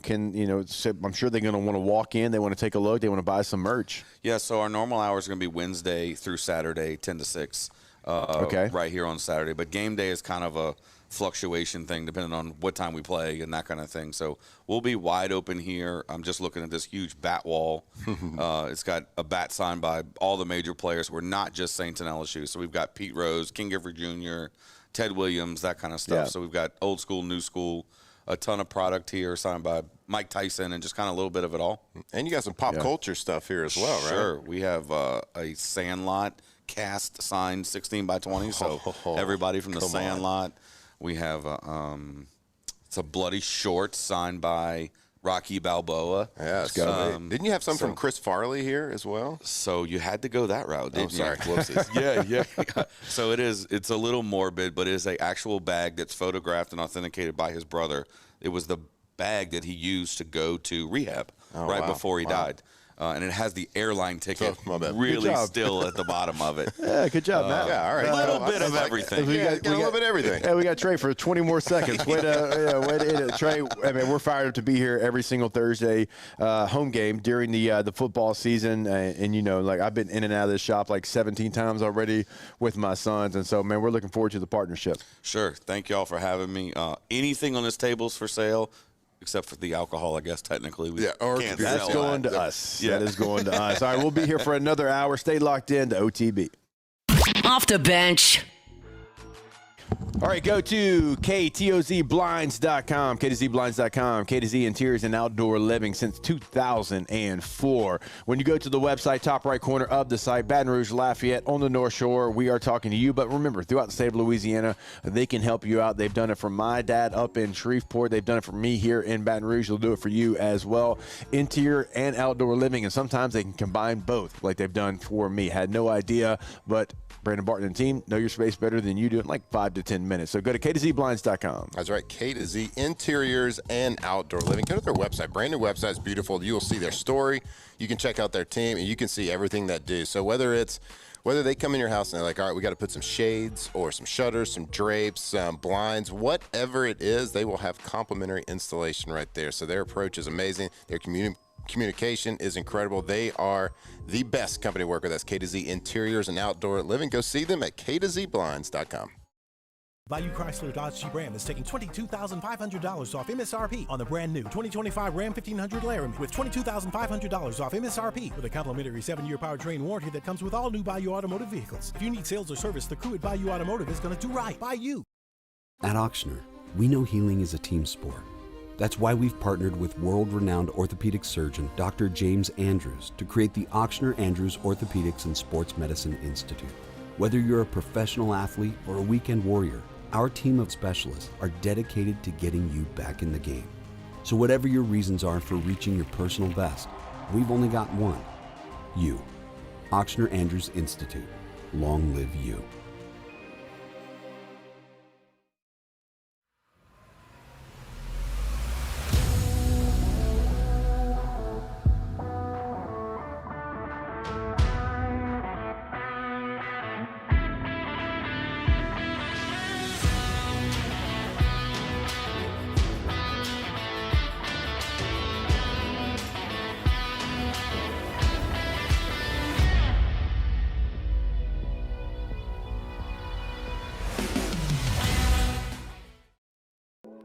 I'm sure they're going to want to walk in. They want to take a look. They want to buy some merch. Yeah. So our normal hours are going to be Wednesday through Saturday, 10 to 6. Okay. Right here on Saturday, but game day is kind of a fluctuation thing depending on what time we play and that kind of thing. So we'll be wide open here. I'm just looking at this huge bat wall. It's got a bat signed by all the major players. We're not just Saints and LSU. So we've got Pete Rose, King Gifford Jr., Ted Williams, that kind of stuff. Yeah. So we've got old school, new school, a ton of product here signed by Mike Tyson, and just kind of a little bit of it all. And you got some pop culture stuff here as well, right? Sure. We have a Sandlot cast signed 16 by 20. So everybody from the Sandlot. We have it's a Bloody Short signed by Rocky Balboa. Yeah, didn't you have some from Chris Farley here as well? So you had to go that route, didn't sorry. you? Whoopsies. yeah. So it's a little morbid, but it is an actual bag that's photographed and authenticated by his brother. It was the bag that he used to go to rehab before he died. And it has the airline ticket really still at the bottom of it. Yeah, good job, Matt. Yeah, all right. A little bit of everything. We got a little bit of everything. Yeah, we got Trey for 20 more seconds. Way to hit it, Trey. I mean, we're fired up to be here every single Thursday home game during the football season. And like I've been in and out of this shop like 17 times already with my sons. And so, man, we're looking forward to the partnership. Sure. Thank y'all for having me. Anything on this table's for sale. Except for the alcohol, I guess, technically. That's going to us. Yeah. That is going to us. All right, we'll be here for another hour. Stay locked in to OTB. Off the bench. All right, go to KTOZBlinds.com, KTOZBlinds.com, KTZ Interiors and Outdoor Living since 2004. When you go to the website, top right corner of the site, Baton Rouge, Lafayette, on the North Shore, we are talking to you. But remember, throughout the state of Louisiana, they can help you out. They've done it for my dad up in Shreveport. They've done it for me here in Baton Rouge. They'll do it for you as well. Interior and outdoor living, and sometimes they can combine both like they've done for me. Had no idea, but Brandon Barton and team know your space better than you do in like 5 to 10 minutes. So go to KTZBlinds.com. That's right, K to Z Interiors and Outdoor Living. Go to their website. Brand new website is beautiful. You will see their story. You can check out their team, and you can see everything that do. So whether they come in your house and they're like, all right, we got to put some shades or some shutters, some drapes, some blinds, whatever it is, they will have complimentary installation right there. So their approach is amazing. Their communication is incredible. They are the best company to work with. That's K to Z Interiors and Outdoor Living. Go see them at KTZBlinds.com. Value Chrysler Dodge Jeep Ram is taking $22,500 off MSRP on the brand new 2025 Ram 1500 Laramie with $22,500 off MSRP with a complimentary 7-year powertrain warranty that comes with all new Bayou Automotive vehicles. If you need sales or service, the crew at Bayou Automotive is going to do right by you. At Auctioner, we know healing is a team sport. That's why we've partnered with world-renowned orthopedic surgeon Dr. James Andrews to create the Auctioner Andrews Orthopedics and Sports Medicine Institute. Whether you're a professional athlete or a weekend warrior, our team of specialists are dedicated to getting you back in the game. So whatever your reasons are for reaching your personal best, we've only got one: you. Auctioner Andrews Institute. Long live you.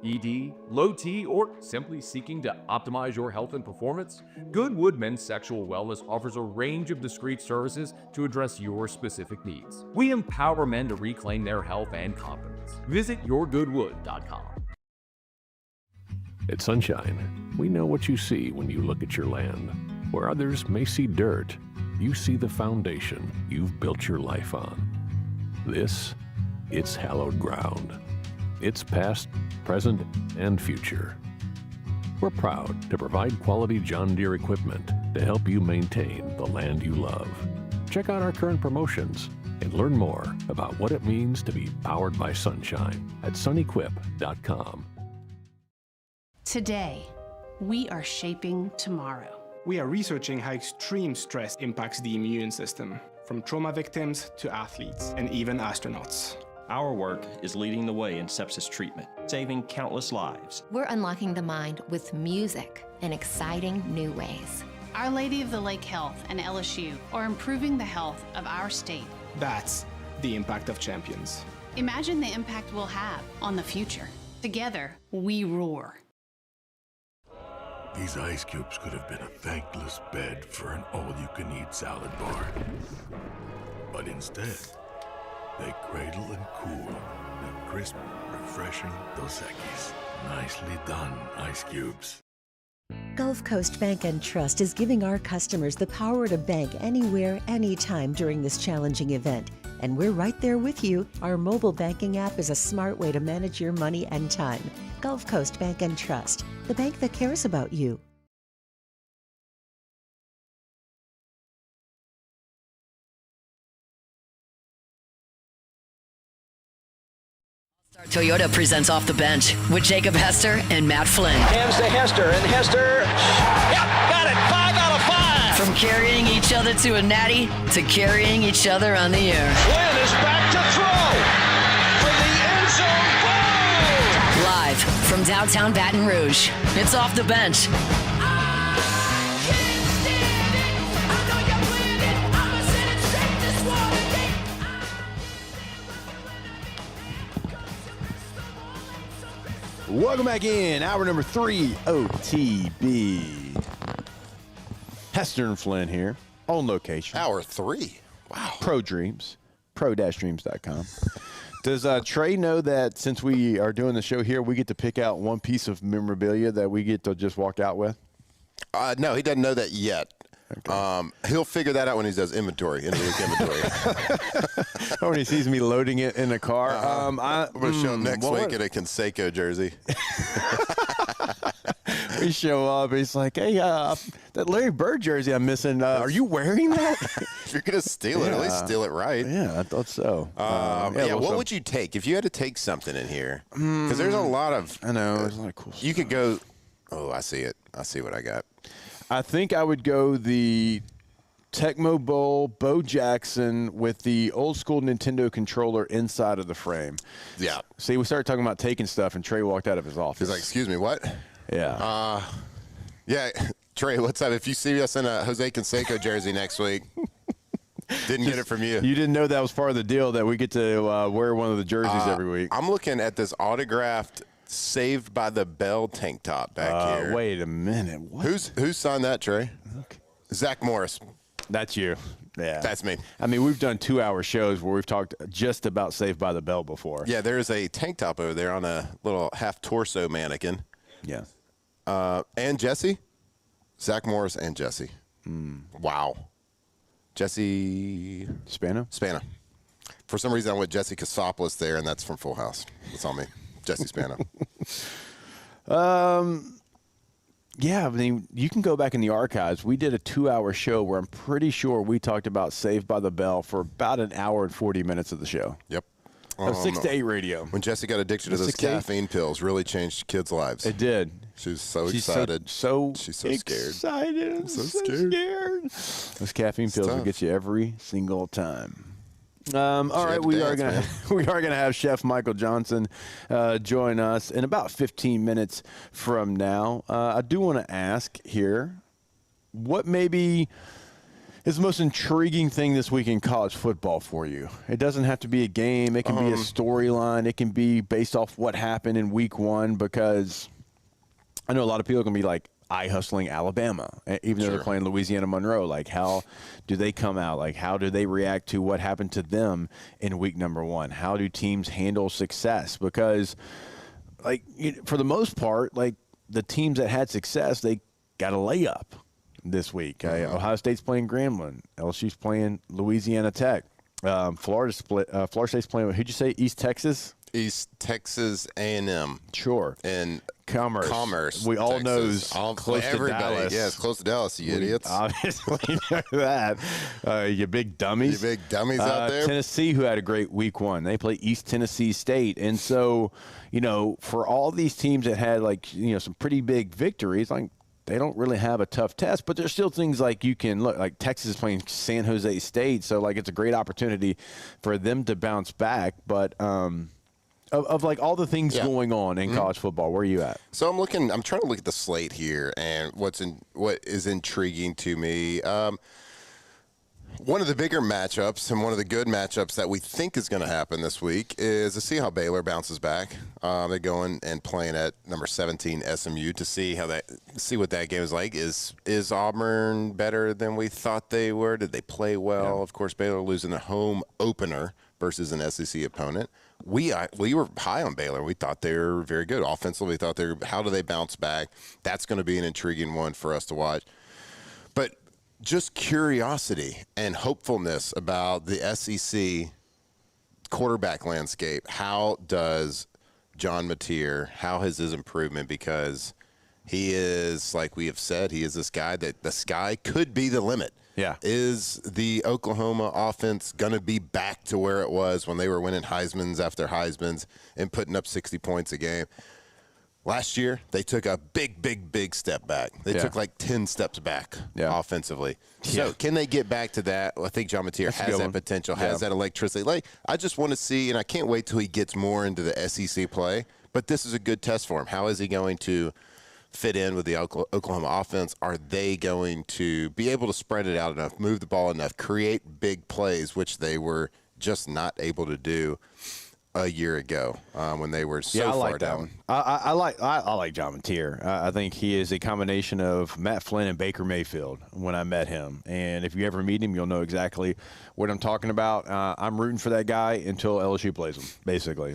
ED, low T, or simply seeking to optimize your health and performance? Goodwood Men's Sexual Wellness offers a range of discreet services to address your specific needs. We empower men to reclaim their health and confidence. Visit yourgoodwood.com. At Sunshine, we know what you see when you look at your land. Where others may see dirt, you see the foundation you've built your life on. This, it's hallowed ground. It's past, present, and future. We're proud to provide quality John Deere equipment to help you maintain the land you love. Check out our current promotions and learn more about what it means to be powered by sunshine at sunequip.com. Today, we are shaping tomorrow. We are researching how extreme stress impacts the immune system, from trauma victims to athletes and even astronauts. Our work is leading the way in sepsis treatment, saving countless lives. We're unlocking the mind with music in exciting new ways. Our Lady of the Lake Health and LSU are improving the health of our state. That's the impact of champions. Imagine the impact we'll have on the future. Together, we roar. These ice cubes could have been a thankless bed for an all-you-can-eat salad bar. But instead, they cradle and cool the crisp, refreshing Dos Equis. Nicely done, ice cubes. Gulf Coast Bank and Trust is giving our customers the power to bank anywhere, anytime during this challenging event. And we're right there with you. Our mobile banking app is a smart way to manage your money and time. Gulf Coast Bank and Trust, the bank that cares about you. Toyota presents Off the Bench with Jacob Hester and Matt Flynn. Hands to Hester, and Hester, yep, got it, 5 out of 5. From carrying each other to a natty to carrying each other on the air. Flynn is back to throw for the end zone goal. Live from downtown Baton Rouge, it's Off the Bench. Welcome back in. Hour number 3, OTB. Hester and Flynn here, on location. Hour 3. Wow. Pro Dreams, pro-dreams.com. Does Trey know that since we are doing the show here, we get to pick out one piece of memorabilia that we get to just walk out with? No, he doesn't know that yet. Okay. He'll figure that out when he does inventory, end-of-the-week inventory. When he sees me loading it in the car. I'm going to show him next week in a Conseco jersey. We show up. He's like, hey, that Larry Bird jersey I'm missing, are you wearing that? If you're going to steal it, at least steal it right. Yeah, I thought so. What would you take if you had to take something in here? Because there's a lot of. I know. There's a lot of cool stuff. You could go. Oh, I see it. I see what I got. I think I would go the Tecmo Bowl Bo Jackson with the old school Nintendo controller inside of the frame. Yeah. See, we started talking about taking stuff, and Trey walked out of his office. He's like, excuse me, what? Yeah. Yeah, Trey, what's up? If you see us in a Jose Canseco jersey next week, didn't get it from you. You didn't know that was part of the deal, that we get to wear one of the jerseys every week. I'm looking at this autographed Saved by the Bell tank top back here. Wait a minute. What? Who's signed that, Trey? Okay. Zach Morris. That's you. Yeah. That's me. I mean, we've done 2-hour shows where we've talked just about Saved by the Bell before. Yeah, there's a tank top over there on a little half-torso mannequin. Yeah. And Jesse. Zach Morris and Jesse. Wow. Jesse Spano? Spano. For some reason, I went Jesse Kasopoulos there, and that's from Full House. That's on me. Jesse Spano. Yeah, I mean, you can go back in the archives. We did a 2-hour show where I'm pretty sure we talked about Saved by the Bell for about an hour and 40 minutes of the show. Yep. 6 to 8 radio. When Jesse got addicted to those caffeine pills, really changed kids' lives. It did. She was so excited. She's so scared. Excited. I'm so scared. Those caffeine pills will get you every single time. All right, we are gonna have Chef Michael Johnson join us in about 15 minutes from now. I do want to ask here, what maybe is the most intriguing thing this week in college football for you? It doesn't have to be a game. It can be a storyline. It can be based off what happened in week 1, because I know a lot of people are gonna be like, eye-hustling Alabama, even though they're playing Louisiana Monroe. Like, how do they come out? Like, how do they react to what happened to them in week number 1? How do teams handle success? Because, like, for the most part, like, the teams that had success, they got a layup. this week. Ohio State's playing Grambling. LSU's playing Louisiana Tech. Florida State's playing, who'd you say, East Texas? East Texas A&M. Sure. And Commerce. We all Texas. know close to Dallas. Yeah, it's close to Dallas, you idiots. Obviously know that. You big dummies. You big dummies out there. Tennessee, who had a great week 1. They play East Tennessee State. And so, for all these teams that had, some pretty big victories, they don't really have a tough test, but there's still things like you can look, like Texas is playing San Jose State. So, it's a great opportunity for them to bounce back. But, of all the things going on in college football, where are you at? So I'm trying to look at the slate here, and what is intriguing to me. One of the bigger matchups and one of the good matchups that we think is going to happen this week is to see how Baylor bounces back. They're going and playing at number 17 SMU to see what that game is like. Is Auburn better than we thought they were? Did they play well? Yeah. Of course, Baylor losing the home opener versus an SEC opponent. We were high on Baylor. We thought they were very good offensively. We thought how do they bounce back? That's going to be an intriguing one for us to watch. But just curiosity and hopefulness about the SEC quarterback landscape. How does John Mateer, how has his improvement? Because he is, like we have said, he is this guy that the sky could be the limit. Yeah. Is the Oklahoma offense going to be back to where it was when they were winning Heismans after Heismans and putting up 60 points a game? Last year, they took a big step back. They took 10 steps back offensively. So can they get back to that? Well, I think John Mateer has that potential, has that electricity. I just want to see, and I can't wait till he gets more into the SEC play, but this is a good test for him. How is he going to fit in with the Oklahoma offense? Are they going to be able to spread it out enough, move the ball enough, create big plays, which they were just not able to do a year ago when they were so far down? I like John Mateer. I think he is a combination of Matt Flynn and Baker Mayfield when I met him. And if you ever meet him, you'll know exactly what I'm talking about. I'm rooting for that guy until LSU plays him, basically.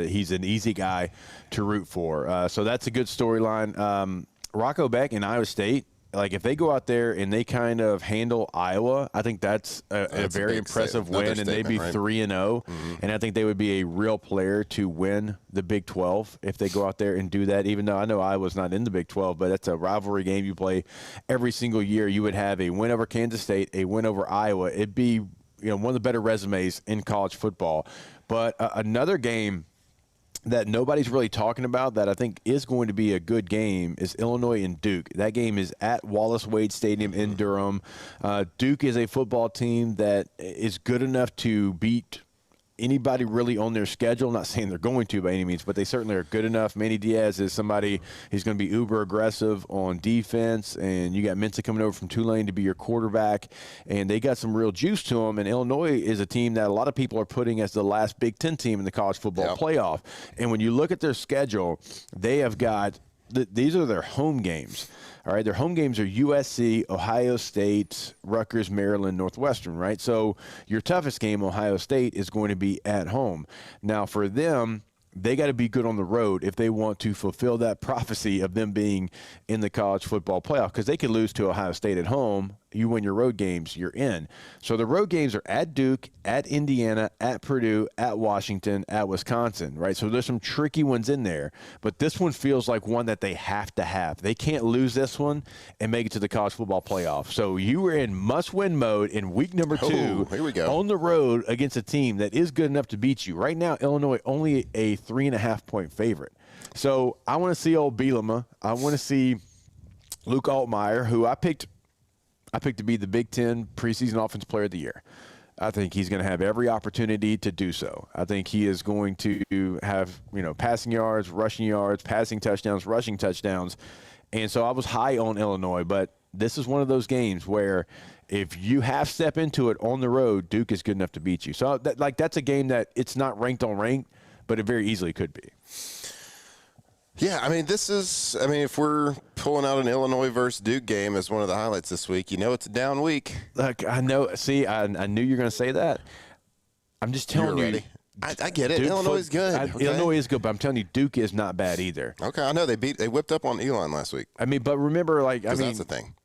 He's an easy guy to root for. So that's a good storyline. Rocco Beck in Iowa State, if they go out there and they kind of handle Iowa, I think that's a very impressive win, and they'd be 3-0. And I think they would be a real player to win the Big 12 if they go out there and do that, even though I know Iowa's not in the Big 12, but that's a rivalry game you play every single year. You would have a win over Kansas State, a win over Iowa. It'd be one of the better resumes in college football. But another game that nobody's really talking about that I think is going to be a good game is Illinois and Duke. That game is at Wallace Wade Stadium in Durham. Duke is a football team that is good enough to beat anybody really on their schedule. I'm not saying they're going to by any means, but they certainly are good enough. Manny Diaz is somebody who's going to be uber aggressive on defense, and you got Mensah coming over from Tulane to be your quarterback, and they got some real juice to them. And Illinois is a team that a lot of people are putting as the last Big Ten team in the college football playoff. And when you look at their schedule, they have got these are their home games. All right, their home games are USC, Ohio State, Rutgers, Maryland, Northwestern, right? So your toughest game, Ohio State, is going to be at home. Now, for them, they got to be good on the road if they want to fulfill that prophecy of them being in the college football playoff, because they could lose to Ohio State at home. You win your road games, you're in. So the road games are at Duke, at Indiana, at Purdue, at Washington, at Wisconsin, right? So there's some tricky ones in there, but this one feels like one that they have to have. They can't lose this one and make it to the college football playoff. So you were in must-win mode in week number 2 here we go. On the road against a team that is good enough to beat you. Right now, Illinois only a 3.5-point favorite. So I want to see old Bielema. I want to see Luke Altmaier, who I picked to be the Big Ten preseason offensive player of the year. I think he's going to have every opportunity to do so. I think he is going to have, passing yards, rushing yards, passing touchdowns, rushing touchdowns. And so I was high on Illinois, but this is one of those games where if you half step into it on the road, Duke is good enough to beat you. So that's a game that it's not ranked on ranked, but it very easily could be. Yeah, if we're pulling out an Illinois versus Duke game as one of the highlights this week, it's a down week. Look, I know. See, I knew you were going to say that. I'm just telling you. I get it. Illinois is good. Okay. Illinois is good, but I'm telling you, Duke is not bad either. Okay, I know. They whipped up on Elon last week. But remember, that's the thing.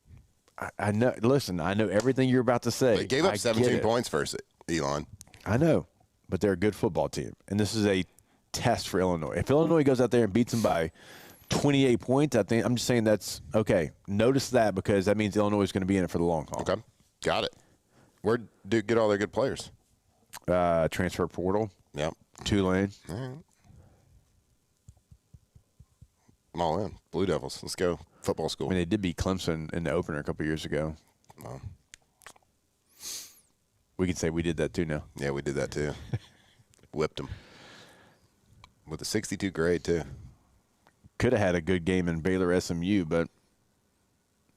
I know. Listen, I know everything you're about to say. They gave up 17 points first, Elon. I know, but they're a good football team, and this is a test for Illinois. If Illinois goes out there and beats them by 28 points, I'm just saying that's okay. Notice that because that means Illinois is going to be in it for the long haul. Okay, got it. Where'd Duke get all their good players? Transfer portal. Yep. Tulane. All right. I'm all in. Blue Devils. Let's go. Football school. I mean, they did beat Clemson in the opener a couple years ago. Well, we can say we did that too now. Yeah, we did that too. Whipped them. With a 62 grade too. Could have had a good game in Baylor SMU, but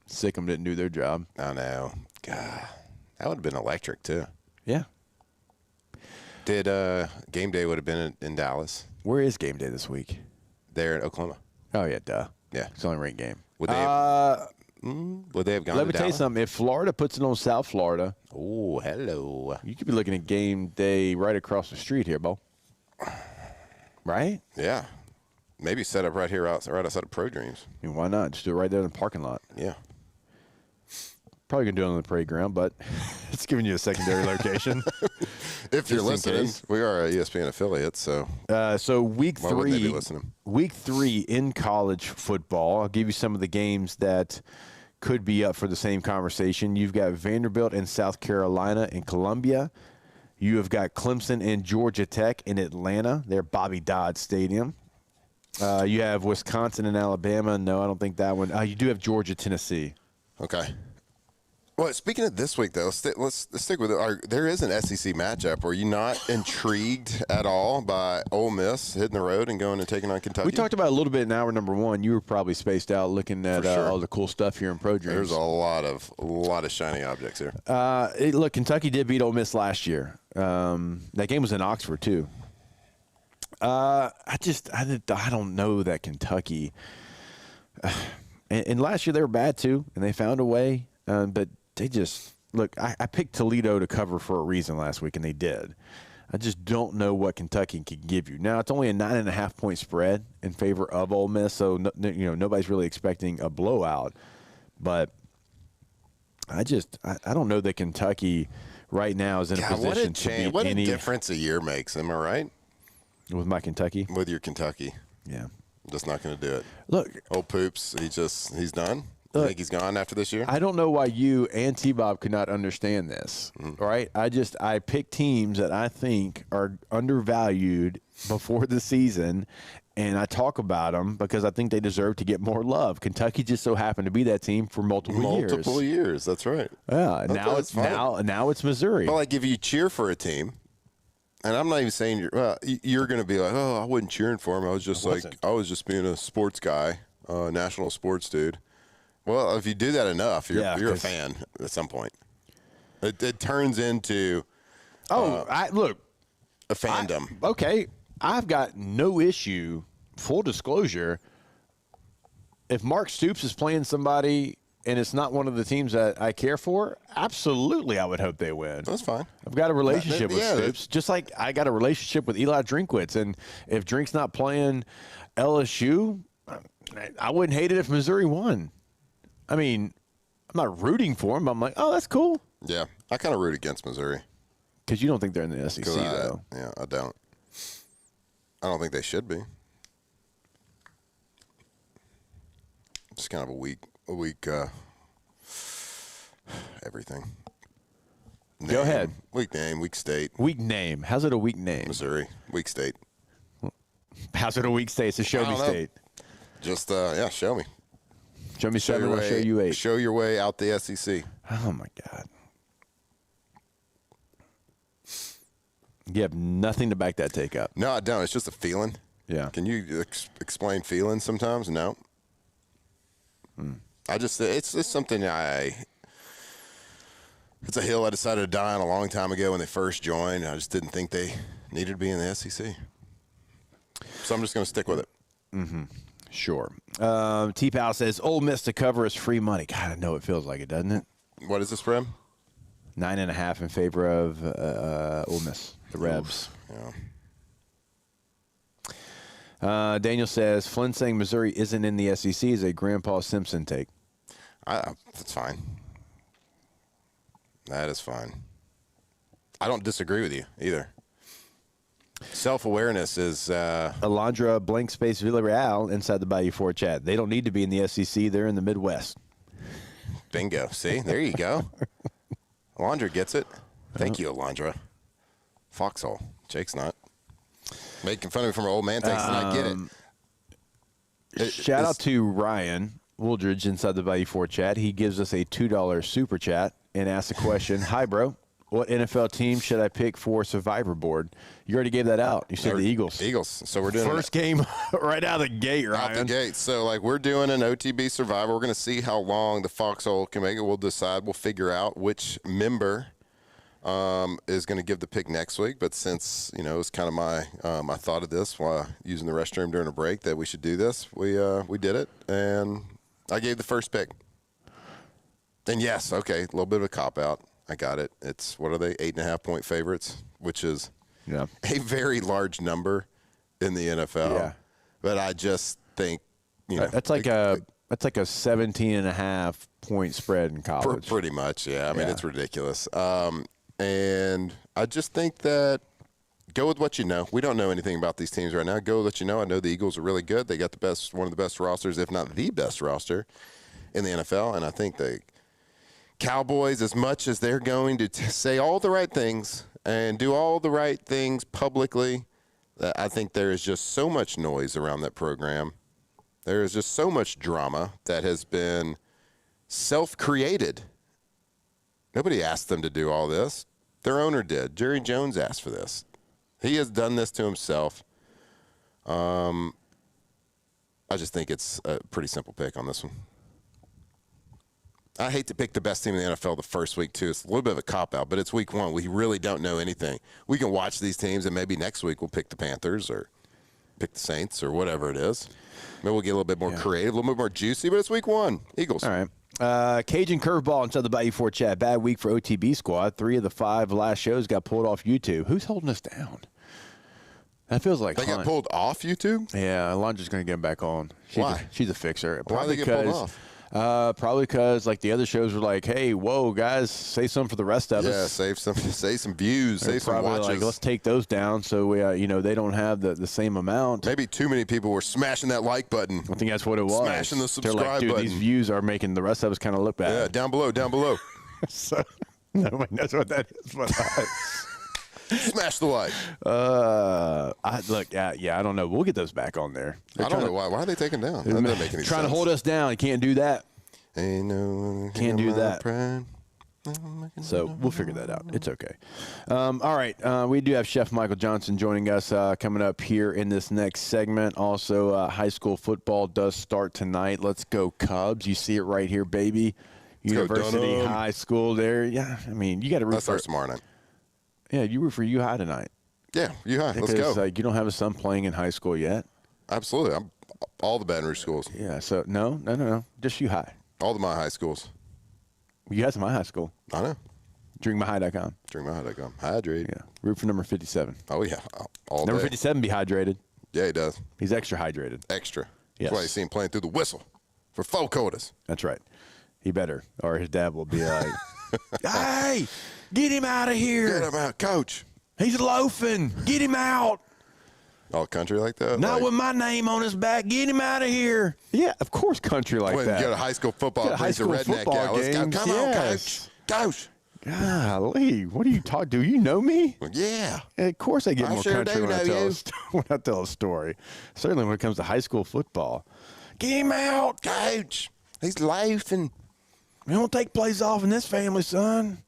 Sikkim didn't do their job. I know. God, that would have been electric too. Yeah. Did game day would have been in Dallas? Where is game day this week? There in Oklahoma. Oh yeah, duh. Yeah, it's the only ranked game. Would they have gone? Let me tell you something. If Florida puts it on South Florida, oh hello, you could be looking at game day right across the street here, Bo. Right? Yeah. Maybe set up right here, right outside of Pro Dreams. I mean, why not? Just do it right there in the parking lot. Yeah. Probably going to do it on the parade ground, but it's giving you a secondary location. If you're listening, we are an ESPN affiliate, so. So week why wouldn't they be three, listening? week 3 in college football. I'll give you some of the games that could be up for the same conversation. You've got Vanderbilt and South Carolina and Columbia. You have got Clemson and Georgia Tech in Atlanta. They're Bobby Dodd Stadium. You have Wisconsin and Alabama. No, I don't think that one. You do have Georgia, Tennessee. Okay. Well, speaking of this week, though, let's stick with it. There is an SEC matchup. Are you not intrigued at all by Ole Miss hitting the road and going and taking on Kentucky? We talked about it a little bit in hour number 1. You were probably spaced out looking at all the cool stuff here in Pro Dreams. There's a lot of shiny objects here. Look, Kentucky did beat Ole Miss last year. That game was in Oxford too. I don't know that Kentucky. And last year they were bad too, and they found a way. But they just look. I picked Toledo to cover for a reason last week, and they did. I just don't know what Kentucky can give you. Now it's only a 9.5 point spread in favor of Ole Miss, so nobody's really expecting a blowout. But I don't know that Kentucky right now is in a position to beat what any. What a difference a year makes. Am I right? With my Kentucky? With your Kentucky. Yeah. I'm just not going to do it. Look. Old Poops, he's done? You think he's gone after this year? I don't know why you and T-Bob could not understand this, right? I pick teams that I think are undervalued before the season, and I talk about them because I think they deserve to get more love. Kentucky just so happened to be that team for multiple years. Multiple years, that's right. Yeah, Okay, now it's Missouri. Well, like if you cheer for a team, and I'm not even saying you're going to be like, oh, I wasn't cheering for him. I was just being a sports guy, national sports dude. Well, if you do that enough, you're a fan at some point. It turns into a fandom. Okay, I've got no issue. Full disclosure, if Mark Stoops is playing somebody and it's not one of the teams that I care for, absolutely I would hope they win. That's fine. I've got a relationship with Stoops, just like I got a relationship with Eli Drinkwitz. And if Drink's not playing LSU, I wouldn't hate it if Missouri won. I mean, I'm not rooting for him, but I'm like, oh, that's cool. Yeah, I kind of root against Missouri. Because you don't think they're in the SEC, though. Yeah, I don't. I don't think they should be. Just kind of a weak everything. Go ahead. Weak name, weak state. Weak name. How's it a weak name? Missouri, weak state. How's it a weak state? It's a show me state. Just, show me. Show me 7, I'll show you 8. Show your way out the SEC. Oh, my God. You have nothing to back that take up. No, I don't. It's just a feeling. Yeah. Can you explain feelings sometimes? No. It's something it's a hill I decided to die on a long time ago when they first joined. I just didn't think they needed to be in the SEC. So I'm just going to stick with it. Mm-hmm. Sure. T-Pal says, Ole Miss to cover is free money. God, I know it feels like it, doesn't it? What is the spread? 9.5 in favor of Ole Miss, the Rebs. Yeah. Daniel says, Flynn saying Missouri isn't in the SEC is a Grandpa Simpson take. That's fine. That is fine. I don't disagree with you either. Self-awareness is Alondra blank space Villarreal inside the Bayou 4 chat. They don't need to be in the SEC. They're in the Midwest. Bingo. See? There you go. Alondra gets it. Thank you, Alondra. Foxhole. Jake's not. Making fun of me from an old man thinks and I get it. Shout out to Ryan Wooldridge inside the Bayou 4 chat. He gives us a $2 super chat and asks a question. Hi, bro. What NFL team should I pick for Survivor Board? You already gave that out. You said the Eagles. Eagles. So we're doing first game right out of the gate, Ryan. Out the gate. So, like, we're doing an OTB Survivor. We're going to see how long the Foxhole can make it. We'll decide. We'll figure out which member is going to give the pick next week. But since, it's kind of my I thought of this while using the restroom during a break that we should do this, we did it. And I gave the first pick. And, yes, okay, a little bit of a cop-out. I got it. It's, what are they, 8.5-point favorites, which is a very large number in the NFL. Yeah. But I just think, that's like a 17.5-point spread in college. Pretty much, yeah. I mean, it's ridiculous. And I just think that go with what you know. We don't know anything about these teams right now. Go with what you know. I know the Eagles are really good. They got one of the best rosters, if not the best roster in the NFL. And I think they Cowboys, as much as they're going to say all the right things and do all the right things publicly, I think there is just so much noise around that program. There is just so much drama that has been self-created. Nobody asked them to do all this. Their owner did. Jerry Jones asked for this. He has done this to himself. I just think it's a pretty simple pick on this one. I hate to pick the best team in the NFL the first week, too. It's a little bit of a cop-out, but it's week one. We really don't know anything. We can watch these teams, and maybe next week we'll pick the Panthers or pick the Saints or whatever it is. Maybe we'll get a little bit more creative, a little bit more juicy, but it's week one. Eagles. All right. Cajun Curveball inside the Bayou 4 chat. Bad week for OTB squad. 3 of the 5 last shows got pulled off YouTube. Who's holding us down? That feels like they got pulled off YouTube? Yeah, Alondra's going to get them back on. She's a fixer. Why did they get pulled off? Probably because like the other shows were like, "Hey, whoa, guys, say something for the rest of us." Yeah, say some views, save some watches. Like, let's take those down so we, they don't have the same amount. Maybe too many people were smashing that like button. I think that's what it was. Smashing the subscribe button. These views are making the rest of us kind of look bad. Yeah, down below. So nobody knows what that is, but smash the like. I don't know. We'll get those back on there. I don't know why. Why are they taking down? That doesn't make any sense. Trying to hold us down. You can't do that. Can't do that. So we'll figure that out. It's okay. All right. We do have Chef Michael Johnson joining us coming up here in this next segment. Also, high school football does start tonight. Let's go Cubs. You see it right here, baby. University High School there. Yeah, I mean, you got to root for tomorrow night. Yeah, you root for U High tonight. Yeah, U High. Let's go. You don't have a son playing in high school yet. Absolutely. I'm all the Baton Rouge schools. Yeah. So no. Just U High. All the my high schools. You guys are my high school. I know. DrinkMyHigh.com. DrinkMyHigh.com. Hydrate. Yeah. Root for number 57. Oh, yeah. All number day. 57 be hydrated. Yeah, he does. He's extra hydrated. Extra. Yes. That's why you see him playing through the whistle for 4 quarters. That's right. He better, or his dad will be like, "Hey, get him out of here. Get him out, coach. He's loafing. Get him out." All country like that? Not with my name on his back. Get him out of here. Yeah, of course country like that. Get a high school football. Brings a redneck out. Let's go. Come on, coach. Coach. Golly, what are you talking? Do you know me? Well, yeah. Of course I get more country when I tell a story. Certainly when it comes to high school football. Get him out, coach. He's loafing. We don't take plays off in this family, son.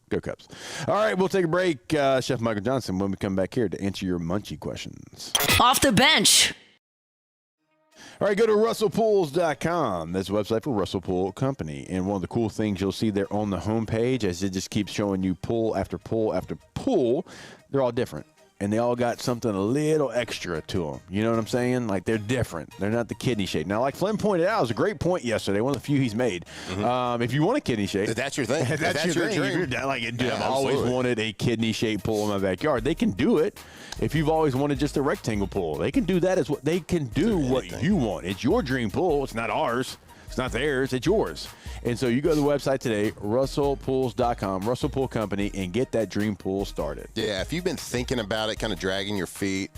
Go Cubs. All right, we'll take a break. Chef Michael Johnson, when we come back here to answer your munchie questions. Off the bench. All right, go to russellpools.com. That's a website for Russell Pool Company. And one of the cool things you'll see there on the homepage, as it just keeps showing you pool after pool after pool, they're all different. And they all got something a little extra to them. You know what I'm saying? Like, they're different. They're not the kidney shake. Now, like Flynn pointed out, it was a great point yesterday, one of the few he's made. Mm-hmm. If you want a kidney shake. That's your thing. That's your dream. If you're down, like, dude, I've always wanted a kidney shake pool in my backyard. They can do it. If you've always wanted just a rectangle pool, they can do that as well. They can do what you want. It's your dream pool. It's not ours. It's not theirs, it's yours. And so you go to the website today, russellpools.com, Russell Pool Company, and get that dream pool started. Yeah, if you've been thinking about it, kind of dragging your feet,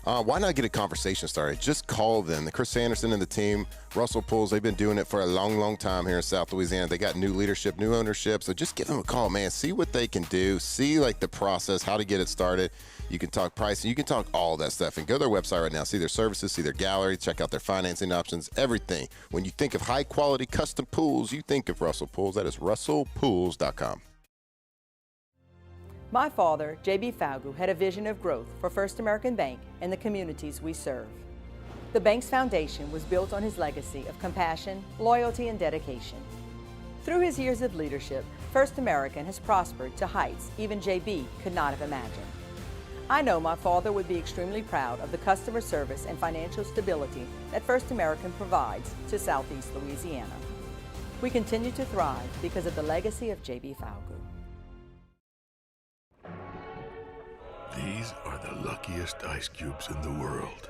why not get a conversation started? Just call them. The Chris Sanderson and the team, Russell Pools, they've been doing it for a long, long time here in South Louisiana. They got new leadership, new ownership. So just give them a call, man. See what they can do. See, like, the process, how to get it started. You can talk pricing. You can talk all that stuff. And go to their website right now. See their services, see their gallery, check out their financing options, everything. When you think of high-quality custom pools, you think of Russell Pools. That is russellpools.com. My father, J.B. Falgu, had a vision of growth for First American Bank and the communities we serve. The bank's foundation was built on his legacy of compassion, loyalty, and dedication. Through his years of leadership, First American has prospered to heights even J.B. could not have imagined. I know my father would be extremely proud of the customer service and financial stability that First American provides to Southeast Louisiana. We continue to thrive because of the legacy of J.B. Falgu. These are the luckiest ice cubes in the world.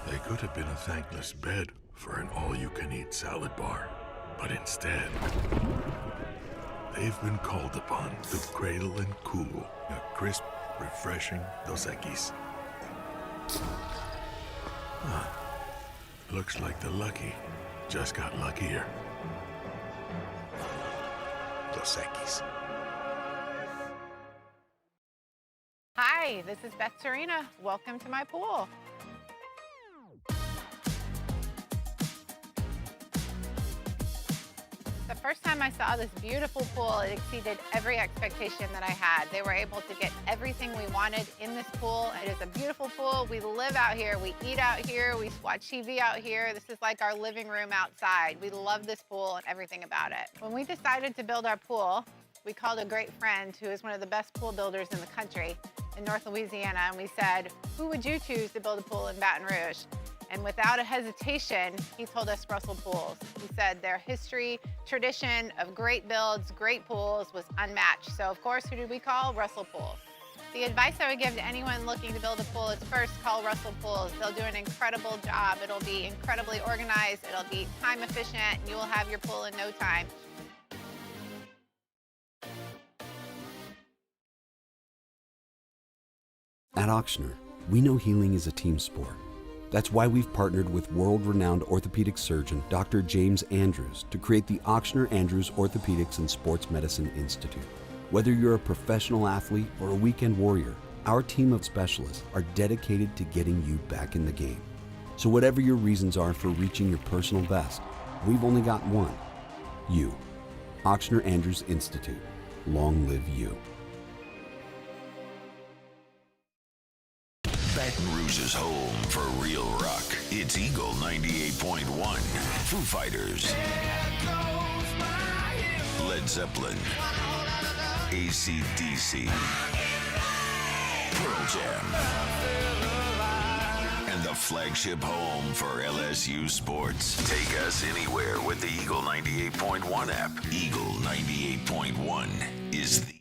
They could have been a thankless bed for an all-you-can-eat salad bar. But instead, they've been called upon to cradle and cool a crisp, refreshing Dos Equis. Looks like the lucky just got luckier. Dos Equis. Hi, this is Beth Serena. Welcome to my pool. The first time I saw this beautiful pool, it exceeded every expectation that I had. They were able to get everything we wanted in this pool. It is a beautiful pool. We live out here, we eat out here, we watch TV out here. This is like our living room outside. We love this pool and everything about it. When we decided to build our pool, we called a great friend who is one of the best pool builders in the country in North Louisiana, and we said, who would you choose to build a pool in Baton Rouge? And without a hesitation, he told us Russell Pools. He said their history, tradition of great builds, great pools was unmatched. So of course, who did we call? Russell Pools. The advice I would give to anyone looking to build a pool is first call Russell Pools. They'll do an incredible job. It'll be incredibly organized, it'll be time efficient, and you will have your pool in no time. At Auctioner, we know healing is a team sport. That's why we've partnered with world-renowned orthopedic surgeon Dr. James Andrews to create the Auctioner Andrews Orthopedics and Sports Medicine Institute. Whether you're a professional athlete or a weekend warrior, our team of specialists are dedicated to getting you back in the game. So whatever your reasons are for reaching your personal best, we've only got one: you. Auctioner Andrews Institute. Long live you. Baton Rouge's home for real rock. It's Eagle 98.1. Foo Fighters. Led Zeppelin. AC/DC. Pearl Jam. And the flagship home for LSU sports. Take us anywhere with the Eagle 98.1 app. Eagle 98.1 is the...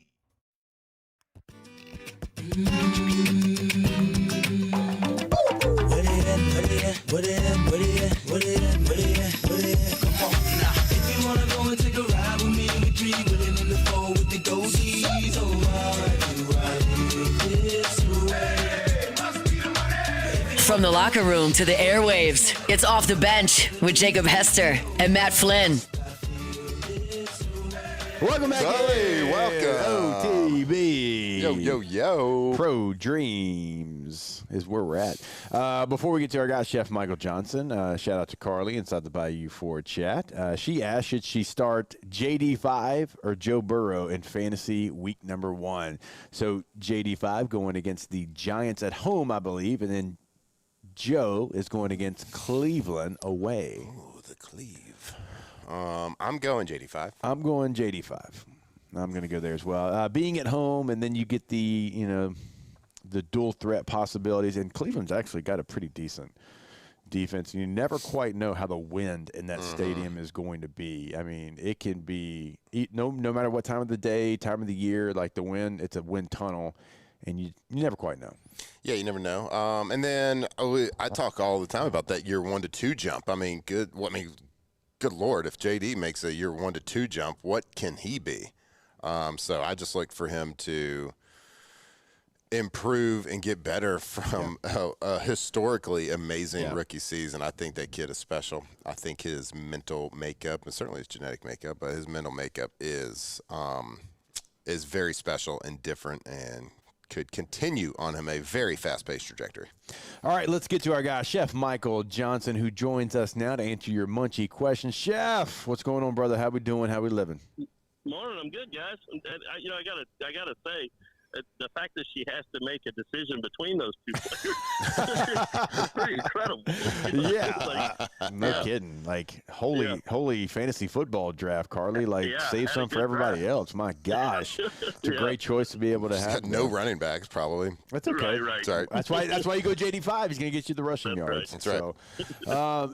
What it at? Come on now. If you wanna go and take a ride with me, we three willing in the four with the go-sees. Oh, From the locker room to the airwaves, it's Off the Bench with Jacob Hester and Matt Flynn. Welcome back. Hey, welcome. OTB. Yo. Pro Dreams is where we're at. Before we get to our guy, Chef Michael Johnson, shout out to Carly inside the Bayou Ford chat. She asked, should she start JD5 or Joe Burrow in fantasy week number 1? So JD5 going against the Giants at home, I believe, and then Joe is going against Cleveland away. Oh, the Cleve. I'm going JD5. I'm going JD5. I'm going to go there as well. Being at home, and then you get the dual threat possibilities. And Cleveland's actually got a pretty decent defense. You never quite know how the wind in that stadium is going to be. I mean, it can be no matter what time of the day, time of the year, like the wind, it's a wind tunnel, and you never quite know. Yeah, you never know. And then I talk all the time about that year 1 to 2 jump. I mean, good good Lord, if JD makes a year 1 to 2 jump, what can he be? So I just look for him to improve and get better from a historically amazing rookie season. I think that kid is special. I think his mental makeup, and certainly his genetic makeup, but his mental makeup is very special and different, and could continue on him a very fast-paced trajectory. All right, let's get to our guy, Chef Michael Johnson, who joins us now to answer your Munchie questions. Chef, what's going on, brother? How we doing? How we living? Morning, I'm good, guys. I gotta say, the fact that she has to make a decision between those two players is pretty incredible. No kidding. Like, holy fantasy football draft, Carly. Like, save some for everybody else. My gosh. It's a great choice to be able to have. No running backs, probably. That's okay. Right. Sorry. That's why you go JD5. He's going to get you the rushing yards. That's right.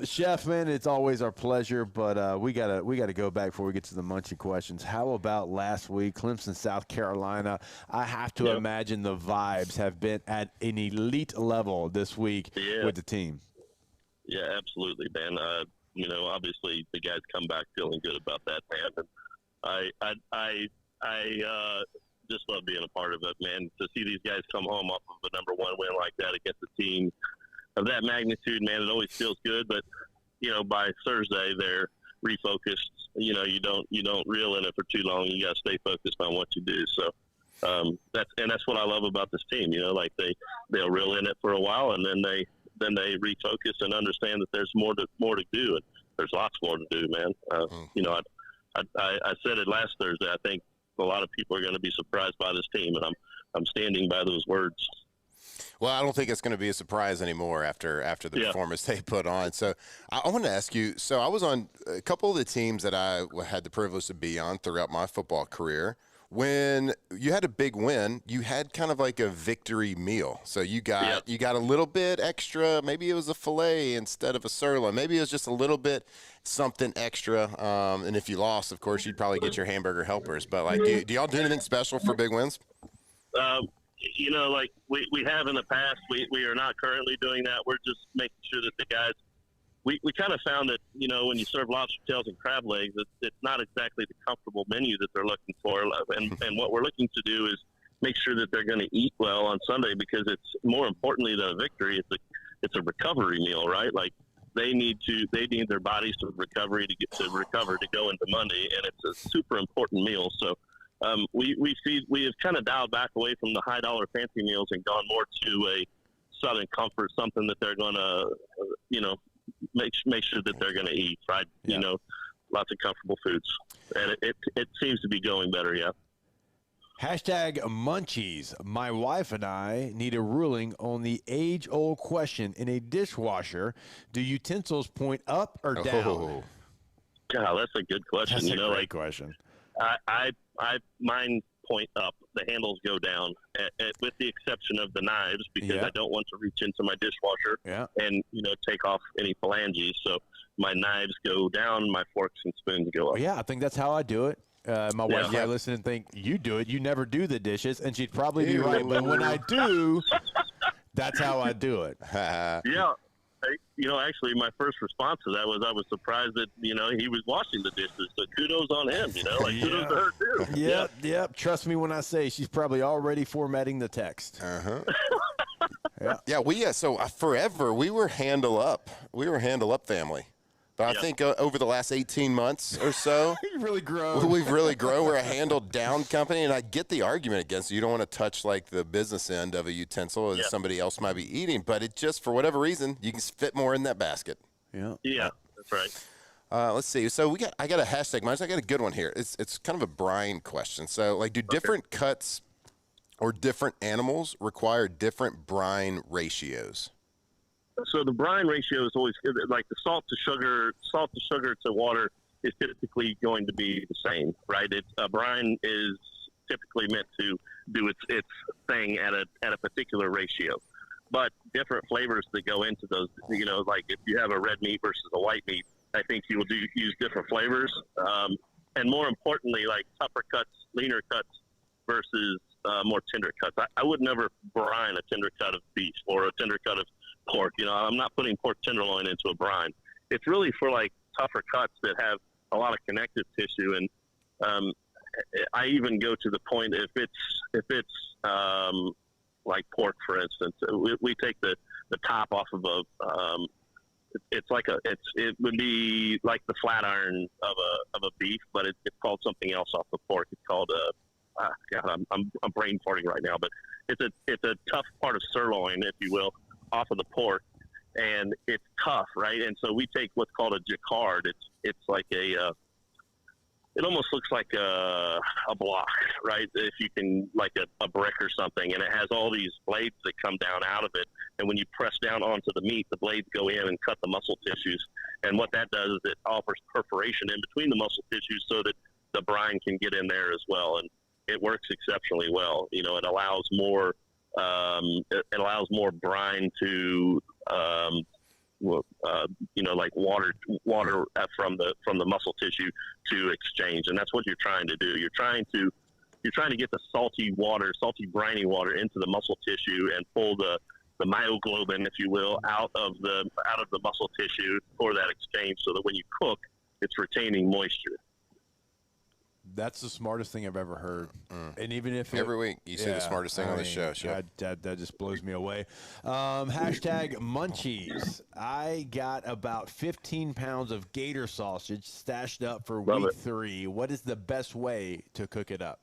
Chef, man, it's always our pleasure, but we gotta go back before we get to the Munchie questions. How about last week, Clemson, South Carolina? I have to imagine the vibes have been at an elite level this week with the team. Yeah, absolutely, man. Obviously the guys come back feeling good about that, man. And I just love being a part of it, man. To see these guys come home off of a number 1 win like that against a team of that magnitude, man, it always feels good. But by Thursday they're refocused. You don't reel in it for too long. You got to stay focused on what you do. So. That's what I love about this team. Like they'll reel in it for a while, and then they refocus and understand that there's more to do, and there's lots more to do, man. I said it last Thursday. I think a lot of people are going to be surprised by this team, and I'm standing by those words. Well, I don't think it's going to be a surprise anymore after the performance they put on. So I want to ask you, so I was on a couple of the teams that I had the privilege to be on throughout my football career. When you had a big win, you had kind of like a victory meal. So you got a little bit extra. Maybe it was a filet instead of a sirloin. Maybe it was just a little bit something extra. And if you lost, of course, you'd probably get your hamburger helpers. But like, do y'all do anything special for big wins? Like we have in the past. We are not currently doing that. We're just making sure that the guys. We kind of found that, when you serve lobster tails and crab legs, it's not exactly the comfortable menu that they're looking for. And what we're looking to do is make sure that they're going to eat well on Sunday, because it's more importantly than a victory. It's a recovery meal, right? Like they need their bodies to recover to go into Monday. And it's a super important meal. So we have kind of dialed back away from the high dollar fancy meals and gone more to a Southern comfort, something that they're going to, make sure that they're going to eat, right? Lots of comfortable foods, and it seems to be going better. Yeah. Hashtag Munchies. My wife and I need a ruling on the age-old question in a dishwasher: do utensils point up or down? Oh, God, that's a good question. That's a great question. Mine point up. The handles go down, with the exception of the knives, because I don't want to reach into my dishwasher and take off any phalanges. So my knives go down, my forks and spoons go up. Yeah, I think that's how I do it. My wife might listen and think, you do it. You never do the dishes, and she'd probably be right. But when I do, that's how I do it. Yeah. Actually, my first response to that was I was surprised that, he was washing the dishes. So kudos on him, kudos to her, too. Yep. Trust me when I say she's probably already formatting the text. So forever we were handle up. We were handle up family. But I think over the last 18 months or so, You've really grown. We've really grown. We're a handled down company, and I get the argument against it. You don't want to touch like the business end of a utensil that somebody else might be eating, but it just, for whatever reason, you can fit more in that basket. Yeah, that's right. Let's see. So I got a hashtag. I got a good one here. It's kind of a brine question. So like, do different cuts or different animals require different brine ratios? So the brine ratio is always good. Like the salt to sugar to water is typically going to be the same, right? Brine is typically meant to do its thing at a particular ratio, but different flavors that go into those. Like if you have a red meat versus a white meat, I think you will use different flavors, and more importantly, like tougher cuts, leaner cuts versus more tender cuts. I would never brine a tender cut of beef or a tender cut of pork. I'm not putting pork tenderloin into a brine. It's really for like tougher cuts that have a lot of connective tissue. And I even go to the point if it's like pork, for instance, we take the top off of it would be like the flat iron of a beef, but it's called something else off the pork. It's called God, I'm brain farting right now, but it's a tough part of sirloin, if you will, off of the pork, and it's tough, right? And so we take what's called a jacquard. It's like it almost looks like a block, right? If you can, like a brick or something, and it has all these blades that come down out of it. And when you press down onto the meat, the blades go in and cut the muscle tissues. And what that does is it offers perforation in between the muscle tissues so that the brine can get in there as well. And it works exceptionally well. You know, it allows more brine to, like water from the muscle tissue to exchange, and that's what you're trying to do. You're trying to get the salty, briny water into the muscle tissue and pull the myoglobin, if you will, out of the muscle tissue for that exchange, so that when you cook, it's retaining moisture. That's the smartest thing I've ever heard. And even if every week you say the smartest thing on the show. That just blows me away. Hashtag munchies. I got about 15 pounds of gator sausage stashed up for week 3. What is the best way to cook it up?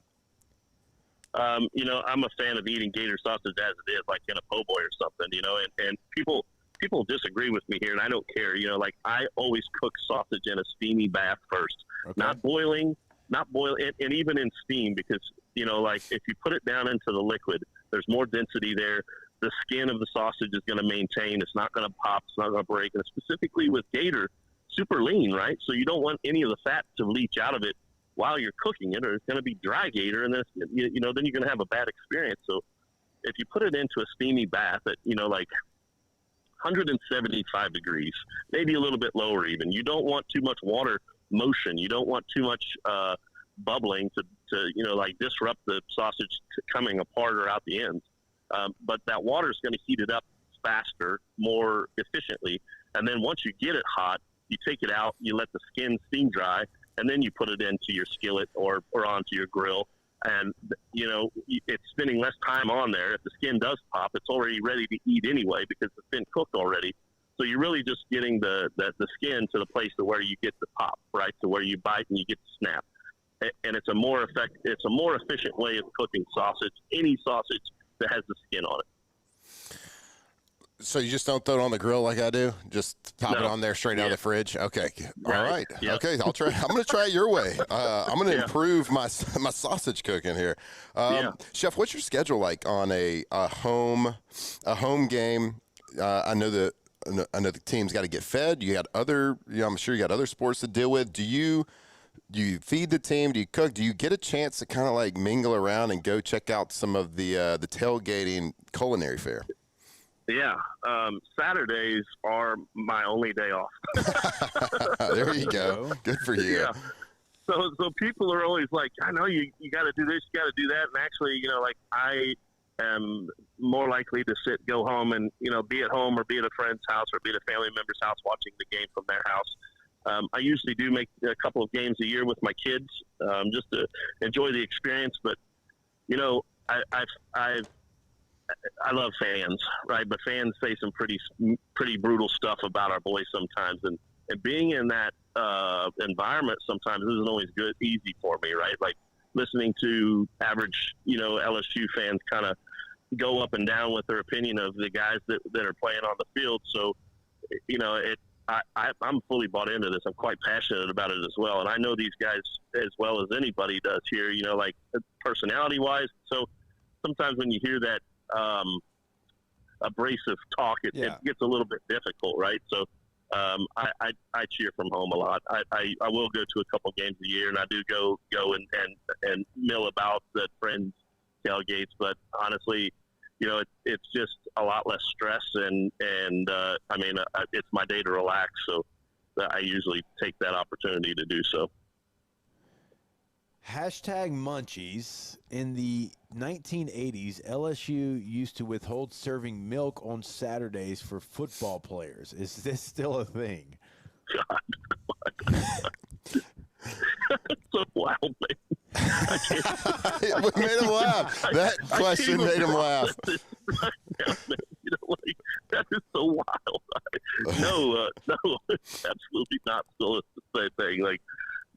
I'm a fan of eating gator sausage as it is, like in a po' boy or something, and people disagree with me here, and I don't care. I always cook sausage in a steamy bath first, not boiling, and even in steam, because, if you put it down into the liquid, there's more density there. The skin of the sausage is going to maintain. It's not going to pop. It's not going to break. And specifically with gator, super lean, right? So you don't want any of the fat to leach out of it while you're cooking it, or it's going to be dry gator, and then then you're going to have a bad experience. So if you put it into a steamy bath at, 175 degrees, maybe a little bit lower even, you don't want too much water motion. You don't want too much bubbling to disrupt the sausage coming apart or out the ends. But that water is going to heat it up faster, more efficiently. And then once you get it hot, you take it out, you let the skin steam dry, and then you put it into your skillet or onto your grill. And, it's spending less time on there. If the skin does pop, it's already ready to eat anyway because it's been cooked already. So you're really just getting the skin to the place to where you get the pop, right? To where you bite and you get the snap. And it's a more efficient way of cooking sausage, any sausage that has the skin on it. So you just don't throw it on the grill like I do? Just pop it on there straight out of the fridge? Okay. All right. Yep. Okay, I'll try. I'm going to try it your way. I'm going to improve my sausage cooking here. Chef, what's your schedule like on a home game? I know the team's got to get fed. You got other, I'm sure you got other sports to deal with. Do you feed the team? Do you cook? Do you get a chance to kind of like mingle around and go check out some of the tailgating culinary fare? Yeah, Saturdays are my only day off. There you go. Go. Good for you. Yeah. So people are always like, I know you got to do this, you got to do that, and actually, I am more likely to go home and be at home or be at a friend's house or be at a family member's house watching the game from their house. I usually do make a couple of games a year with my kids, just to enjoy the experience. But I love fans, right? But fans say some pretty brutal stuff about our boys sometimes, and being in that environment sometimes isn't always easy for me, right? Like listening to average, LSU fans kind of go up and down with their opinion of the guys that are playing on the field. So, I'm fully bought into this. I'm quite passionate about it as well, and I know these guys as well as anybody does here. Like personality-wise. So sometimes when you hear that abrasive talk, it gets a little bit difficult, right? So I cheer from home a lot. I will go to a couple games a year, and I do go and mill about the friends' tailgates. But honestly, it's just a lot less stress, and it's my day to relax. So I usually take that opportunity to do so. Hashtag munchies. In the 1980s, LSU used to withhold serving milk on Saturdays for football players. Is this still a thing? God. That's so wild, man. It made him laugh. That question made him laugh. Right now, man. You know, like, that is so wild. No, absolutely not. Still, it's the same thing. Like,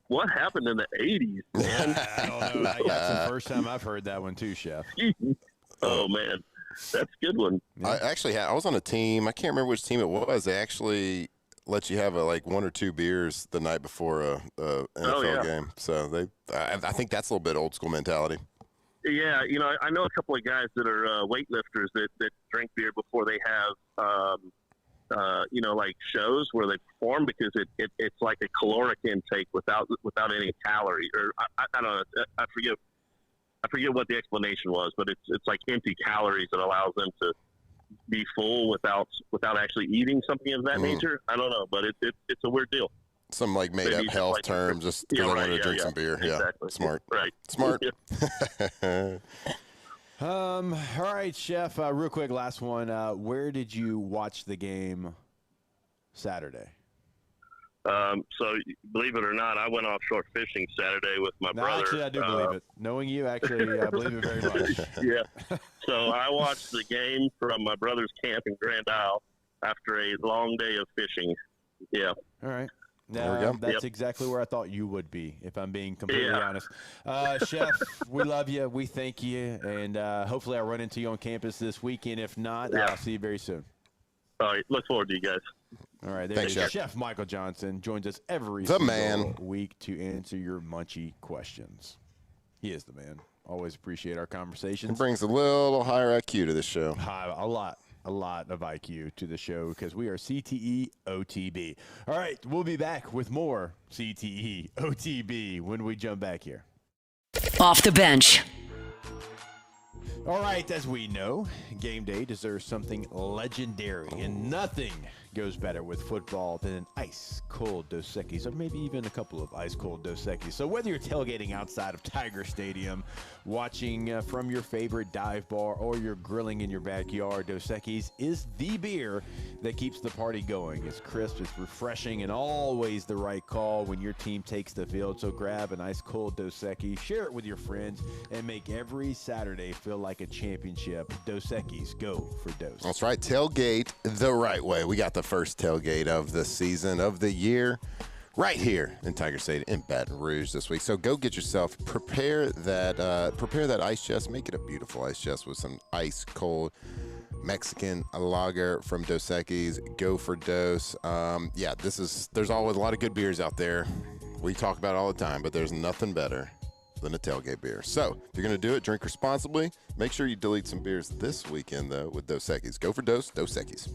what happened in the 80s, man? I don't know. That's the first time I've heard that one too, Chef. Oh, man. That's a good one. I was on a team. I can't remember which team it was. They actually let you have like 1 or 2 beers the night before a NFL game. So I think that's a little bit old school mentality. Yeah, you know, I know a couple of guys that are weightlifters that drink beer before they have, you know, like shows where they perform, because it's like a caloric intake without any calorie, or I don't know, I forget what the explanation was, but it's like empty calories that allows them to be full without actually eating something of that nature. I don't know, but it's a weird deal. Some like made up health like term just because I wanted to drink some beer. Exactly. Yeah, smart. Right. Smart. All right, Chef. Real quick, last one. Where did you watch the game Saturday? So believe it or not, I went offshore fishing Saturday with my brother. Actually, I do believe it. Knowing you, actually, I believe it very much. Yeah. So I watched the game from my brother's camp in Grand Isle after a long day of fishing. Yeah. All right. There we go. That's exactly where I thought you would be, if I'm being completely honest. Chef, we love you. We thank you. And hopefully I'll run into you on campus this weekend. If not, I'll see you very soon. All right. Look forward to you guys. All right. There Thanks, it is. Chef. Chef Michael Johnson joins us every The single man. week to answer your munchy questions. He is the man. Always appreciate our conversations. It brings a little higher IQ to this show. A lot of IQ to the show, because we are CTE OTB. All right, we'll be back with more CTE OTB when we jump back here. Off the bench. All right, as we know, game day deserves something legendary, and nothing goes better with football than an ice-cold Dos Equis, or maybe even a couple of ice-cold Dos Equis. So whether you're tailgating outside of Tiger Stadium, watching from your favorite dive bar, or you're grilling in your backyard, Dos Equis is the beer that keeps the party going. It's crisp, it's refreshing, and always the right call when your team takes the field. So grab an ice-cold Dos Equis, share it with your friends, and make every Saturday feel like a championship. Dos Equis, go for Dos. That's right. Tailgate the right way. We got the first tailgate of the season, of the year, right here in Tiger Stadium in Baton Rouge this week. So go get yourself, prepare that ice chest. Make it a beautiful ice chest with some ice cold Mexican lager from Dos Equis. Go for Dos. There's always a lot of good beers out there. We talk about it all the time, but there's nothing better than a tailgate beer. So if you're going to do it, drink responsibly. Make sure you delete some beers this weekend, though, with Dos Equis. Go for Dos Equis.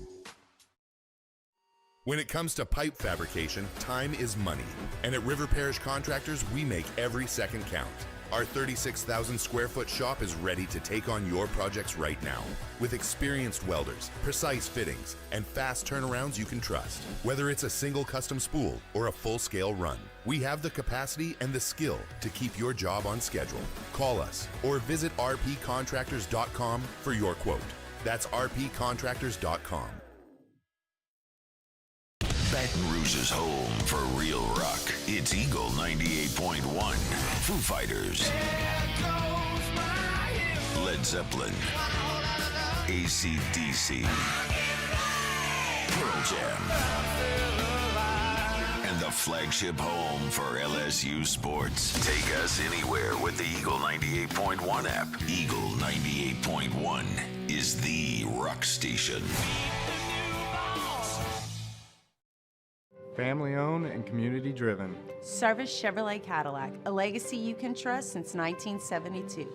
When it comes to pipe fabrication, time is money. And at River Parish Contractors, we make every second count. Our 36,000 square foot shop is ready to take on your projects right now. With experienced welders, precise fittings, and fast turnarounds you can trust. Whether it's a single custom spool or a full-scale run, we have the capacity and the skill to keep your job on schedule. Call us or visit rpcontractors.com for your quote. That's rpcontractors.com. Baton Rouge's home for real rock. It's Eagle 98.1. Foo Fighters. Led Zeppelin. AC/DC. Pearl Jam. And the flagship home for LSU sports. Take us anywhere with the Eagle 98.1 app. Eagle 98.1 is the rock station. Family owned and community driven. Service Chevrolet Cadillac, a legacy you can trust since 1972.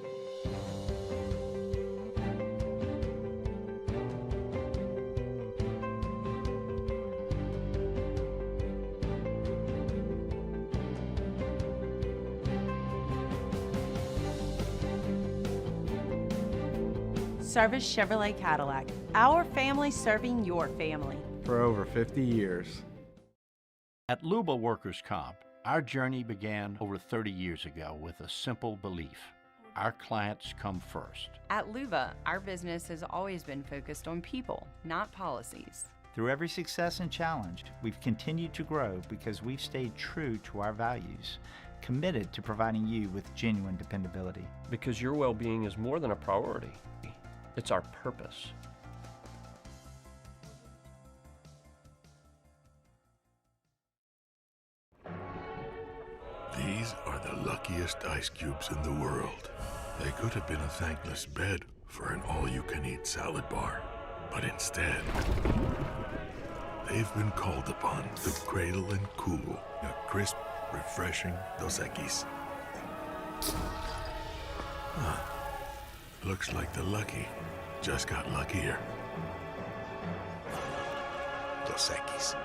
Service Chevrolet Cadillac, our family serving your family. For over 50 years. At Luba Workers' Comp, our journey began over 30 years ago with a simple belief. Our clients come first. At Luba, our business has always been focused on people, not policies. Through every success and challenge, we've continued to grow because we've stayed true to our values, committed to providing you with genuine dependability. Because your well-being is more than a priority. It's our purpose. These are the luckiest ice cubes in the world. They could have been a thankless bed for an all-you-can-eat salad bar. But instead, they've been called upon to cradle and cool a crisp, refreshing Dos Equis. Looks like the lucky just got luckier. Dos Equis.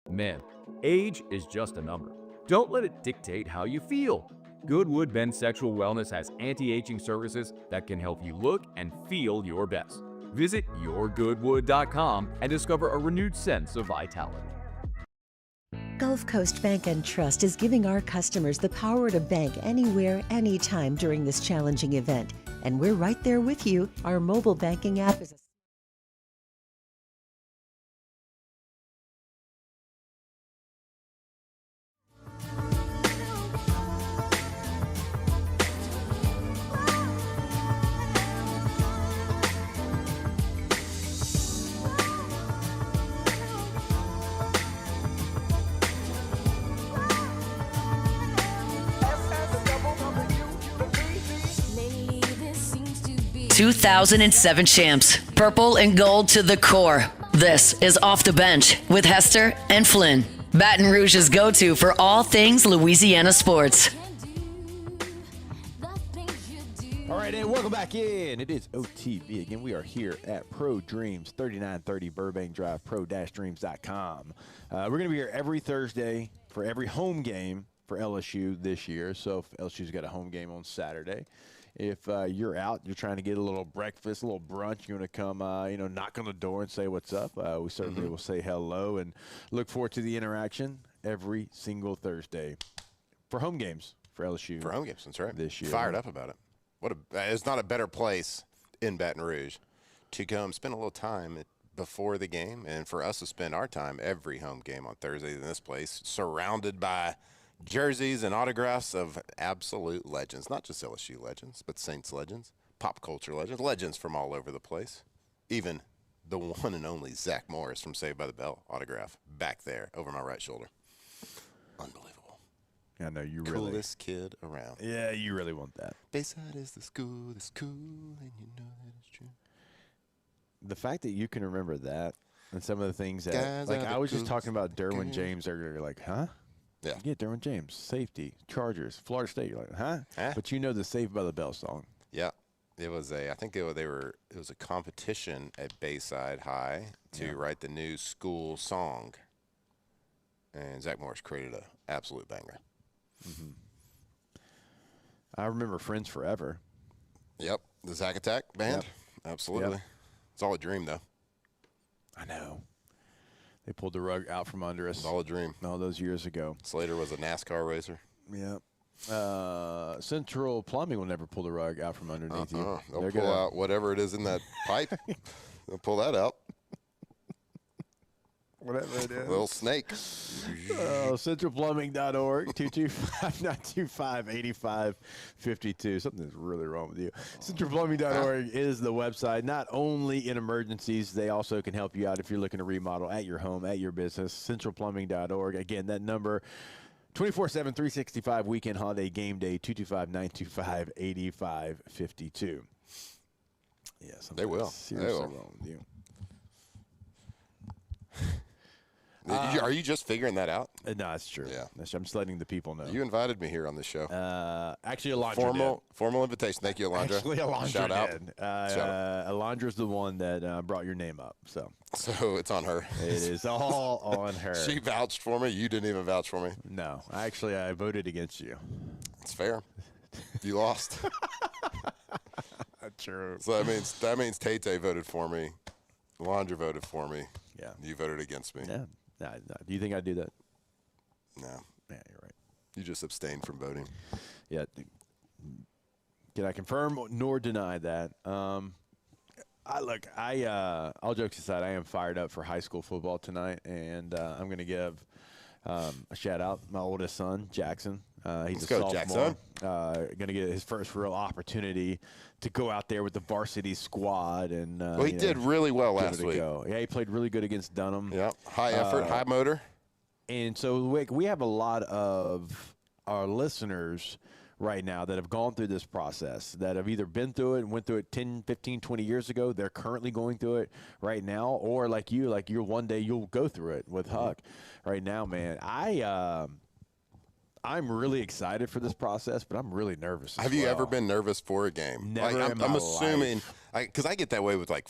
Man, age is just a number. Don't let it dictate how you feel. Goodwood Bend Sexual Wellness has anti-aging services that can help you look and feel your best. Visit yourgoodwood.com and discover a renewed sense of vitality. Gulf Coast Bank and Trust is giving our customers the power to bank anywhere, anytime during this challenging event. And we're right there with you. Our mobile banking app is a 2007 champs, purple and gold to the core. This is Off the Bench with Hester and Flynn, Baton Rouge's go-to for all things Louisiana sports. All right, and welcome back in. It is OTB again. We are here at Pro Dreams, 3930 Burbank Drive, pro-dreams.com. We're going to be here every Thursday for every home game for LSU this year. So if LSU's got a home game on Saturday, if you're out, you're trying to get a little breakfast, a little brunch, you're going to come, knock on the door and say what's up. We certainly will say hello and look forward to the interaction every single Thursday for home games for LSU. For home games, that's right. This year. Fired up about it. It's not a better place in Baton Rouge to come spend a little time before the game, and for us to spend our time every home game on Thursday in this place, surrounded by jerseys and autographs of absolute legends, not just LSU legends, but Saints legends, pop culture legends, legends from all over the place. Even the one and only Zach Morris from Saved by the Bell autograph back there over my right shoulder. Unbelievable. I know you Coolest kid around. Yeah, you really want that. Bayside is the school that's cool, and you know that it's true. The fact that you can remember that and some of the things that, Guys like are the I was just coolest talking about Derwin kid. James earlier, you're like, huh? Yeah. Yeah, Derwin James, safety, Chargers, Florida State. You're like, huh? But you know the Saved by the Bell song. Yeah. It was it was a competition at Bayside High to write the new school song. And Zach Morris created an absolute banger. Mm-hmm. I remember Friends Forever. Yep. The Zack Attack band. Yep. Absolutely. Yep. It's all a dream, though. I know. They pulled the rug out from under us. It's all a dream. All those years ago. Slater was a NASCAR racer. Yeah. Central Plumbing will never pull the rug out from underneath you. They'll pull out whatever it is in that pipe. They'll pull that out. Whatever it is. Little snake. Centralplumbing.org, 225-925-8552. Something's really wrong with you. Centralplumbing.org is the website. Not only in emergencies, they also can help you out if you're looking to remodel at your home, at your business. Centralplumbing.org. Again, that number, 24/7, 365, weekend, holiday, game day, 225-925-8552. Yeah, they will. Seriously wrong with you. Are you just figuring that out? No, it's true. Yeah, I'm just letting the people know. You invited me here on this show. Actually, Alondra formal invitation. Thank you, Alondra. Actually, Alondra Shout out. did. Alondra's the one that brought your name up. So it's on her. It is all on her. She vouched for me. You didn't even vouch for me. No, actually, I voted against you. It's fair. You lost. True. So that means Tay voted for me. Alondra voted for me. Yeah. You voted against me. Yeah. No. Do you think I'd do that? No. Yeah, you're right. You just abstained from voting. Yeah. Can I confirm nor deny that? All jokes aside, I am fired up for high school football tonight, and I'm going to give a shout out my oldest son, Jackson. He's a sophomore. Going to get his first real opportunity to go out there with the varsity squad, and he did really well last week. Yeah, he played really good against Dunham. Yeah, high effort, high motor. And so we have a lot of our listeners right now that have gone through this process, that have either been through it and went through it 10, 15, 20 years ago. They're currently going through it right now, or like you're one day you'll go through it with Huck right now, man. I'm really excited for this process, but I'm really nervous. Have you ever been nervous for a game? Never in my I'm assuming, life. Because I get that way with like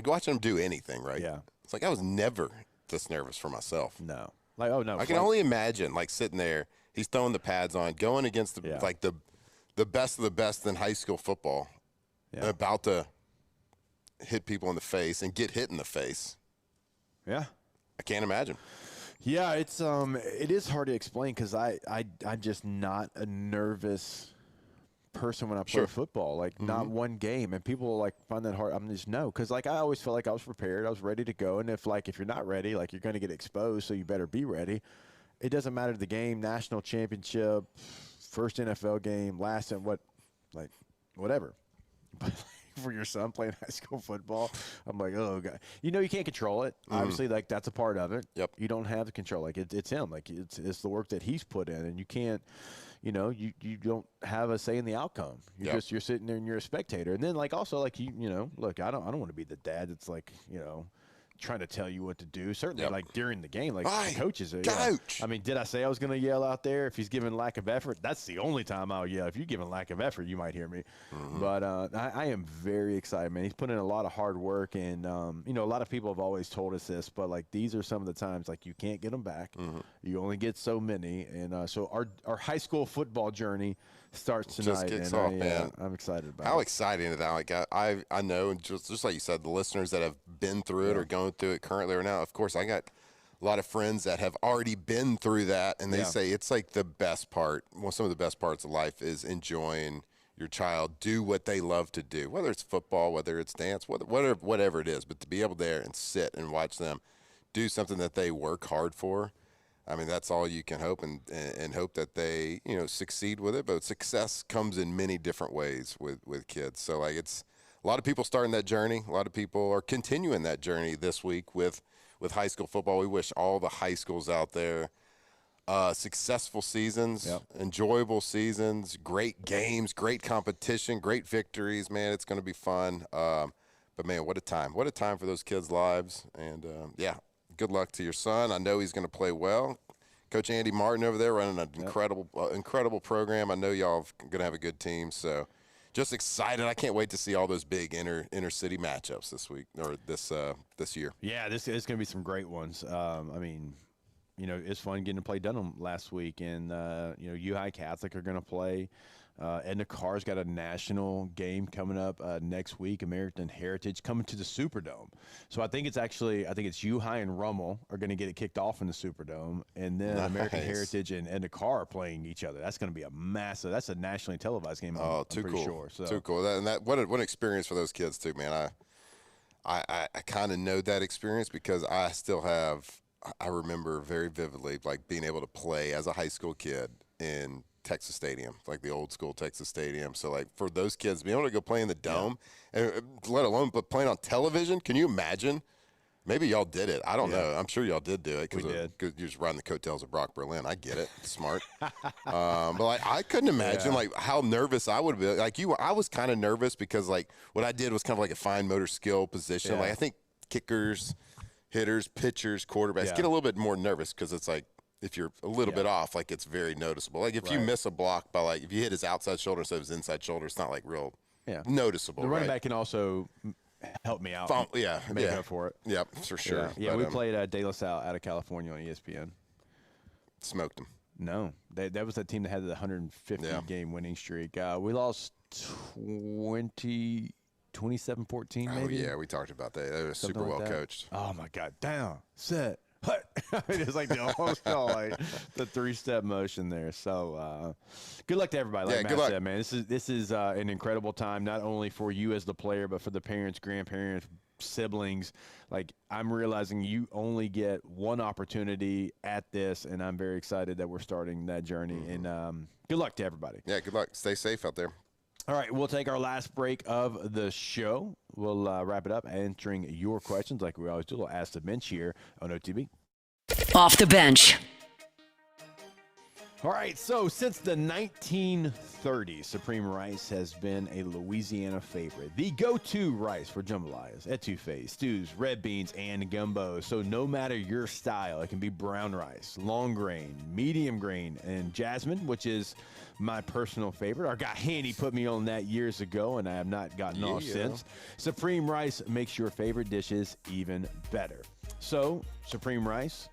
watching them do anything, right? Yeah. It's like I was never this nervous for myself. No. Like, oh, no. I can only imagine, like, sitting there, he's throwing the pads on, going against the best of the best in high school football, about to hit people in the face and get hit in the face. Yeah. I can't imagine. Yeah, it is hard to explain because I'm just not a nervous person when I play football. Like, not one game, and people like find that hard. I'm just because like I always felt like I was prepared, I was ready to go, and if you're not ready, like you're going to get exposed, so you better be ready. It doesn't matter the game, national championship, first NFL game, last and whatever. But for your son playing high school football, I'm like, oh god, you can't control it. Obviously, like that's a part of it. Yep. You don't have the control. Like it's him. Like it's the work that he's put in, and you can't. You don't have a say in the outcome. You're sitting there and you're a spectator. And then look, I don't want to be the dad that's like trying to tell you what to do. Certainly, like during the game, like coaches. Coach. I mean, did I say I was going to yell out there if he's giving lack of effort? That's the only time I'll yell. If you're giving lack of effort, you might hear me. But I am very excited, man. He's put in a lot of hard work, and a lot of people have always told us this, but like these are some of the times like you can't get them back. You only get so many, and so our high school football journey starts tonight. Just kicks off, man. I'm excited about How it. exciting is that? Like I know, and just like you said, the listeners that have been through it or going through it currently or now. Of course, I got a lot of friends that have already been through that, and they say it's like the best part. Well, some of the best parts of life is enjoying your child do what they love to do, whether it's football, whether it's dance, whatever it is. But to be able there and sit and watch them do something that they work hard for. I mean, that's all you can hope and hope that they, succeed with it. But success comes in many different ways with kids. So, like, it's a lot of people starting that journey. A lot of people are continuing that journey this week with high school football. We wish all the high schools out there successful seasons, enjoyable seasons, great games, great competition, great victories. Man, it's going to be fun. But, man, what a time. What a time for those kids' lives. And, good luck to your son. I know he's going to play well. Coach Andy Martin over there running an incredible program. I know y'all are going to have a good team. So just excited. I can't wait to see all those big inner city matchups this week or this year. Yeah, this is going to be some great ones. I mean, it's fun getting to play Dunham last week, and U-High Catholic are going to play. Edna Carr's got a national game coming up next week. American Heritage coming to the Superdome. So I think it's U-High and Rummel are going to get it kicked off in the Superdome, and then American Heritage and Edna Carr are playing each other. That's going to be that's a nationally televised game. I'm pretty sure. So. Too cool. What an experience for those kids too, man. I kind of know that experience because I remember very vividly like being able to play as a high school kid in Texas Stadium, like the old school Texas Stadium. So like for those kids, being able to go play in the dome, and let alone but playing on television, can you imagine? Maybe y'all did it. I don't know. I'm sure y'all did do it because you're just riding the coattails of Brock Berlin. I get it. Smart. But like I couldn't imagine like how nervous I would be. Like I was kind of nervous because like what I did was kind of like a fine motor skill position. Like I think kickers, hitters, pitchers, quarterbacks get a little bit more nervous because it's like if you're a little bit off, like it's very noticeable. Like if you miss a block by like if you hit his outside shoulder instead of his inside shoulder, it's not like real noticeable. The running back can also help me out. Make up for it. Yep, for sure. Yeah, we played De La Salle out of California on ESPN. Smoked them. No, that was that team that had the 150 game winning streak. We lost 27-14 maybe. Oh yeah, we talked about that. They were super well coached. Oh my God! Down, set, It's like the almost like the 3-step motion there. So good luck to everybody. Like Matt said, man, this is an incredible time, not only for you as the player, but for the parents, grandparents, siblings. Like, I'm realizing you only get one opportunity at this, and I'm very excited that we're starting that journey. And good luck to everybody. Yeah, good luck. Stay safe out there. All right, we'll take our last break of the show. We'll wrap it up answering your questions like we always do. We'll ask the bench here on OTB. Off the bench. All right, so since the 1930s, Supreme Rice has been a Louisiana favorite. The go-to rice for jambalayas, etouffees, stews, red beans, and gumbo. So no matter your style, it can be brown rice, long grain, medium grain, and jasmine, which is my personal favorite. Our guy Handy put me on that years ago, and I have not gotten off since. Supreme Rice makes your favorite dishes even better. So, Supreme Rice,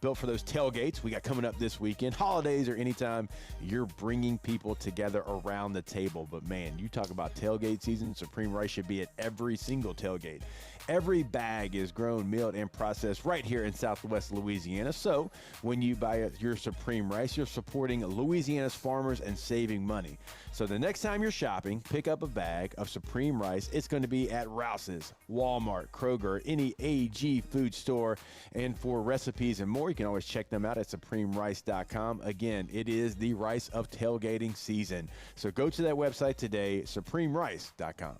built for those tailgates we got coming up this weekend, holidays, or anytime you're bringing people together around the table. But, man, you talk about tailgate season, Supreme Rice should be at every single tailgate. Every bag is grown, milled, and processed right here in Southwest Louisiana. So when you buy your Supreme Rice, you're supporting Louisiana's farmers and saving money. So the next time you're shopping, pick up a bag of Supreme Rice. It's going to be at Rouse's, Walmart, Kroger, any AG food store. And for recipes and more, you can always check them out at supremerice.com. Again, it is the rice of tailgating season. So go to that website today, supremerice.com.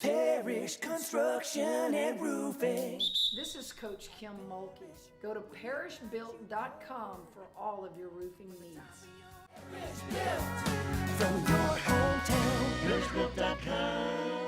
Parish Construction and Roofing. This is Coach Kim Mulkey. Go to parishbuilt.com for all of your roofing needs. From your hometown, parishbuilt.com.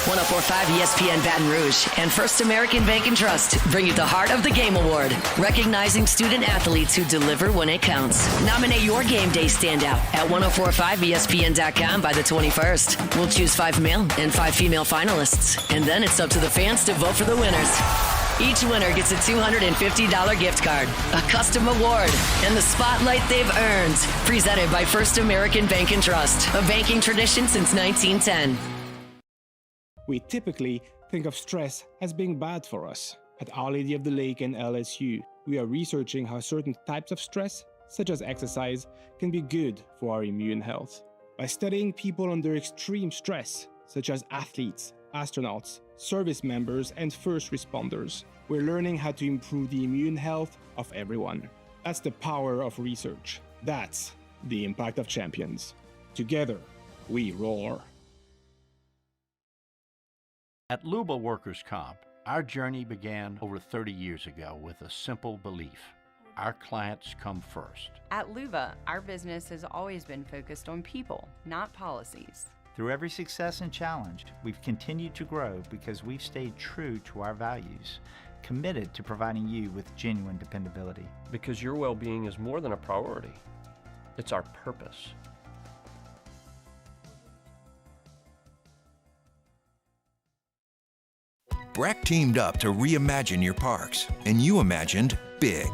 104.5 ESPN Baton Rouge and First American Bank and Trust bring you the Heart of the Game Award, recognizing student athletes who deliver when it counts. Nominate your game day standout at 1045ESPN.com by the 21st. We'll choose 5 male and 5 female finalists, and then it's up to the fans to vote for the winners. Each winner gets a $250 gift card, a custom award, and the spotlight they've earned. Presented by First American Bank and Trust, a banking tradition since 1910. We typically think of stress as being bad for us. At Our Lady of the Lake and LSU, we are researching how certain types of stress, such as exercise, can be good for our immune health. By studying people under extreme stress, such as athletes, astronauts, service members, and first responders, we're learning how to improve the immune health of everyone. That's the power of research. That's the impact of champions. Together, we roar. At Luba Workers' Comp, our journey began over 30 years ago with a simple belief. Our clients come first. At Luba, our business has always been focused on people, not policies. Through every success and challenge, we've continued to grow because we've stayed true to our values, committed to providing you with genuine dependability. Because your well-being is more than a priority. It's our purpose. Breck teamed up to reimagine your parks, and you imagined big.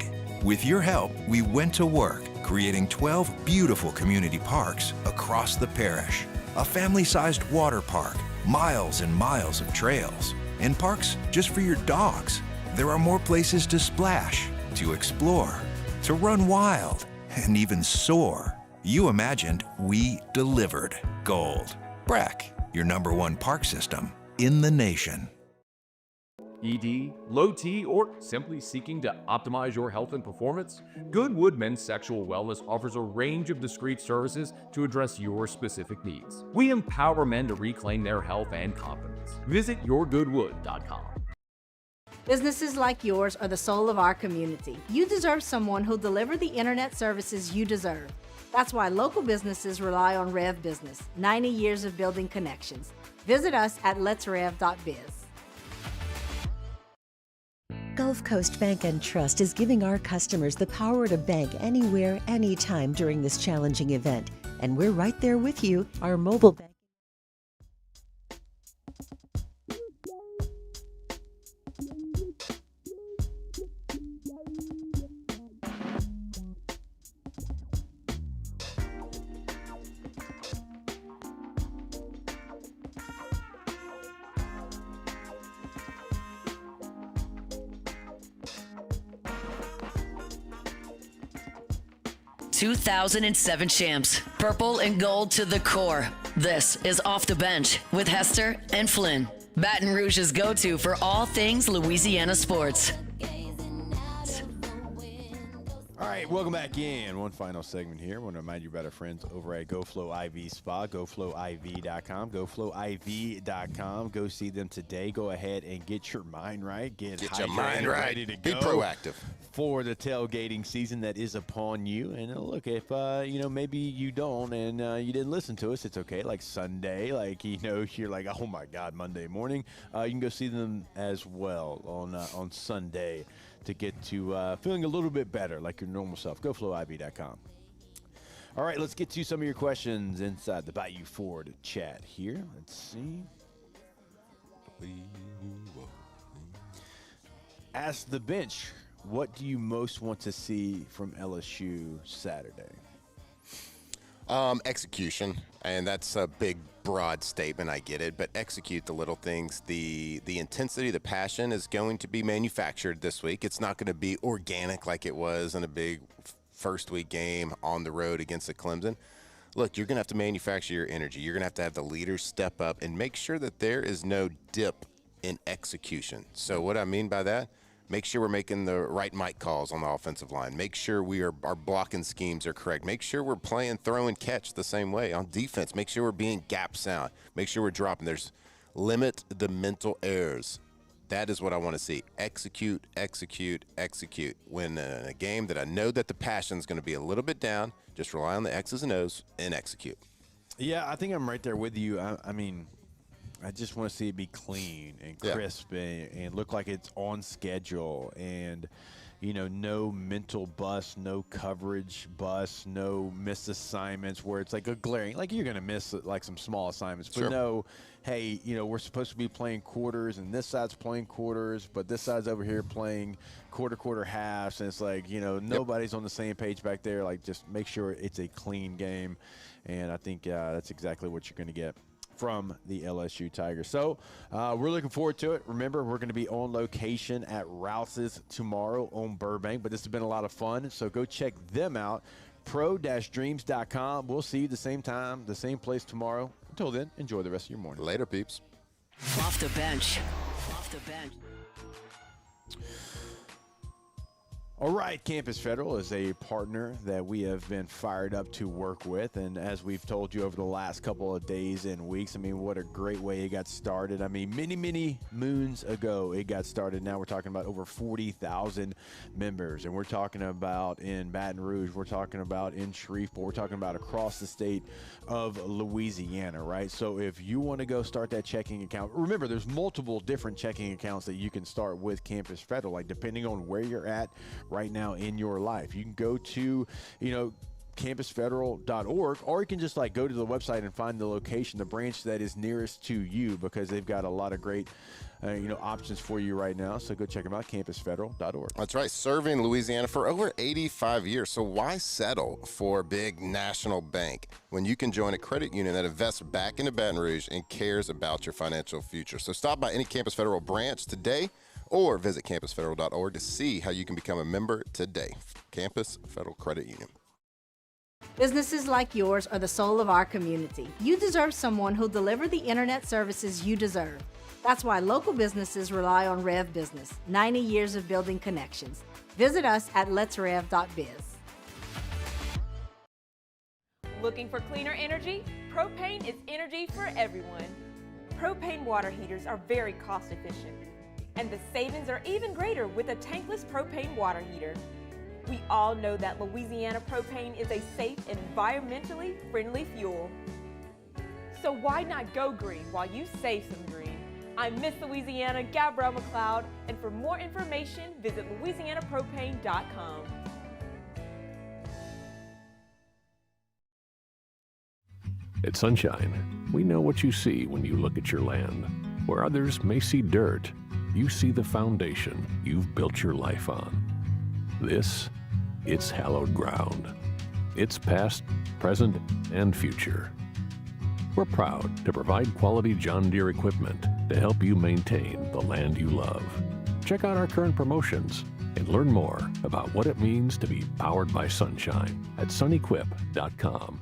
With your help, we went to work, creating 12 beautiful community parks across the parish. A family-sized water park, miles and miles of trails, and parks just for your dogs. There are more places to splash, to explore, to run wild, and even soar. You imagined, we delivered. Gold. Breck, your #1 park system in the nation. ED, low T, or simply seeking to optimize your health and performance? Goodwood Men's Sexual Wellness offers a range of discreet services to address your specific needs. We empower men to reclaim their health and confidence. Visit yourgoodwood.com. Businesses like yours are the soul of our community. You deserve someone who'll deliver the internet services you deserve. That's why local businesses rely on Rev Business, 90 years of building connections. Visit us at letsrev.biz. Gulf Coast Bank and Trust is giving our customers the power to bank anywhere, anytime during this challenging event. And we're right there with you. Our mobile bank. 2007 champs, purple and gold to the core. This is Off the Bench with Hester and Flynn, Baton Rouge's go-to for all things Louisiana sports. All right, welcome back in. One final segment here. I want to remind you about our friends over at GoFlow IV Spa, GoFlowIV.com, GoFlowIV.com. Go see them today. Go ahead and get your mind right. Get your mind right. Ready to Be go proactive for the tailgating season that is upon you. And look, if maybe you don't and you didn't listen to us, it's okay. Like Sunday, you're like, oh my God, Monday morning. You can go see them as well on Sunday to get to feeling a little bit better, like your normal self. GoFlowIV.com. All right, let's get to some of your questions inside the Bayou Ford chat here. Let's see. Ask the bench, what do you most want to see from LSU Saturday? Execution, and that's a big, broad statement. I get it, but execute the little things. The intensity, the passion is going to be manufactured this week. It's not going to be organic like it was in a big first week game on the road against the Clemson. Look, you're going to have to manufacture your energy. You're going to have the leaders step up and make sure that there is no dip in execution. So what I mean by that, make sure we're making the right mic calls on the offensive line. Make sure our blocking schemes are correct. Make sure we're playing throw and catch the same way. On defense, make sure we're being gap sound. Make sure we're dropping. Limit the mental errors. That is what I want to see. Execute, execute, execute. When in a game that I know that the passion is going to be a little bit down, just rely on the X's and O's and execute. Yeah, I think I'm right there with you. I mean, I just want to see it be clean and crisp and look like it's on schedule and, no mental bust, no coverage bust, no missed assignments where it's like a glaring, like you're going to miss like some small assignments, but no, hey, we're supposed to be playing quarters and this side's playing quarters, but this side's over here playing quarter halves. And it's like, nobody's on the same page back there. Like just make sure it's a clean game. And I think that's exactly what you're going to get from the LSU Tigers. So we're looking forward to it. Remember, we're going to be on location at Rouse's tomorrow on Burbank, but this has been a lot of fun. So go check them out, pro-dreams.com. We'll see you the same time, the same place tomorrow. Until then, enjoy the rest of your morning. Later, peeps. Off the bench. Off the bench. All right, Campus Federal is a partner that we have been fired up to work with, and as we've told you over the last couple of days and weeks, I mean, what a great way it got started. I mean, many moons ago it got started. Now we're talking about over 40,000 members, and we're talking about in Baton Rouge, we're talking about in Shreveport, we're talking about across the state of Louisiana, right? So if you want to go start that checking account, remember there's multiple different checking accounts that you can start with Campus Federal, like depending on where you're at right now in your life. You can go to, campusfederal.org, or you can just go to the website and find the location, the branch that is nearest to you, because they've got a lot of great, options for you right now. So go check them out, campusfederal.org. That's right. Serving Louisiana for over 85 years. So why settle for a big national bank when you can join a credit union that invests back into Baton Rouge and cares about your financial future? So stop by any Campus Federal branch today, or visit campusfederal.org to see how you can become a member today. Campus Federal Credit Union. Businesses like yours are the soul of our community. You deserve someone who'll deliver the internet services you deserve. That's why local businesses rely on Rev Business, 90 years of building connections. Visit us at letsrev.biz. Looking for cleaner energy? Propane is energy for everyone. Propane water heaters are very cost efficient. And the savings are even greater with a tankless propane water heater. We all know that Louisiana propane is a safe and environmentally friendly fuel. So why not go green while you save some green? I'm Miss Louisiana, Gabrielle McLeod, and for more information, visit louisianapropane.com. At Sunshine, we know what you see when you look at your land. Where others may see dirt, you see the foundation you've built your life on. It's hallowed ground. It's past, present, and future. We're proud to provide quality John Deere equipment to help you maintain the land you love. Check out our current promotions And learn more about what it means to be powered by sunshine at sunequip.com.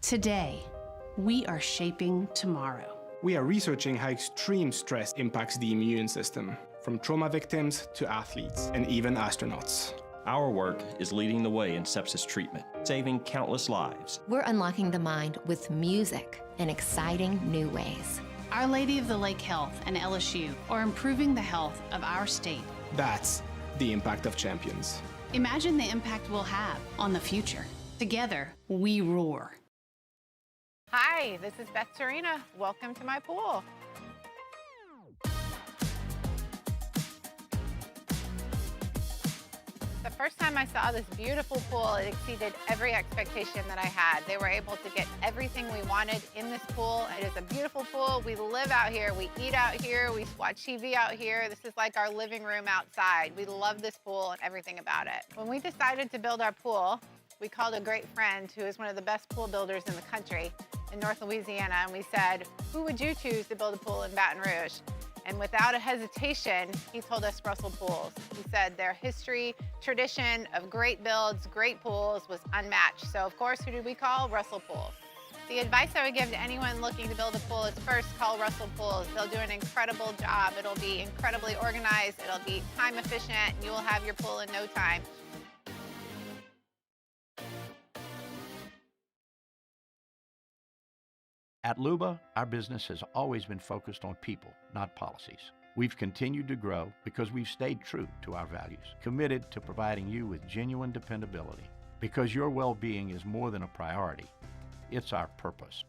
Today, we are shaping tomorrow. We are researching how extreme stress impacts the immune system, from trauma victims to athletes and even astronauts. Our work is leading the way in sepsis treatment, saving countless lives. We're unlocking the mind with music in exciting new ways. Our Lady of the Lake Health and LSU are improving the health of our state. That's the impact of champions. Imagine the impact we'll have on the future. Together, we roar. Hi, this is Beth Serena. Welcome to my pool. The first time I saw this beautiful pool, it exceeded every expectation that I had. They were able to get everything we wanted in this pool. It is a beautiful pool. We live out here, we eat out here, we watch TV out here. This is like our living room outside. We love this pool and everything about it. When we decided to build our pool, we called a great friend who is one of the best pool builders in the country in North Louisiana, and we said, who would you choose to build a pool in Baton Rouge? And without a hesitation, he told us Russell Pools. He said their history, tradition of great builds, great pools was unmatched. So of course, who did we call? Russell Pools. The advice I would give to anyone looking to build a pool is first call Russell Pools. They'll do an incredible job. It'll be incredibly organized. It'll be time efficient. And you will have your pool in no time. At Luba, our business has always been focused on people, not policies. We've continued to grow because we've stayed true to our values, committed to providing you with genuine dependability. Because your well-being is more than a priority, it's our purpose.